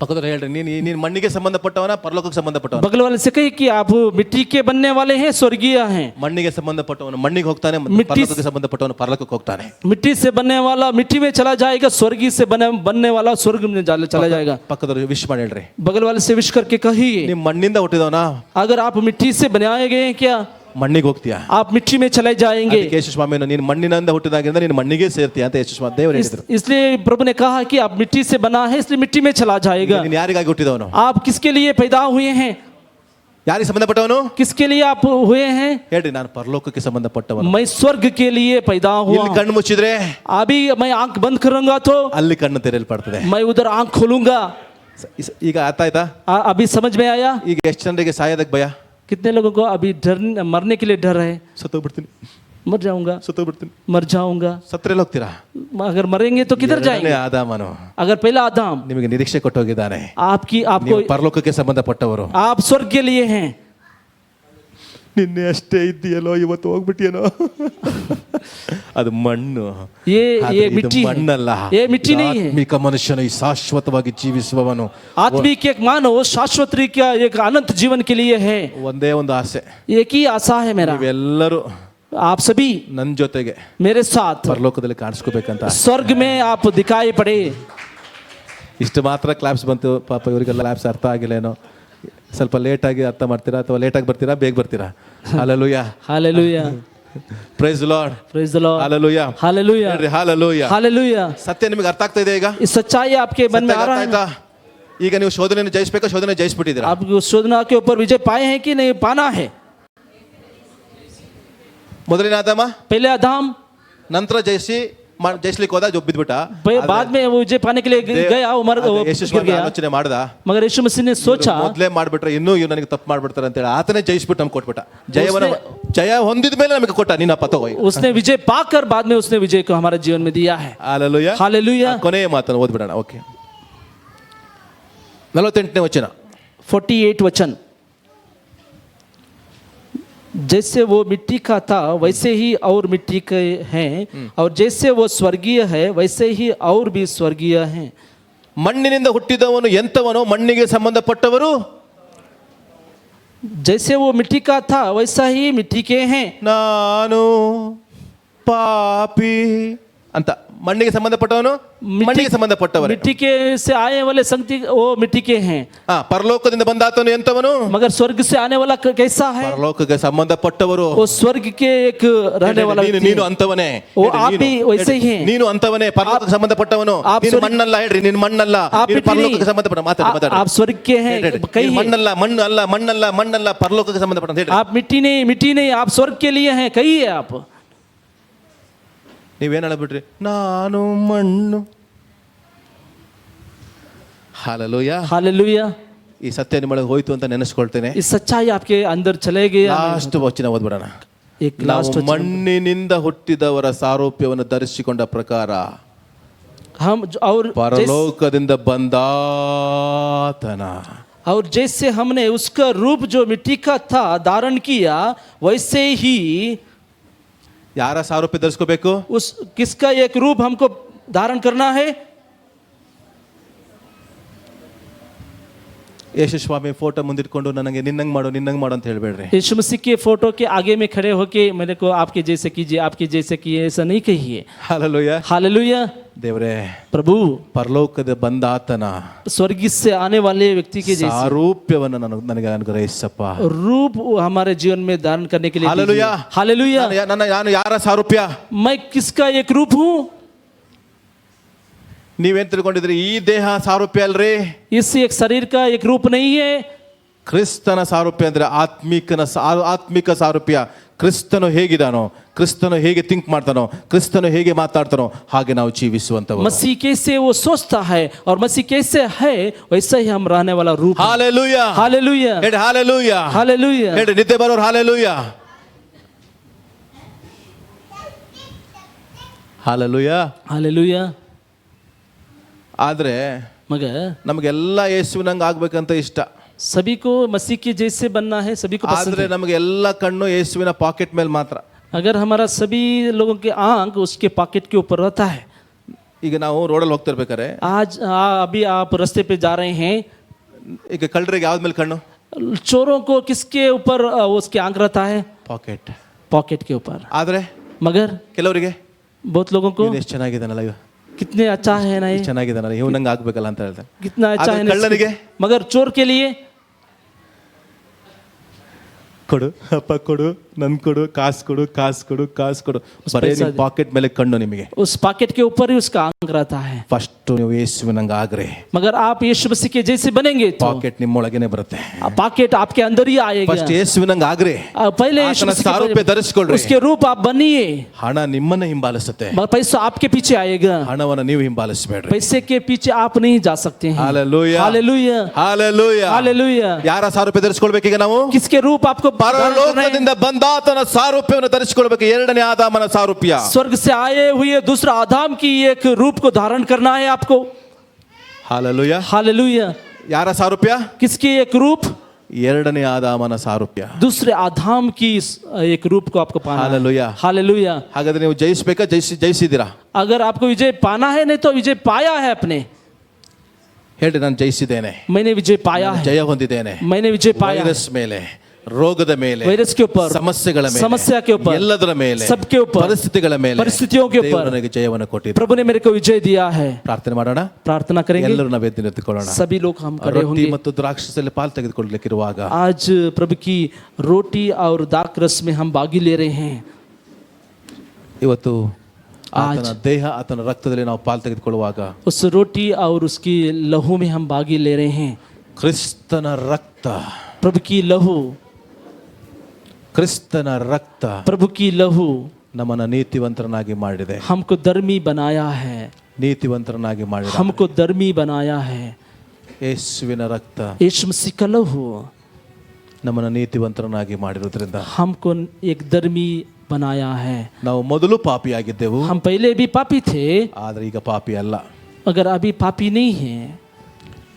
ಪಕ್ಕದಲ್ಲಿ ಹೇಳ್ರಿ, ನೀನು ಮಣ್ಣಿಗೆ ಸಂಬಂಧಪಟ್ಟವನ, ಪರಲೋಕಕ್ಕೆ ಸಂಬಂಧಪಟ್ಟವನ? बगल वाले से कही कि आप मिट्टी के बनने वाले हैं, स्वर्गीय हैं. ಮಣ್ಣಿಗೆ ಸಂಬಂಧಪಟ್ಟವನು ಮಣ್ಣಿಗೆ ಹೋಗ್ತಾನೆ, ಪರಲೋಕಕ್ಕೆ ಸಂಬಂಧಪಟ್ಟವನು ಪರಲೋಕಕ್ಕೆ ಹೋಗ್ತಾನೆ. मिट्टी से बनने वाला मिट्टी में चला जाएगा, स्वर्गीय से बनने वाला स्वर्ग में चला जाएगा. ಪಕ್ಕದವರು ವಿಶ್ ಮಾಡಿ ಹೇಳ್ರಿ, बगल वाले से विश करके कहिए, ನೀವು ಮಣ್ಣಿಂದ ಹುಟ್ಟಿದವನ? अगर आप मिट्टी से बनाए गए हैं क्या, ಮಣ್ಣಿಗೆ ಹೋಗ್ತೀಯಾ? आप मिट्टी में चले जाएंगे. ಯೇಸು ಸ್ವಾಮಿಯನ್ನು ನೀನು ಮಣ್ಣಿನಿಂದ ಹುಟ್ಟಿದಾಗಿಂದ ನೀನು ಮಣ್ಣಿಗೆ ಸೇರ್ತೀಯ ಅಂತ ಯೇಸು ಸ್ವಾಮಿ ದೇವರು ಹೇಳಿದ್ರು. इसलिए प्रभु ने कहा कि आप मिट्टी से बना है, इसलिए मिट्टी में चला जाएगा. ನೀನು ಯಾರಿಗಾಗಿ ಹುಟ್ಟಿದವನು? आप किसके लिए पैदा हुए हैं? ಯಾರಿಗೆ ಸಂಬಂಧಪಟ್ಟವನು? किसके लिए आप हुए हैं? ಹೇಳ್ರಿ, ನಾನು ಪರಲೋಕಕ್ಕೆ ಸಂಬಂಧಪಟ್ಟವನು. मैं स्वर्ग के लिए पैदा हुआ. ಇಲ್ಲಿ ಕಣ್ಣು ಮುಚ್ಚಿದ್ರೆ अभी मैं आंख बंद करूंगा तो ಅಲ್ಲಿ ಕಣ್ಣು ತೆರೆಯಲ್ಪಡ್ತದೆ. मैं उधर आंख खोलूंगा. ಈಗ ಅರ್ಥ ಆಯ್ತಾ? अभी समझ में आया? ಈಗ ಎಷ್ಟು ಜನರಿಗೆ ಸಾಯೋದಕ್ಕೆ ಭಯ? कितने लोगों को अभी डर, मरने के लिए डर है? ಸತ್ತೋಗ್ಬಿಡ್ತೀನಿ, मर जाऊंगा, ಸತ್ತೋಗ್ಬಿಡ್ತೀನಿ, मर जाऊंगा. ಸತ್ರೆಲ್ಲ ಹೋಗ್ತೀರಾ? अगर मरेंगे तो किधर जाएंगे? ಆದಾಮನು अगर पहला आदम ನಿಮಗೆ ನಿರೀಕ್ಷೆ ಕೊಟ್ಟೋಗಿದ್ದಾನೆ. आपको ನೀವು ಪರಲೋಕಕ್ಕೆ ಸಂಬಂಧಪಟ್ಟವರು. आप स्वर्ग के लिए हैं. ನಿನ್ನೆ ಅಷ್ಟೇ ಇದ್ದೀಯಲ್ಲೋ, ಇವತ್ತು ಹೋಗ್ಬಿಟ್ಟಿಯೇನೋ. ಅದು ಮಣ್ಣು. ये मिट्टी ಮಣ್ಣಲ್ಲ, ये मिट्टी नहीं है. ಆತ್ಮಿಕ ಮನುಷ್ಯನು ಈ ಶಾಶ್ವತವಾಗಿ ಜೀವಿಸುವವನು. आत्मिक एक मानव शाश्वत का एक अनंत जीवन के लिए है. ಒಂದೇ ಒಂದು ಆಸೆ, एक ही आशा है मेरा, ನೀವೆಲ್ಲರೂ आप सभी ನನ್ನ ಜೊತೆಗೆ मेरे साथ ಪರಲೋಕದಲ್ಲಿ ಕಾಣಿಸ್ಕೋಬೇಕಂತ. स्वर्ग में आप दिखाई पड़े. ಇಷ್ಟು ಮಾತ್ರ ಕ್ಲಾಪ್ಸ್ ಬಂತು. ಪಾಪ ಇವರಿಗೆಲ್ಲ ಕ್ಲಾಪ್ಸ್ ಅರ್ಥ ಆಗಿಲ್ಲೇನೋ. ಸ್ವಲ್ಪ ಲೇಟಾಗಿ ಅರ್ಥ ಮಾಡ್ತೀರಾ ಅಥವಾ ಲೇಟಾಗಿ ಬರ್ತೀರಾ, ಬೇಗ ಬರ್ತೀರಾ? Hallelujah. Hallelujah. Praise Lord. Praise the Lord. Hallelujah. Hallelujah. ಹೇಳ್ರಿ ಹಾಲೆಲೂಯಾ. हालेलुया. ಸತ್ಯ ನಿಮಗೆ ಅರ್ಥ ಆಗ್ತಾ ಇದೆ ಈಗ? इस सच्चाई आपके मन में आ रहा है? ಈಗ ನೀವು ಶೋಧನೆಯನ್ನು ಜಯಿಸಬೇಕಾ? ಶೋಧನೆ ಜಯಿಸ್ಬಿಟ್ಟಿದ್ದೀರಾ? आप शोधना के ऊपर विजय पाए हैं कि नहीं पाना है? ಮೊದಲಿನ ಆದಾಮ पहले आदम, ನಂತರ ಜಯಿಸ್ಲಿಕ್ಕೆ ಹೋದ, ಜೊಬ್ ಬಿದ್ಬಿಟ್ಟ. बाद में वो विजय पाने के लिए गया, वो ಯೇಸು गिर गया. ಆಲೋಚನೆ ಮಾಡ್ದ, मगर यीशु मसीह ने सोचा ಮೊದಲೇ ಮಾಡ್ಬಿಟ್ರೆ ಇನ್ನೂ ಇವ್ ನನಗೆ ತಪ್ಪು ಮಾಡ್ಬಿಡ್ತಾರೆ ಅಂತ ಹೇಳಿ ಆತನೇ ಜಯಿಸ್ಬಿಟ್ಟು ನಮ್ಗೆ ಕೊಟ್ಬಿಟ್ಟ. ಜಯ ಹೊಂದಿದ ಮೇಲೆ ನಮಗೆ ಕೊಟ್ಟ, ನೀನಪ್ಪ ತಗೋ. उसने विजय पाकर बाद में उसने विजय को हमारे जीवन में दिया है. ಹಾಲೆಲೂಯಾ. हालेलुया. ಕೊನೆಯ ಮಾತನ್ನು ಓದ್ಬಿಡೋಣ. ಓಕೆ, 48ನೇ ವಚನ. 48 वचन. जैसे वो मिट्टी का था वैसे ही और मिट्टी के हैं, और जैसे वो स्वर्गीय है वैसे ही और भी स्वर्गीय हैं. ಮಣ್ಣಿನಿಂದ ಹುಟ್ಟಿದವನು ಎಂತವನೋ ಮಣ್ಣಿಗೆ ಸಂಬಂಧಪಟ್ಟವರು. जैसे वो मिट्टी का था वैसा ही मिट्टी के हैं. ನಾನು ಪಾಪಿ ಅಂತ ಮಣ್ಣಿಗೆ ಸಂಬಂಧಪಟ್ಟವನು ಮಣ್ಣಿಗೆ ಸಂಬಂಧಪಟ್ಟವರೇ. मिट्टी के से आए वाले संगति वो मिट्टी के हैं, ಪರಲೋಕದಿಂದ ಬಂದಾತನು ಎಂತವನು? मगर स्वर्ग से आने वाला कैसा है? ಪರಲೋಕಕ್ಕೆ ಸಂಬಂಧಪಟ್ಟವರು. वो स्वर्ग के एक रहने वाला व्यक्ति ನೀನು है। ಅಂತವನೇ. वो आप भी वैसे ही हैं। ನೀನು ಅಂತವನೇ, ಪರಲೋಕಕ್ಕೆ ಸಂಬಂಧಪಟ್ಟವನು. आप ನೀನು ಮಣ್ಣಲ್ಲ, ಹೇಳ್ರಿ ನೀನು ಮಣ್ಣಲ್ಲ, ನೀನು ಪರಲೋಕಕ್ಕೆ ಸಂಬಂಧಪಟ್ಟ ಮಾತಾಡಿ. आप स्वर्ग के हैं, कहीं ಮಣ್ಣಲ್ಲ, ಮಣ್ಣಲ್ಲ, ಮಣ್ಣಲ್ಲ, ಮಣ್ಣಲ್ಲ, ಪರಲೋಕಕ್ಕೆ ಸಂಬಂಧಪಟ್ಟ ಹೇಳಿ. आप मिट्टी नहीं, आप स्वर्ग के लिए हैं, कही है आप। ನೀವೇನು ಹೇಳ್ಬಿಟ್ರಿ? ನಾನು ಮಣ್ಣು. ಹಾಲೆಲೂಯಾ. हालेलुया। ಈ ಸತ್ಯ ನಿಮ್ಮೊಳಗೆ ಹೋಯ್ತು ಅಂತ ನೆನೆಸ್ಕೊಳ್ತೇನೆ. इस सच्चाई आपके अंदर चले गए। ಲಾಸ್ಟ್ ವಚನ ಓದ್ಬಿಡೋಣ. एक ನಾವು लास्ट ಮಣ್ಣಿನಿಂದ ಹುಟ್ಟಿದವರ ಸಾರೂಪ್ಯವನ್ನು ಧರಿಸಿಕೊಂಡ ಪ್ರಕಾರ हम और ಪರಲೋಕದಿಂದ ಬಂದಾತನ. और जैसे हमने उसका रूप जो मिट्टी का था धारण किया, वैसे ही ಯಾರ ಸಾರೂಪ್ಯ ಧರಿಸ್ಕೋಬೇಕು? उस किसका एक रूप हमको धारण करना है? ಯೇಸು ಸ್ವಾಮಿ ಫೋಟೋ ಮುಂದಿಟ್ಕೊಂಡು ನನಗೆ ನಿನ್ನಂಗ್ ಮಾಡು ಅಂತ ಹೇಳ್ಬೇಡ್ರಿ. यीशु मसीह के फोटो के आगे में खड़े होके मेरे को आपके जैसे कीजिए, आपके जैसे कीजिए, ऐसा नहीं कहिए। ಹಾಲೆಲೂಯಾ. हालेलुया। ದೇವರೇ, प्रभु ಪರಲೋಕದ ಬಂದಾತನ स्वर्ग से आने वाले व्यक्ति के जैसे ಸಾರೂಪ್ಯವನ್ನು ನನಗೆ ಅನುಗ್ರಹಿಸಪ್ಪ. रूप हमारे जीवन में धारण करने के लिए हालेलुया। दीजिए। हालेलुया। ನಾನು ಯಾರ ಸಾರೂಪ್ಯ? मैं किसका एक रूप हूँ? ನೀವೇನ್ ತಿಳ್ಕೊಂಡಿದ್ರಿ? ಈ ದೇಹ ಸಾರೂಪ್ಯ ಅಲ್ರಿ. इस एक शरीर का एक रूप नहीं है। ಕ್ರಿಸ್ತನ ಸಾರೂಪ್ಯ ಅಂದ್ರೆ ಆತ್ಮಿಕ ಸಾರೂಪ್ಯ. ಕ್ರಿಸ್ತನು ಹೇಗಿದಾನೋ, ಕ್ರಿಸ್ತನು ಹೇಗೆ ಥಿಂಕ್ ಮಾಡ್ತಾನೋ, ಕ್ರಿಸ್ತನು ಹೇಗೆ ಮಾತಾಡ್ತಾನೋ ಹಾಗೆ ನಾವು ಜೀವಿಸುವಂತವರು. मसीह कैसे वो सोचता है और मसीह कैसे है, वैसा ही हम रहने वाला रूप है। ಹಾಲೆಲೂಯಾ. हालेलुया। ಹೇಳಿ ಹಾಲೆಲೂಯಾ. हालेलुया। ಹೇಳಿ ನಿದ್ದೆ ಬರೋರು ಹಾಲೆಲೂಯಾ. ಹಾಲೆಲೂಯಾ. हालेलुया। ಆದ್ರೆ मगर ನಮಗೆಲ್ಲ ಯೇಸುವಿನಂಗೆ ಆಗ್ಬೇಕಂತ ಇಷ್ಟ. सभी को मसीह के जैसे बनना है, सभी को पसंद ಆದ್ರೆ है। ನಮಗೆ ಎಲ್ಲ ಕಣ್ಣು ಯೇಸುವಿನ ಪಾಕೆಟ್ ಮೇಲೆ ಮಾತ್ರ. अगर हमारा सभी लोगों के आंख उसके पॉकेट के ऊपर रहता है। ಈಗ ನಾವು ರೋಡಲ್ಲಿ ಹೋಗ್ತಿರ್ಬೇಕಾರೆ आज अभी आप रास्ते पे जा रहे हैं, ಈಗ ಕಳ್ಳರಿಗೆ ಯಾವ್ದ ಮೇಲೆ ಕಣ್ಣು? चोरों को किसके ऊपर उसके आंख रहता है? ಪಾಕೆಟ್. पॉकेट के ऊपर। ಆದ್ರೆ मगर ಕೆಲವರಿಗೆ बहुत लोगों को ಎಷ್ಟು ಚೆನ್ನಾಗಿದ್ದಾನಲ್ಲ, ಇವ कितने अच्छा है ना ये, ಚೆನ್ನಾಗಿದ್ದಾನಲ್ಲ, ಇವ್ ನಂಗೆ ಆಗ್ಬೇಕಲ್ಲ ಅಂತ ಹೇಳ್ತಾರೆ. कितना अच्छा है ना ಕಳ್ಳನಿಗೆ मगर चोर के लिए ಕೊಡು ಅಪ್ಪ ಕೊಡು, ನನ್ ಕೊಡು, ಕಾಸು ಕೊಡು, ಕಾಸು ಕೊಡು, ಕಾಸು ಕೊಡು. ಬರೀ ನಿಮ್ಮ ಪಾಕೆಟ್ ಮೇಲೆ ಕಣ್ಣು. ನಿಮಗೆ उस पॉकेट के ऊपर ही उसका आंख रहता है। ಫಸ್ಟ್ ನೀವು ಯೇಸುವಿನಂಗೆ ಆಗ್ರೆ, मगर आप यीशु मसीह के जैसे बनेंगे तो ಪಾಕೆಟ್ ನಿಮ್ಮೊಳಗೇನೆ ಬರುತ್ತೆ. पॉकेट आपके अंदर ही आएगा। ಫಸ್ಟ್ ಯೇಸುವಿನಂಗೆ ಆಗ್ರೆ, पहले यीशु ಆತನ मसीह ಸಾರೂಪ್ಯ ಧರಿಸಿಕೊಳ್ಳ್ರಿ. उसके रूप आप बनिए। ಹಣ ನಿಮ್ಮನ್ನ ಹಿಂಬಾಲಿಸುತ್ತೆ, मगर पैसा आपके पीछे आएगा। ಹಣವನ್ನ ನೀವು ಹಿಂಬಾಲಿಸಬೇಡ್ರಿ. पैसे के पीछे आप नहीं जा सकते हैं। ಹಾಲೆಲೂಯಾ. हालेलुया। ಹಾಲೆಲೂಯಾ. हालेलुया। ಯಾರ ಸಾರೂಪ್ಯ ಧರಿಸಿಕೊಳ್ಬೇಕೀಗ ನಾವು? किसके रूप आपको ಪರಲೋಕದಿಂದ ಬಂದಾತನ ಸಾರೂಪ್ಯವನ್ನು ಧರಿಸಿಕೊಳ್ಬೇಕು. ಎರಡನೇ ಆದಾಮನ ಸಾರೂಪ್ಯ. स्वर्ग से आए हुए दूसरा आदाम की एक रूप को धारण करना है आपको। ಹಾಲೆಲೂಯಾ. हालेलुया। ಯಾರ ಸಾರೂಪ್ಯ? किसकी एक रूप? ಎರಡನೇ ಆದಾಮನ ಸಾರೂಪ್ಯ. दूसरे आदाम की एक रूप को आपको पाना है। हालेलुया। हालेलुया। ಹಾಗಾದ್ರೆ ನೀವು ಜಯಿಸಬೇಕಾ? ಜಯಿಸಿದ್ದೀರಾ? अगर आपको विजय पाना है, नहीं तो विजय पाया है आपने। ಹೇಳ್ರಿ, ನಾನು ಜಯಿಸಿದ್ದೇನೆ, मैंने विजय पाया है, ಜಯ ಹೊಂದಿದ್ದೇನೆ. मैंने विजय पाया है। ವೈರಸ್ ಮೇಲೆ, ರೋಗದ ಮೇಲೆ, वायरस के ऊपर, ಸಮಸ್ಯೆಗಳ ಮೇಲೆ, समस्या के ऊपर, ಎಲ್ಲದರ ಮೇಲೆ, सबके ऊपर, ಪರಿಸ್ಥಿತಿಗಳ ಮೇಲೆ, परिस्थितियों के ऊपर ದೇವರು ನನಗೆ ಜಯವನ್ನು ಕೊಟ್ಟಿದ್ದಾನೆ. प्रभु ने मेरे को विजय दिया है। ಪ್ರಾರ್ಥನೆ ಮಾಡೋಣ. प्रार्थना करेंगे ಎಲ್ಲರೂ ನಾವು ಎದ್ದು ನಿಂತುಕೊಳ್ಳೋಣ. सभी लोग, हम खड़े ರೊಟ್ಟಿ होंगे। ಮತ್ತು ದ್ರಾಕ್ಷಸಲ್ಲಿ ಪಾಲು ತೆಗೆದುಕೊಳ್ಳಲಿಕ್ಕಿರುವಾಗ आज प्रभु की रोटी और दाख रस में हम भागी ले रहे हैं। ಇವತ್ತು ಆತನ ದೇಹ, ಆತನ ರಕ್ತದಲ್ಲಿ ನಾವು ಪಾಲು ತೆಗೆದುಕೊಳ್ಳುವಾಗ उस रोटी और उसकी लहू में हम भागी ले रहे हैं। ಕ್ರಿಸ್ತನ ರಕ್ತ, प्रभु की लहू, ಕ್ರಿಸ್ತನ ರಕ್ತ प्रभु की लहू ನಮ್ಮನ್ನ ನೀತಿವಂತರನ್ನಾಗಿ ಮಾಡಿದೆ. हमको धर्मी बनाया है, ನೀತಿವಂತರನ್ನಾಗಿ ಮಾಡಿದೆ. हमको धर्मी बनाया है। ಯೇಸುವಿನ ರಕ್ತ यीशु मसीह का लहू ನಮ್ಮನ್ನ ನೀತಿವಂತರನ್ನಾಗಿ ಮಾಡಿರೋದ್ರಿಂದ हमको एक धर्मी बनाया है। ನಾವು ಮೊದಲು ಪಾಪಿಯಾಗಿದ್ದೆವು, हम पहले भी पापी थे, ಆದ್ರೆ ಈಗ ಪಾಪಿ ಅಲ್ಲ. अगर अभी पापी नहीं है,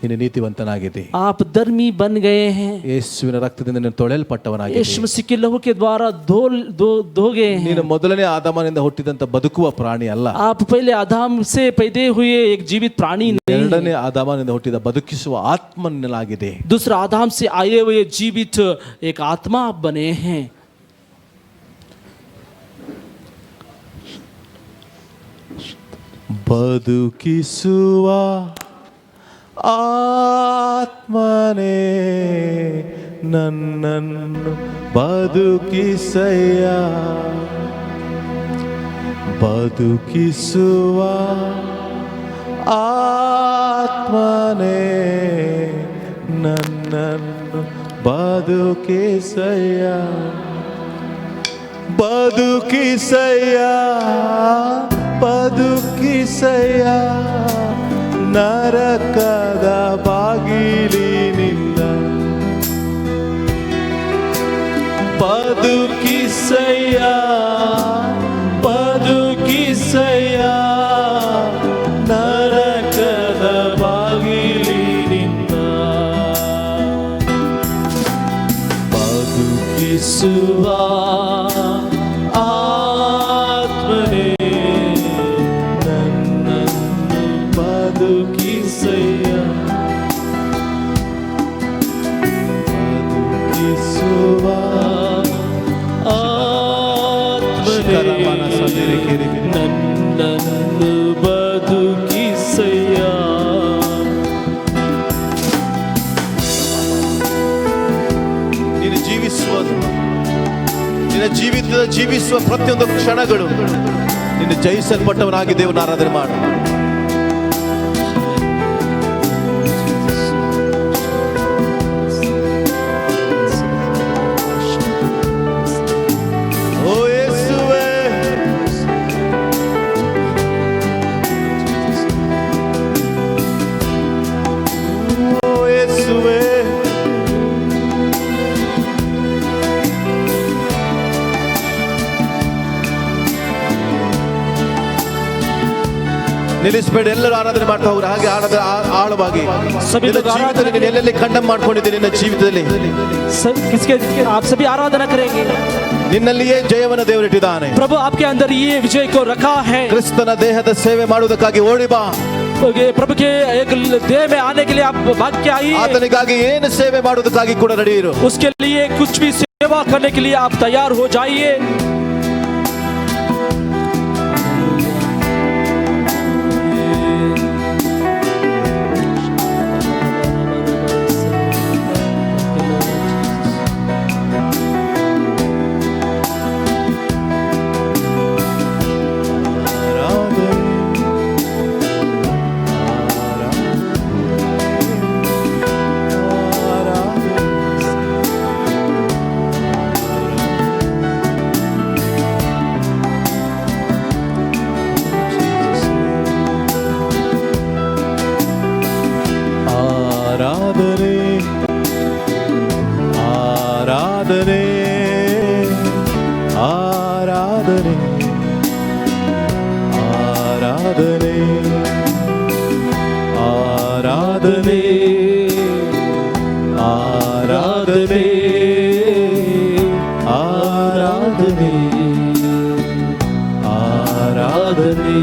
ನೀನು ನೀತಿವಂತನಾಗಿದ್ದಿ. आप धर्मी बन गए हैं। ಯೇಸುವಿನ ರಕ್ತದಿಂದ ನೀನು ತೊಳೆಯಲ್ಪಟ್ಟವನಾಗಿದ್ದಿ. यीशु मसीह के लहू के द्वारा धो गए हैं। ನೀನು ಮೊದಲನೇ ಆದಾಮನಿಂದ ಹುಟ್ಟಿದಂತ ಬದುಕುವ ಪ್ರಾಣಿ ಅಲ್ಲ. आप पहले आदम से पैदा हुए एक जीवित प्राणी नहीं, ಎರಡನೇ ಆದಾಮನಿಂದ ಹುಟ್ಟಿದ ಬದುಕಿಸುವ ಆತ್ಮನಾಗಿದೆ. दूसरा आदम से आए हुए जीवित एक आत्मा आप बने हैं। ಬದುಕಿಸುವ ಆತ್ಮನೇ ನನ್ನನ್ನು ಬದುಕಿಸಯ್ಯ, ಬದುಕಿಸುವ ಆತ್ಮನೇ ನನ್ನನ್ನು ಬದುಕಿಸಯ್ಯ, ಬದುಕಿಸಯ್ಯ, ಬದುಕಿಸಯ್ಯ ನರಕದ ಬಾಗಿಲಿನಿಂದ, ಬದುಕಿಸಯ್ಯ, ಬದುಕಿಸಯ್ಯ ನರಕದ ಬಾಗಿಲಿನಿಂದ, ಬದುಕಿಸುವ ಆತ್ಮನೇ ನನ್ನನ್ನು ಬದುಕಿಸಯ್ಯ, ಬದುಕಿಸುವ ಆತ್ಮನೇ ನನ್ನನ್ನು ಬದುಕಿಸಯ್ಯ. ನೀನು ನಿನ್ನ ಜೀವಿಸುವ ಪ್ರತಿಯೊಂದು ಕ್ಷಣಗಳು ನಿನ್ನ ಜಯಿಸಲ್ಪಟ್ಟವನಾಗಿ ದೇವರ ಆರಾಧನೆ ಮಾಡು. ಓ ಯೇಸುವೇ, ಓ ಯೇಸುವೇ, ನಿಲ್ಲಿಸಬೇಡಿ, ಎಲ್ಲರೂ ಆರಾಧನೆ ಮಾಡ್ತಾ ಹೋಗ್ರಿ. ಹಾಗೆ ಆಳವಾಗಿ ಜೀವಿತದಲ್ಲಿ ನೀನು ಎಲ್ಲೆಲ್ಲಿ ಖಂಡನೆ ಮಾಡ್ಕೊಂಡಿದ್ದೀನಿ ನಿನ್ನ ಜೀವಿತದಲ್ಲಿ आप सभी आराधना करेंगे. ನಿನ್ನಲ್ಲಿಯೇ ಜಯವನ್ನು ದೇವರಿಟ್ಟಿದ್ದಾನೆ. प्रभु आपके अंदर ये विजय को रखा है. ಕ್ರಿಸ್ತನ ದೇಹದ ಸೇವೆ ಮಾಡುವುದಕ್ಕಾಗಿ ಓಡಿ ಬಾ. प्रभु के एक देह में आने के लिए आप भाग के आइए. ಆತನಿಗಾಗಿ ಏನು ಸೇವೆ ಮಾಡುವುದಕ್ಕಾಗಿ ಕೂಡ ರೆಡಿ ಇರು. उसके लिए कुछ भी सेवा करने के लिए आप तैयार हो जाइए. ಆರಾಧನೆ, ಆರಾಧನೆ, ಆರಾಧನೆ, ಆರಾಧನೆ, ಆರಾಧನೆ, ಆರಾಧನೆ, ಆರಾಧನೆ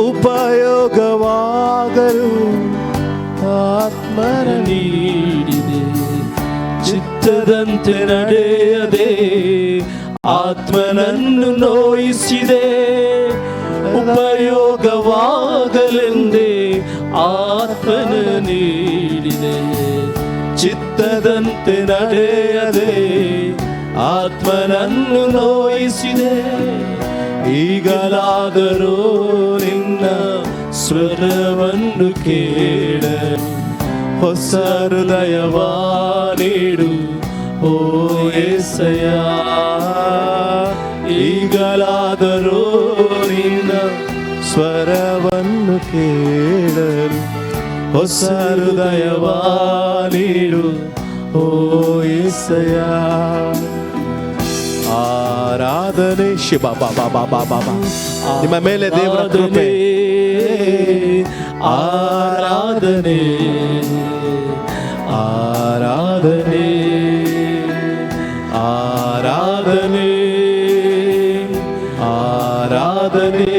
ಉಪಯೋಗವಾಗಲು ಆತ್ಮನ ನೀಡಿದೆ, ಚಿತ್ತದಂತೆ ನಡೆಯದೆ ಆತ್ಮನನ್ನು ನೋಯಿಸಿದೆ. ಉಪಯೋಗವಾಗಲೆಂದೇ ಆತ್ಮನ ನೀಡಿದೆ, ಚಿತ್ತದಂತೆ ನಡೆಯದೆ ಆತ್ಮನನ್ನು ನೋಯಿಸಿದೆ. ಈಗಲಾದರೂ ನಿನ್ನ ಸ್ವರವನ್ನು ಕೇಳಲು ಹೊಸ ಹೃದಯವ ನೀಡು ಓ ಯೇಸಯ್ಯ. ಈಗಲಾದರೂ ನಿನ್ನ ಸ್ವರವನ್ನು ಕೇಳಲು ಹೊಸ ಹೃದಯವ ನೀಡು ಓ ಯೇಸಯ್ಯ. ಆರಾಧನೆ ಶಿವ ಬಾಬಾ ಬಾಬಾ ಬಾಬಾ ನಿಮ್ಮ ಮೇಲೆ ದೇವರ ಕೃಪೆ. ಆರಾಧನೆ, ಆರಾಧನೆ, ಆರಾಧನೆ, ಆರಾಧನೆ,